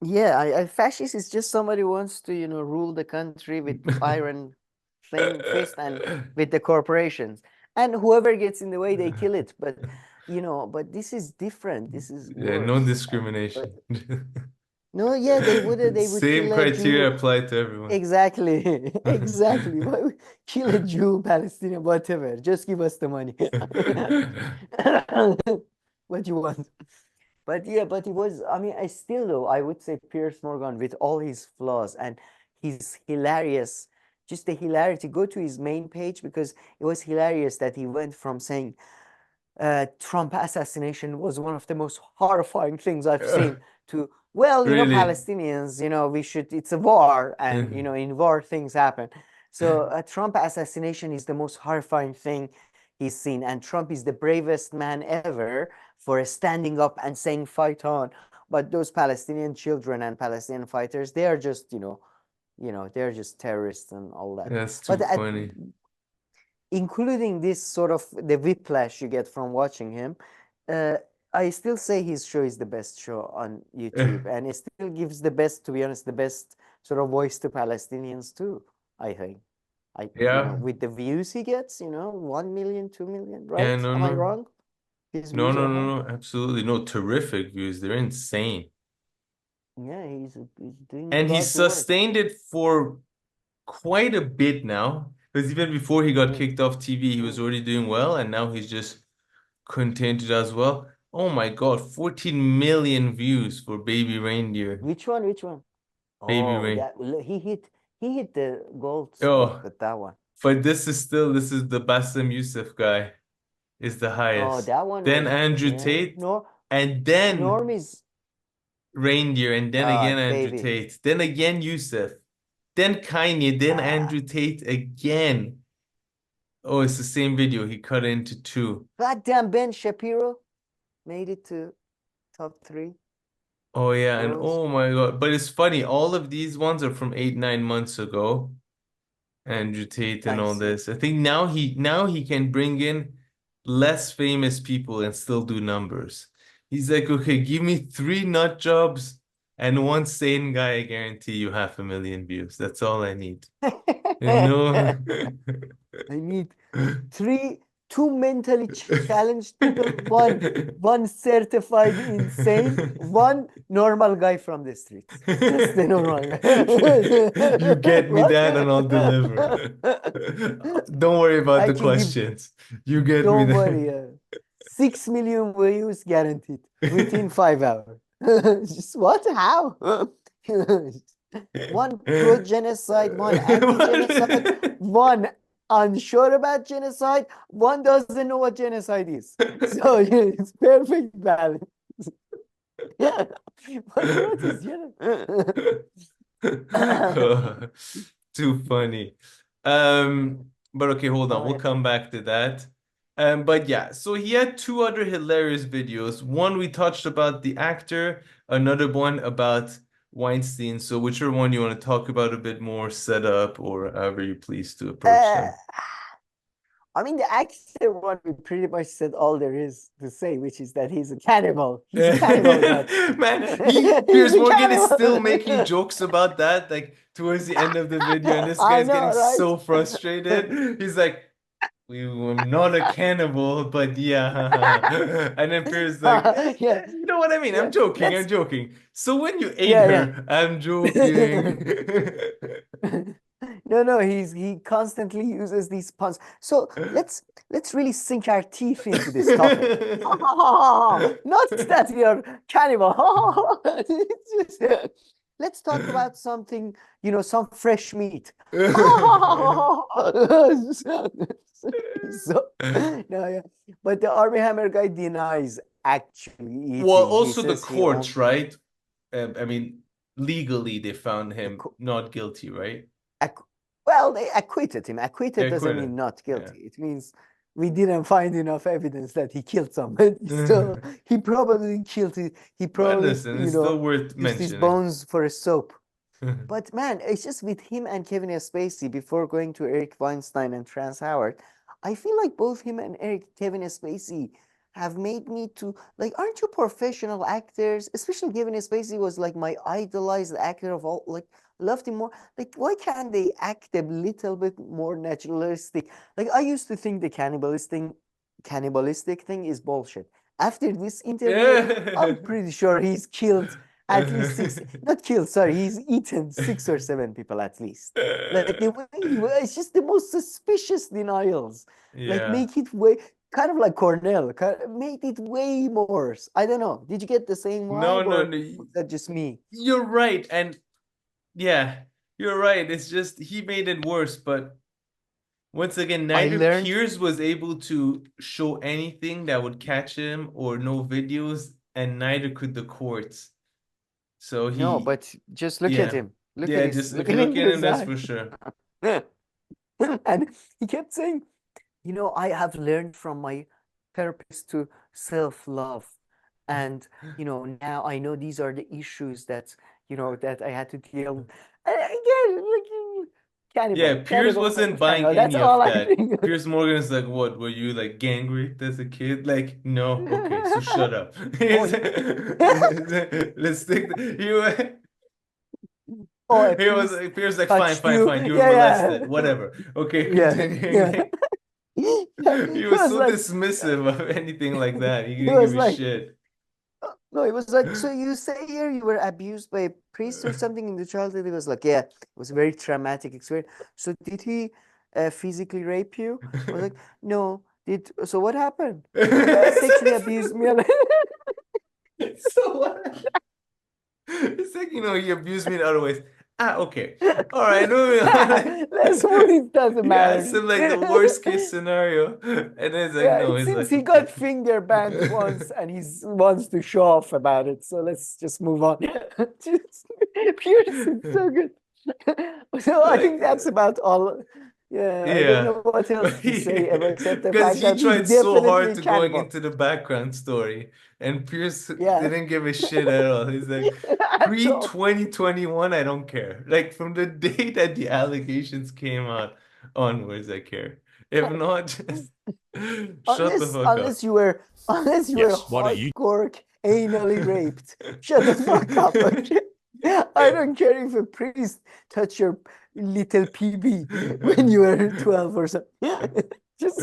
yeah, fascist is just somebody who wants to, you know, rule the country with iron fist and with the corporations. And whoever gets in the way, they kill it. But, you know, but this is different. This is Yeah, no worse. discrimination. No, yeah, they would Same kill a criteria Jew. applied to everyone. Exactly. Exactly. Why would kill a Jew, Palestinian, whatever. Just give us the money. What you want. But yeah, but it was, I mean, I would say Piers Morgan, with all his flaws and his hilarious, just the hilarity, go to his main page, because it was hilarious that he went from saying Trump assassination was one of the most horrifying things I've seen to, well, you know, Really? Palestinians, you know, it's a war, and, you know, in war things happen. So Trump assassination is the most horrifying thing he's seen. And Trump is the bravest man ever for standing up and saying, fight on. But those Palestinian children and Palestinian fighters, they are just, you know, they're just terrorists and all that. That's too funny. Including this sort of the whiplash you get from watching him, I still say his show is the best show on YouTube, and it still gives the best, to be honest, the best sort of voice to Palestinians too, I think. You know, with the views he gets, you know, 1 million, 2 million, right? Yeah, no, Am I wrong? His views are high. No, absolutely. No, terrific views. They're insane. Yeah, he's doing And he God's work. sustained it for quite a bit now. Because even before he got kicked off TV, he was already doing well, and now he's just continued as well. Oh my God, 14 million views for Baby Reindeer. Which one? Baby Reindeer. He hit the gold Oh, spot with that one. but this is the Bassem Youssef guy is the highest. Oh, that one. Then was, Andrew yeah. Tate, and then Normie's Reindeer, and then again Andrew baby. Tate, then again Youssef, then Kanye, then Andrew Tate again. Oh, it's the same video. He cut it into two. Goddamn, Ben Shapiro made it to top 3. Oh yeah, and oh my God. But it's funny, all of these ones are from 8-9 months ago. Andrew Tate and all this. I think now he can bring in less famous people and still do numbers. He's like, okay, give me 3 nut jobs and 1 sane guy, I guarantee you 500,000 views. That's all I need. You know? I need 2 mentally challenged people, one certified insane, 1 normal guy from the streets. Just the normal guy. You get me that and I'll deliver. Don't worry about the questions. You get me Don't that. worry. 6 million views guaranteed within 5 hours. Just what? How? 1 pro-genocide, 1 anti-genocide, 1 unsure about genocide, one doesn't know what genocide is. So it's perfect balance. Yeah. What is genocide? Too funny. But okay, hold on. Oh, We'll yeah. come back to that. But yeah, so he had two other hilarious videos. One we touched about the actor, another one about Weinstein. So whichever one you want to talk about a bit more, set up, or however you please to approach them. I mean, the actor one, we pretty much said all there is to say, which is that he's a cannibal. He's a cannibal. Man, He's Piers a Morgan is cannibal. still making jokes about that, like towards the end of the video, and this I guy's know, getting right? so frustrated. He's like, I'm not a cannibal, but yeah. And then Piers like, Yeah. you know what I mean? Yeah, I'm joking, I'm let's- joking. So when you ate Yeah, her, I'm joking. No, he constantly uses these puns. So let's really sink our teeth into this topic. Not that we are cannibal. It's just, let's talk about something, some fresh meat. So, no, yeah. But the Armie Hammer guy denies actually eating. Well, He also the says he courts, right? I mean, legally they found him co- not guilty, right? Well, they acquitted him. Acquitted They doesn't acquitted. mean not guilty. It means we didn't find enough evidence that he killed somebody. So he probably killed it. He But probably, listen, it's still worth used his mentioning. bones for a soap. But man, it's just with him and Kevin Spacey before going to Eric Weinstein and Trans Howard, I feel like both him and Kevin Spacey have made me to like, aren't you professional actors? Especially Kevin Spacey was like my idolized actor of all, like loved him more. Like, why can't they act a little bit more naturalistic? Like, I used to think the cannibalistic thing is bullshit. After this interview, I'm pretty sure he's killed at least six, not killed, sorry, he's eaten 6 or 7 people at least. Like the way it's just the most suspicious denials. Like Yeah. make it way, kind of like Cornel, made it way more. I don't know. Did you get the same vibe? No, or no. was that just me? You're right. And yeah, you're right. It's just he made it worse. But once again, neither learned- Piers was able to show anything that would catch him or no videos, and neither could the courts. So he, No, but just look at yeah. him. Look Yeah, at his, just if look you look into at him, his that's eye. for sure. And he kept saying, I have learned from my therapist to self-love. And, now I know these are the issues that, that I had to deal with. And again, like, cannibal. Yeah, Piers cannibal, wasn't buying cannibal. That's any all of I that. think. Piers Morgan is like, what, were you like gang raped as a kid? Like, no, okay, so shut up. Let's stick Oh, he was please Piers like, touch fine, you. you were Yeah, yeah. molested, whatever. Okay, Yeah, continuing. yeah. He was so like, dismissive of anything like that. He he didn't was give a like, shit. no, it was like, so you say here you were abused by a priest or something in the childhood? He was like, yeah, it was a very traumatic experience. So did he physically rape you? I was like, no. So what happened? Sexually abused me. So what? It's like, he abused me in other ways. Okay. All right, moving on. Let's move. It doesn't You matter. asked him like the worst case scenario, and then it's like, Yeah, no, it it's seems like, he got finger banned once and he wants to show off about it. So let's just move on. Pierce is so good. So I think that's about all. Yeah, I don't know what else to say except the because fact he that he's tried so hard definitely to going cannibal. into the background story, and Pierce Yeah. didn't give a shit at all. He's like, pre-2021, I don't care. Like from the day that the allegations came out onwards, I care. If not, just shut the fuck up. Unless you were hardcore anally raped. Shut the fuck up. Okay? I don't care if a priest touched your little PB when you were 12 or something. Just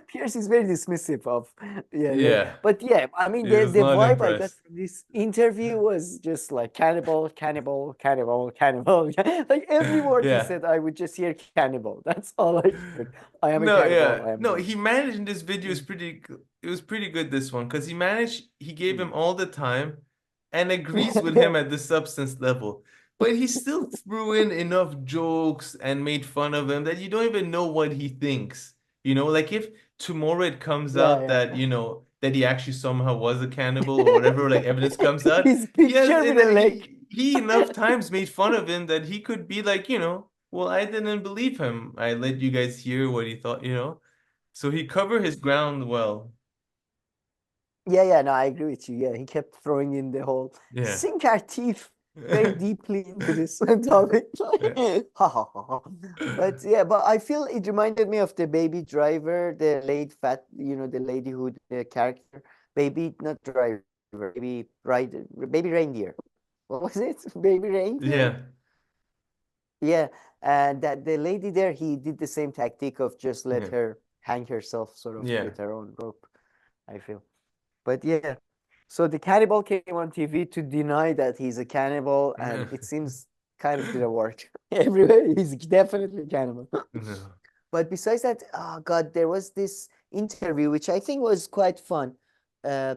Pierce is very dismissive of Yeah. But yeah, I mean He the was not vibe I got impressed. from this interview was just like cannibal, cannibal, cannibal, cannibal. Like every word Yeah. he said, I would just hear cannibal. That's all I heard. I am a No, cannibal. I yeah. am No, a- he managed in this video is pretty it was pretty good, this one, because he gave him all the time and agrees with him at the substance level. But he still threw in enough jokes and made fun of him that you don't even know what he thinks. You know, like if tomorrow it comes out Yeah, that, you know, that he actually somehow was a cannibal or whatever, like evidence comes out, his he has picture with a leg. he enough times made fun of him that he could be like, you know, well, I didn't believe him. I let you guys hear what he thought, you know. So he covered his ground well. Yeah, no, I agree with you. Yeah, he kept throwing in the whole Yeah. sink our teeth very deeply into this topic. Ha ha ha ha. But yeah, but I feel it reminded me of the Baby Driver, the late fat, you know, the lady who the character, baby, not driver, baby rider, baby reindeer. What was it? Baby reindeer? Yeah. Yeah, and that the lady there, he did the same tactic of just let Yeah. her hang herself sort of Yeah. with her own rope, I feel. But yeah, so the cannibal came on TV to deny that he's a cannibal, and it seems kind of didn't work. Everywhere, he's definitely a cannibal. No. But besides that, oh God, there was this interview which I think was quite fun. I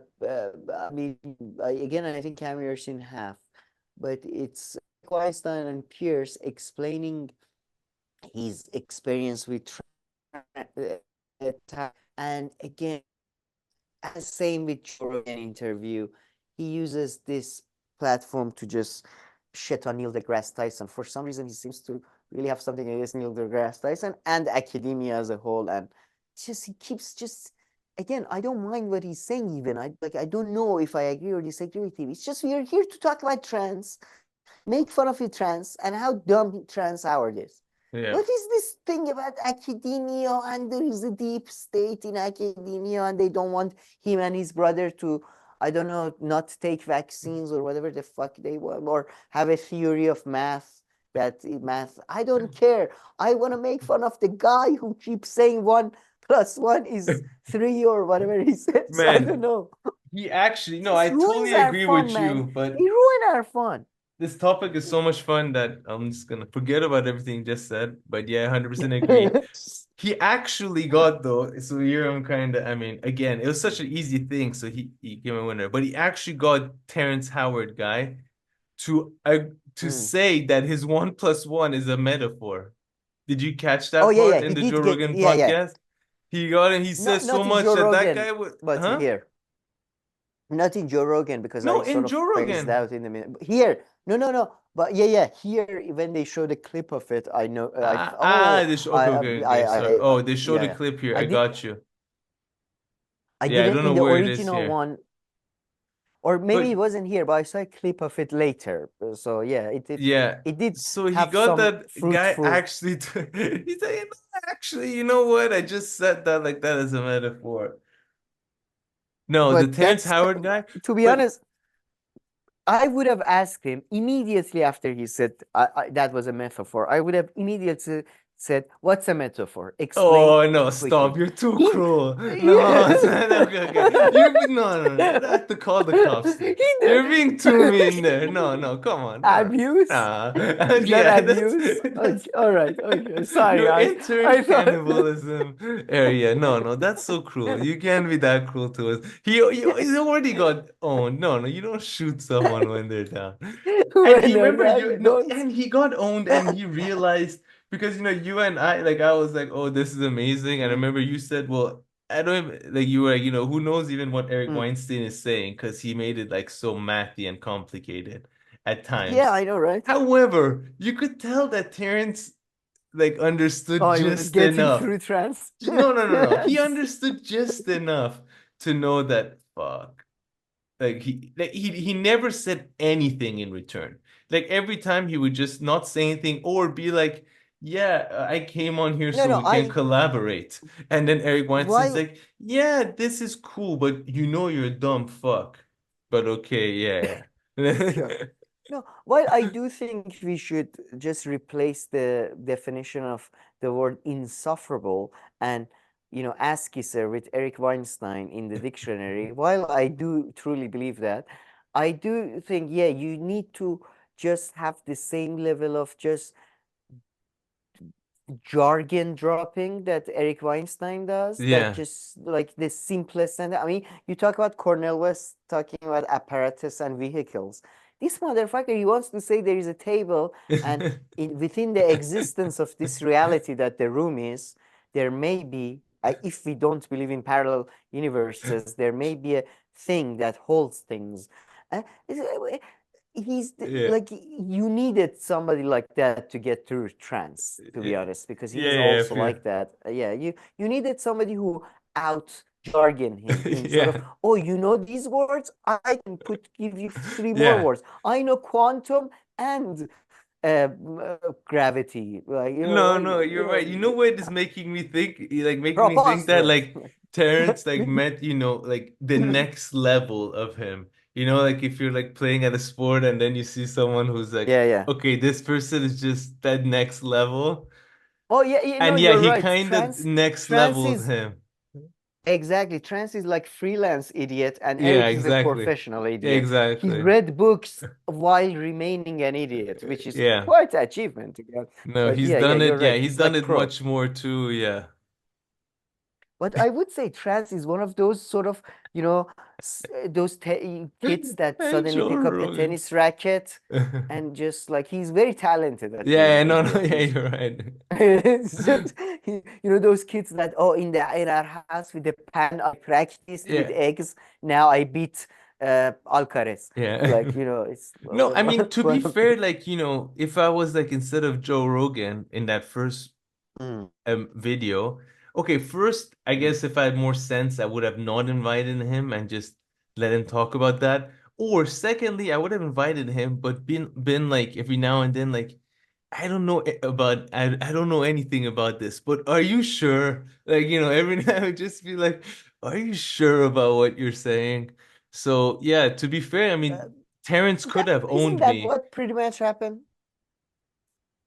mean, again, I think I've seen half, but it's Weinstein and Pierce explaining his experience with and again, same with Joe Rogan interview. He uses this platform to just shit on Neil deGrasse Tyson. For some reason, he seems to really have something against Neil deGrasse Tyson and academia as a whole. And just he keeps just again, I don't mind what he's saying. Even I don't know if I agree or disagree with him. It's just we are here to talk about trans, make fun of the trans, and how dumb trans Howard is. Yeah. What is this thing about academia and there is a deep state in academia and they don't want him and his brother to, I don't know, not take vaccines or whatever the fuck they want or have a theory of math math. I don't care. I want to make fun of the guy who keeps saying 1 + 1 is 3 or whatever he says. I don't Man, know. he actually, no, Just I ruins totally our agree fun, with man. you, but He ruined our fun. this topic is so much fun that I'm just gonna forget about everything you just said. But yeah, 100% agree. He actually got though, so here I'm kind of, I mean, again, it was such an easy thing, so he came a winner. But he actually got Terrence Howard guy to say that his 1 + 1 is a metaphor. Did you catch that Oh yeah, part he in the did Joe get Rogan yeah. podcast? He got it. He says so Not in much Joe that that Rogan, guy would, but huh? here. Not in Joe Rogan because No, I in sort of Joe phased Rogan. out in the minute. Here, no. But yeah. Here, when they showed a clip of it, I know. Okay. Sorry. Oh, they showed a Yeah. clip here. I I did. got you. I Yeah, I didn't don't know in the where it is original here. one, or maybe But it wasn't here. But I saw a clip of it later. So yeah, yeah, it did so he have got some that guy fruitful. actually he said, actually, you know what? I just said that like that as a metaphor. No, the But Terrence that's Howard guy, to be but honest. I would have asked him immediately after he said that was a metaphor. I would have immediately said, "What's a metaphor? Explain oh no, quickly." stop! You're too He, cruel. No, yeah. okay. No. I have to call the cops there. You're being too mean there. No, come on. Abuse? Nah. Is that Yeah, abuse? that's Okay, all right. Okay, sorry, you're guys. entering I thought. cannibalism area. No, that's so cruel. You can't be that cruel to us. He's already got owned. No, you don't shoot someone when they're down. And When he they're remember done, you no, don't. and he got owned and he realized because you and I like I was like, oh, this is amazing. And I remember you said, well, I don't even like you were like, who knows even what Eric Mm. Weinstein is saying because he made it like so mathy and complicated at Yeah, times. I know, right? However, you could tell that Terrence like understood Oh, he was just getting enough. through trans. No. He understood just enough to know that fuck. Like he never said anything in return. Like every time he would just not say anything or be like, "Yeah, I came on here so No, we can I collaborate." And then Eric Weinstein's while like, "Yeah, this is cool, but you're a dumb fuck." But okay, yeah. sure. No, while I do think we should just replace the definition of the word insufferable and ass kisser with Eric Weinstein in the dictionary, while I do truly believe that, I do think, yeah, you need to just have the same level of just jargon dropping that Eric Weinstein does, that Yeah. just like the simplest. And I mean, you talk about Cornel West talking about apparatus and vehicles. this motherfucker, he wants to say there is a table, and within the existence of this reality that the room is, there may be, if we don't believe in parallel universes, there may be a thing that holds things. He's Yeah. like, you needed somebody like that to get through trans, to be honest, because he's Yeah, also like that. Yeah, you needed somebody who out jargon him in sort of, oh, you know these words, I can give you 3 more words. I know quantum and gravity. Like, you know, No, you're right. You know what is making me think, like making me think that preposterous. like Terrence like meant, like the next level of him. Like if you're like playing at a sport and then you see someone who's like, Yeah. okay, this person is just that next level. Oh yeah, And you're he right. kind of next Trans leveled is him. exactly, Trans is like freelance idiot, and Yeah, Eric is a exactly. professional idiot. He Exactly. read books while remaining an idiot, which is Yeah. quite an achievement again. No, But he's yeah, done it. you're Yeah, right. he's He's done like it pro. much more too. Yeah. But I would say Trans is one of those sort of, those kids that Hey, suddenly Joe pick up a Rogan. tennis racket and just like, he's very talented at being Yeah, an no, idiot. yeah, you're right. It's just, those kids that, in our house with the pan, I practiced with Yeah. eggs. Now I beat Alcaraz. Yeah. Like, it's No, I mean, to be one of fair, like, if I was like instead of Joe Rogan in that first Mm. video, okay, first, I guess if I had more sense, I would have not invited him and just let him talk about that. Or secondly, I would have invited him, but been like every now and then, like, I don't know I don't know anything about this, but are you sure? Like, every now I would just be like, are you sure about what you're saying? So yeah, to be fair, I mean, Terrence could have Isn't owned that me. what pretty much happened?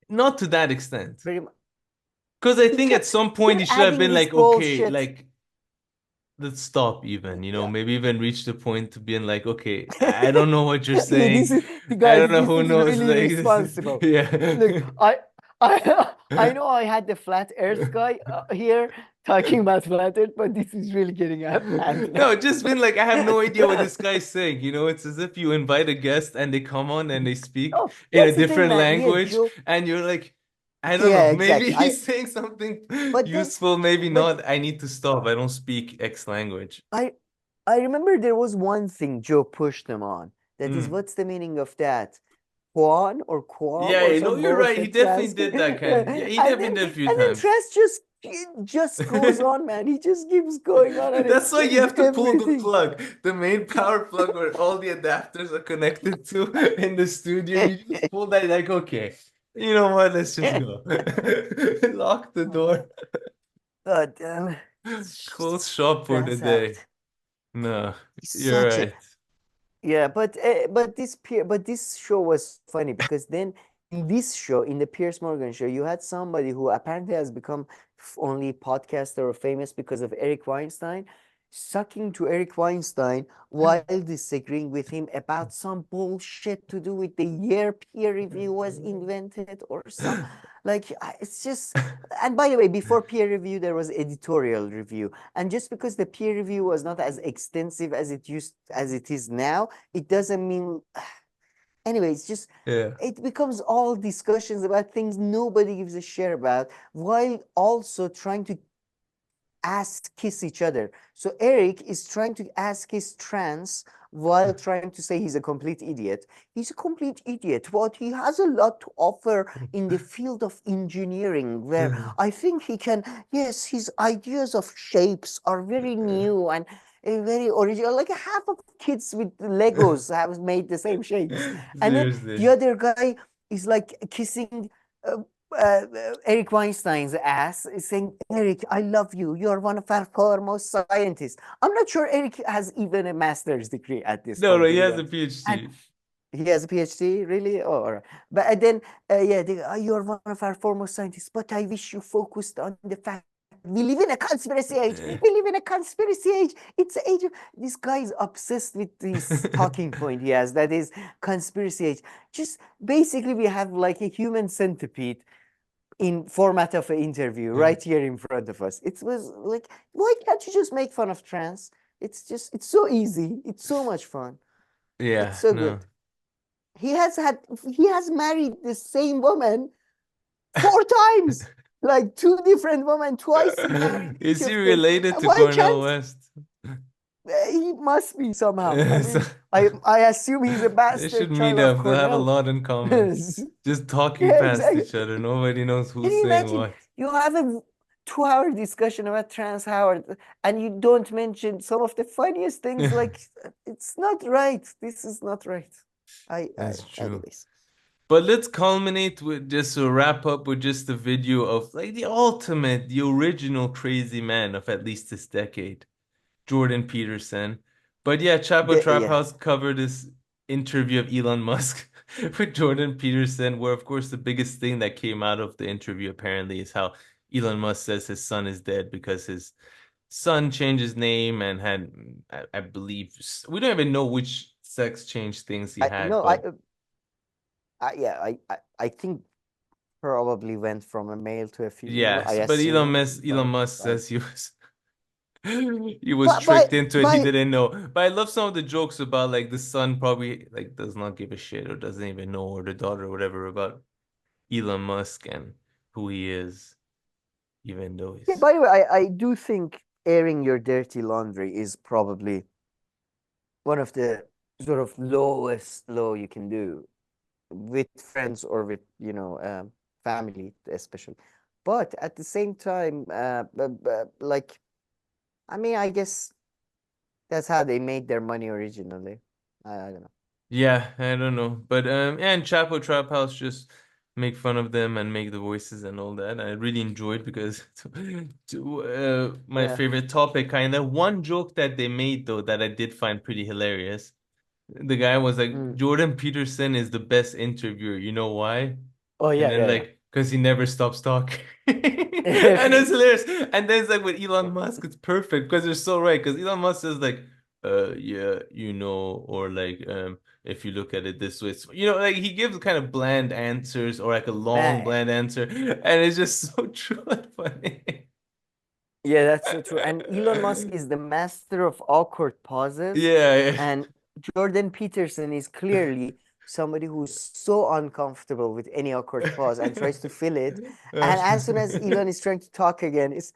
Not to that extent. Very much. Because I think at some point he should have adding been this like, okay, bullshit. like, let's stop even, maybe even reach the point to being like, okay, I don't know what you're Yeah, saying. this is the I guys. don't know This who is knows. really Like, this is- responsible. yeah. Look, I know I had the flat Earth guy here talking about flat Earth, but this is really getting out of hand now. No, just been like, I have no idea what this guy's saying. It's as if you invite a guest and they come on and they speak Oh, in a that's the thing, different man. Yeah, language, Joe. and you're like, I don't Yeah, know, maybe exactly. he's saying something But then- useful, maybe but- not. I need to stop. I don't speak X language. I remember there was one thing Joe pushed them on. That is, what's the meaning of that? Quan or quam Yeah, or no, some you're right. He bullshit definitely Trans. did that kind of. Yeah, he And definitely then- did a few And then times. Trans just goes on, man. He just keeps going on and That's why you have to pull the everything. plug, the main power plug where all the adapters are connected to in the studio. You just pull that, like, okay, you know what? Let's just go. Lock the door. God damn. Close shop for the Trans day. out. No, He's you're such a- right. Yeah, but this show was funny because then in this show, in the Piers Morgan show, you had somebody who apparently has become only podcaster or famous because of Eric Weinstein, sucking to Eric Weinstein while disagreeing with him about some bullshit to do with the year peer review was invented or some like it's just. And by the way, before peer review, there was editorial review, and just because the peer review was not as extensive as it is now, it doesn't mean. Anyway, it's just Yeah. it becomes all discussions about things nobody gives a shit about, while also trying to kiss each other. So Eric is trying to kiss Trans while trying to say he's a complete idiot. He's a complete idiot, but he has a lot to offer in the field of engineering, where I think he can, yes, his ideas of shapes are very new and very original. Like half of kids with Legos have made the same shapes. And then Seriously. the other guy is like kissing Eric Weinstein's ass, is saying, Eric, I love you. You're one of our foremost scientists. I'm not sure Eric has even a master's degree at this No, point. no, he to be has a honest. PhD. And he has a PhD, really? Oh, all right. But then, you're one of our foremost scientists, but I wish you focused on the fact we live in a conspiracy age. We live in a conspiracy age. It's the age of... This guy is obsessed with this talking point he has, that is conspiracy age. Just basically, we have like a human centipede in format of an interview right here in front of us. It was like, why can't you just make fun of trans? It's so easy. It's so much fun. Yeah, It's so no. good. he has married the same woman 4 times, like 2 different women, twice he married Is each he of them. related to Why Cornel can't West? he must be somehow. I So- mean, I assume he's a They should bastard meet child of up. They'll have a Cornell. lot in common. Just talking Yeah, past exactly. each other. Nobody knows Can who's you saying imagine what. you have a 2 hour discussion about trans Howard and you don't mention some of the funniest things? Like, it's not right. This is not right. That's true. Anyways. But let's culminate with just to wrap up with just the video of like the ultimate, the original crazy man of at least this decade, Jordan Peterson. But yeah, Chapo Trap Yeah. House covered this interview of Elon Musk with Jordan Peterson, where of course the biggest thing that came out of the interview apparently is how Elon Musk says his son is dead because his son changed his name and had, I believe, we don't even know which sex change things he had, No, but I think probably went from a male to a female. yes, I but assume, Elon Musk but says he was But tricked into it. He by didn't know. But I love some of the jokes about like the son probably like does not give a shit or doesn't even know, or the daughter or whatever, about Elon Musk and who he is, even though yeah, he's by the way, I do think airing your dirty laundry is probably one of the sort of lowest low you can do with friends or with family especially. But at the same time, like, I mean, I guess that's how they made their money originally. I don't know. yeah, I don't know. But yeah, and Chapo Trap House just make fun of them and make the voices and all that. I really enjoyed because my Yeah. favorite topic kind of. One joke that they made though that I did find pretty hilarious. The guy was like, Jordan Peterson is the best interviewer. You know why? Oh And yeah, then yeah, yeah. like, because he never stops talking. And it's hilarious. And then it's like with Elon Musk, it's perfect because they're so right. Because Elon Musk says like, yeah, or like, if you look at it this way, like he gives kind of bland answers or like a long bland answer, and it's just so true and funny. Yeah, that's so true. And Elon Musk is the master of awkward pauses. Yeah. And Jordan Peterson is clearly somebody who's so uncomfortable with any awkward pause and tries to fill it. And as soon as Elon is trying to talk again, it's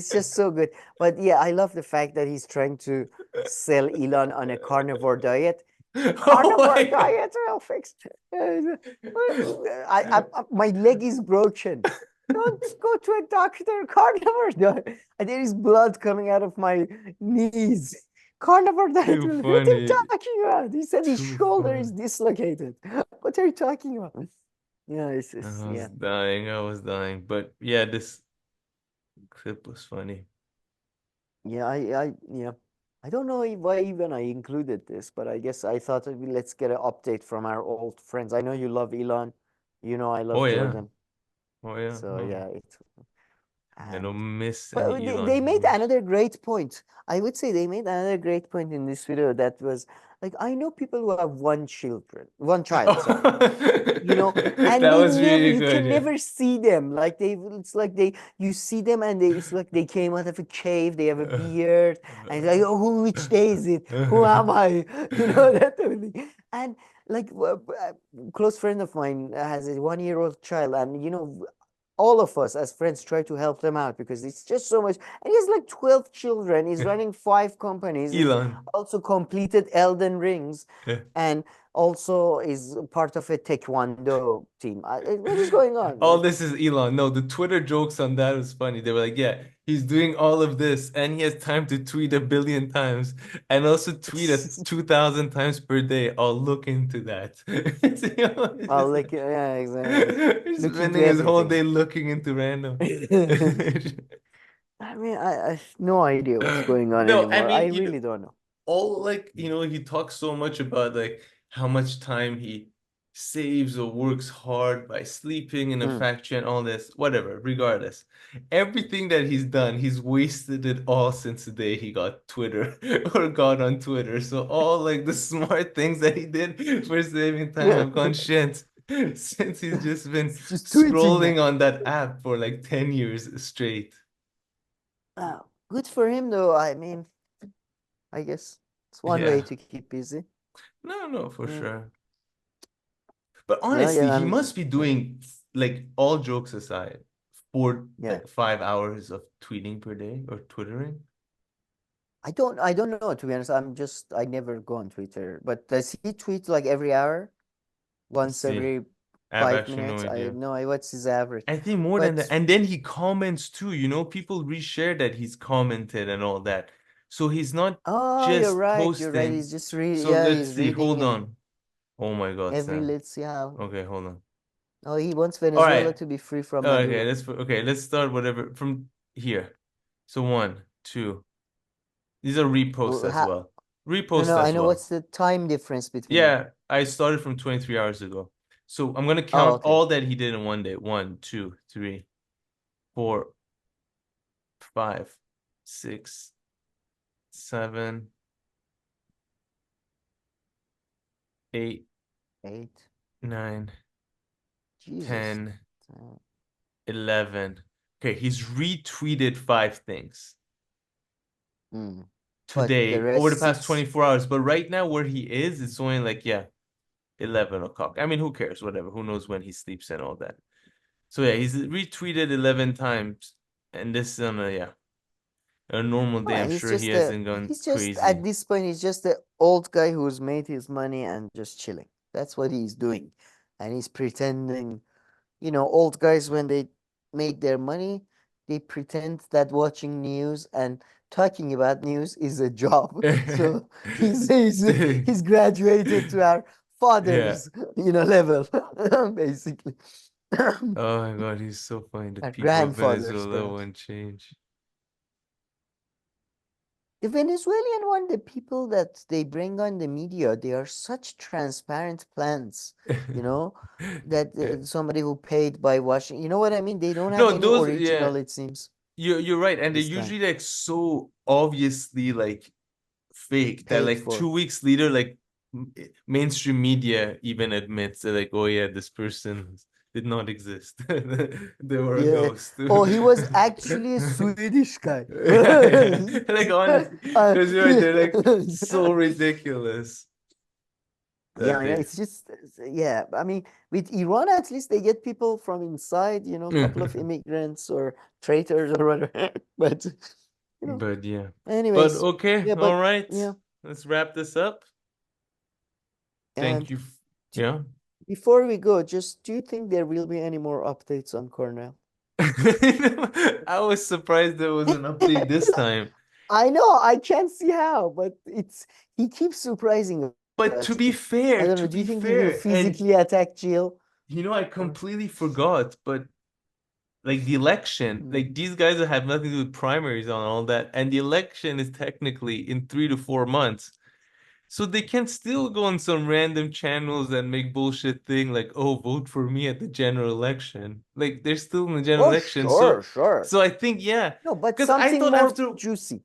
just so good. But yeah, I love the fact that he's trying to sell Elon on a carnivore diet. Carnivore diet will fix it. My leg is broken. Don't go to a doctor. Carnivore diet. There is blood coming out of my knees. Carnivore diet. What are you talking about? He said his shoulder is dislocated. What are you talking about? Yeah, it's I was dying. But yeah, this clip was funny. Yeah, I don't know why even I included this, but I guess I thought let's get an update from our old friends. I know you love Elon. You know I love Jordan. Oh yeah. So yeah, I don't miss but any Elon. they made another great point. I would say they made another great point in this video that was like, I know people who have one child, sorry. And that was really you good, can never see them. Like you see them and it's like they came out of a cave, they have a beard, and like, oh, which day is it? Who am I? That type of thing. And like a close friend of mine has a 1-year-old child, and all of us as friends try to help them out because it's just so much. And he has like 12 children. He's running 5 companies. Elon. He's also completed Elden Rings and also is part of a taekwondo team. What is going on? All this is Elon. No, the Twitter jokes on that was funny. They were like, yeah, he's doing all of this and he has time to tweet 1 billion times and also tweet 2,000 times per day. I'll look into that. I'll look, yeah, exactly. He's spending his whole day looking into random. I mean, I have no idea what's going on No, anymore. I I mean, really don't know. All like, he talks so much about like how much time he saves or works hard by sleeping in a factory and all this, whatever, regardless. Everything that he's done, he's wasted it all since the day he got Twitter or got on Twitter. So all like the smart things that he did for saving time have gone shit since he's just been scrolling on that app for like 10 years straight. Good for him though. I mean, I guess it's one way to keep busy. No, for sure. But No, honestly, yeah, he must be doing, like, all jokes aside, yeah. 5 hours of tweeting per day or twittering. I don't know, to be honest. I never go on Twitter. But does he tweet like every hour? Let's Once see. every I have 5 actually no minutes? I idea. know what's his average. I think more than But that. And then he comments too, people reshare that he's commented and all that. So he's not oh, you're just right. You're right. posting. He's just So yeah, let's he's see. reading Hold and on. Oh my God, every Sam. let's see how. Okay, hold on. Oh, he wants All Venezuela right. to be free from Okay, Maduro. let's start whatever from here. So 1, 2. These are reposts as How, well. no, Reposts I as know well. what's the time difference between them. Yeah, I started from 23 hours ago. So I'm gonna Oh, count okay. all that he did in one day. 1, 2, 3, 4, 5, 6, 7, 8, 8. 9, Jesus. 10, Uh, 11. Okay, he's retweeted 5 things But the today over the rest past 6. 24 hours. But right now where he is, it's only like, 11 o'clock. I mean, who cares? Whatever. Who knows when he sleeps and all that. So yeah, he's retweeted 11 times. And this is on a normal day. Oh, I'm sure he hasn't gone he's just crazy. at this point he's just the old guy who's made his money and just chilling. That's what he's doing. And he's pretending, old guys when they make their money, they pretend that watching news and talking about news is a job. So he's graduated to our Yeah. father's, level, basically. Oh my God, he's so funny. The Our people of grandfathers, Venezuela perhaps. won't change. The Venezuelan one, the people that they bring on the media, they are such transparent plants, that Yeah. somebody who paid by watching, you know what I mean? They don't have No, any those, yeah, original, it seems, you're right. And they're this time. usually like so obviously like fake that Paid like for. 2 weeks later, like mainstream media even admits that, like, oh yeah, this person did not exist. They were a Yeah. ghost. Oh, he was actually a Swedish guy. Like honestly, because you're right, they're like so Yeah, ridiculous that I know. they It's just, yeah. I mean, with Iran, at least they get people from inside, a couple of immigrants or traitors or whatever. But, But yeah. But anyways, okay, yeah, all but right. yeah. Let's wrap this up. Thank And you. Yeah. before we go, just do you think there will be any more updates on Cornel? I was surprised there was an update this time. I know, I can't see how, but he keeps surprising But to us. be I fair, don't know. Do you think he will and physically attack Jill? I completely forgot, but like the election, like these guys have nothing to do with primaries and all that, and the election is technically in 3 to 4 months. So they can still go on some random channels and make bullshit thing like, oh, vote for me at the general election. Like they're still in the general Oh, election. sure. So I think, yeah. No, but Because I something thought more after juicy,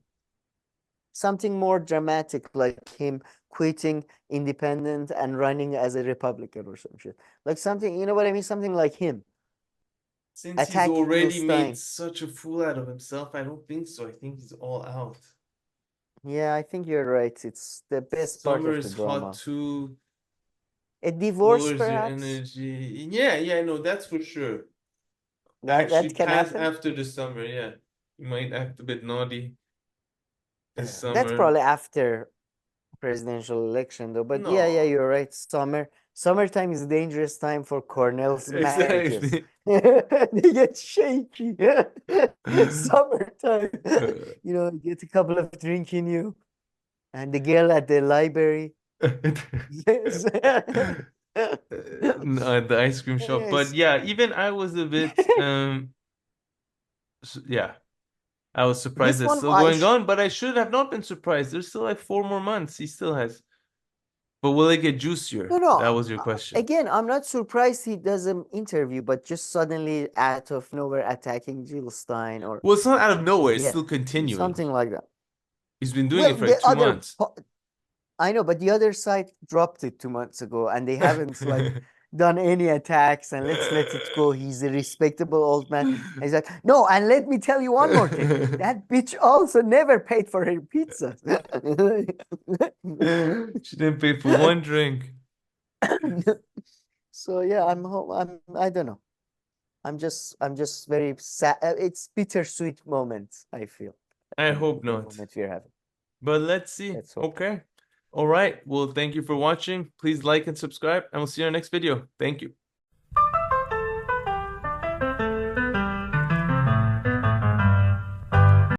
something more dramatic, like him quitting independent and running as a Republican or some shit. Like something, you know what I mean? Something like him. since he's Attack Jill already made Stein. such a fool out of himself, I don't think so. I think he's all out. Yeah, I think you're right. It's the best part Summer of the is hot drama. too. A divorce, Lowers your perhaps? energy. Yeah, no, that's for sure. That Actually, can pass happen. after the summer, yeah. You might act a bit naughty this That's summer. probably after presidential election, though. But yeah, No. you're right. Summertime is a dangerous time for Cornell's marriages. Exactly. They get shaky. Summertime. You get a couple of drink in you, and the girl at the library. No, the ice cream shop. But Yes. yeah, even I was a bit yeah. I was surprised This it's one, still going on, but I should have not been surprised. There's still like 4 more months. He still has. But will it get juicier? no. That was your question. Again, I'm not surprised he does an interview, but just suddenly out of nowhere attacking Jill Stein or Well, it's not out of nowhere. It's yeah, still continuing. something like that. He's been doing it for like 2 months. I know, but the other side dropped it 2 months ago, and they haven't done any attacks. And let's let it go. He's a respectable old man. And he's like, no. And let me tell you one more thing. That bitch also never paid for her pizza. She didn't pay for one drink. So yeah, I don't know. I'm just very sad. It's bittersweet moments, I feel. I hope The not. moment we're having. But let's see. Let's hope. Okay. All right. Well, thank you for watching. Please like and subscribe, and we'll see you in our next video. Thank you.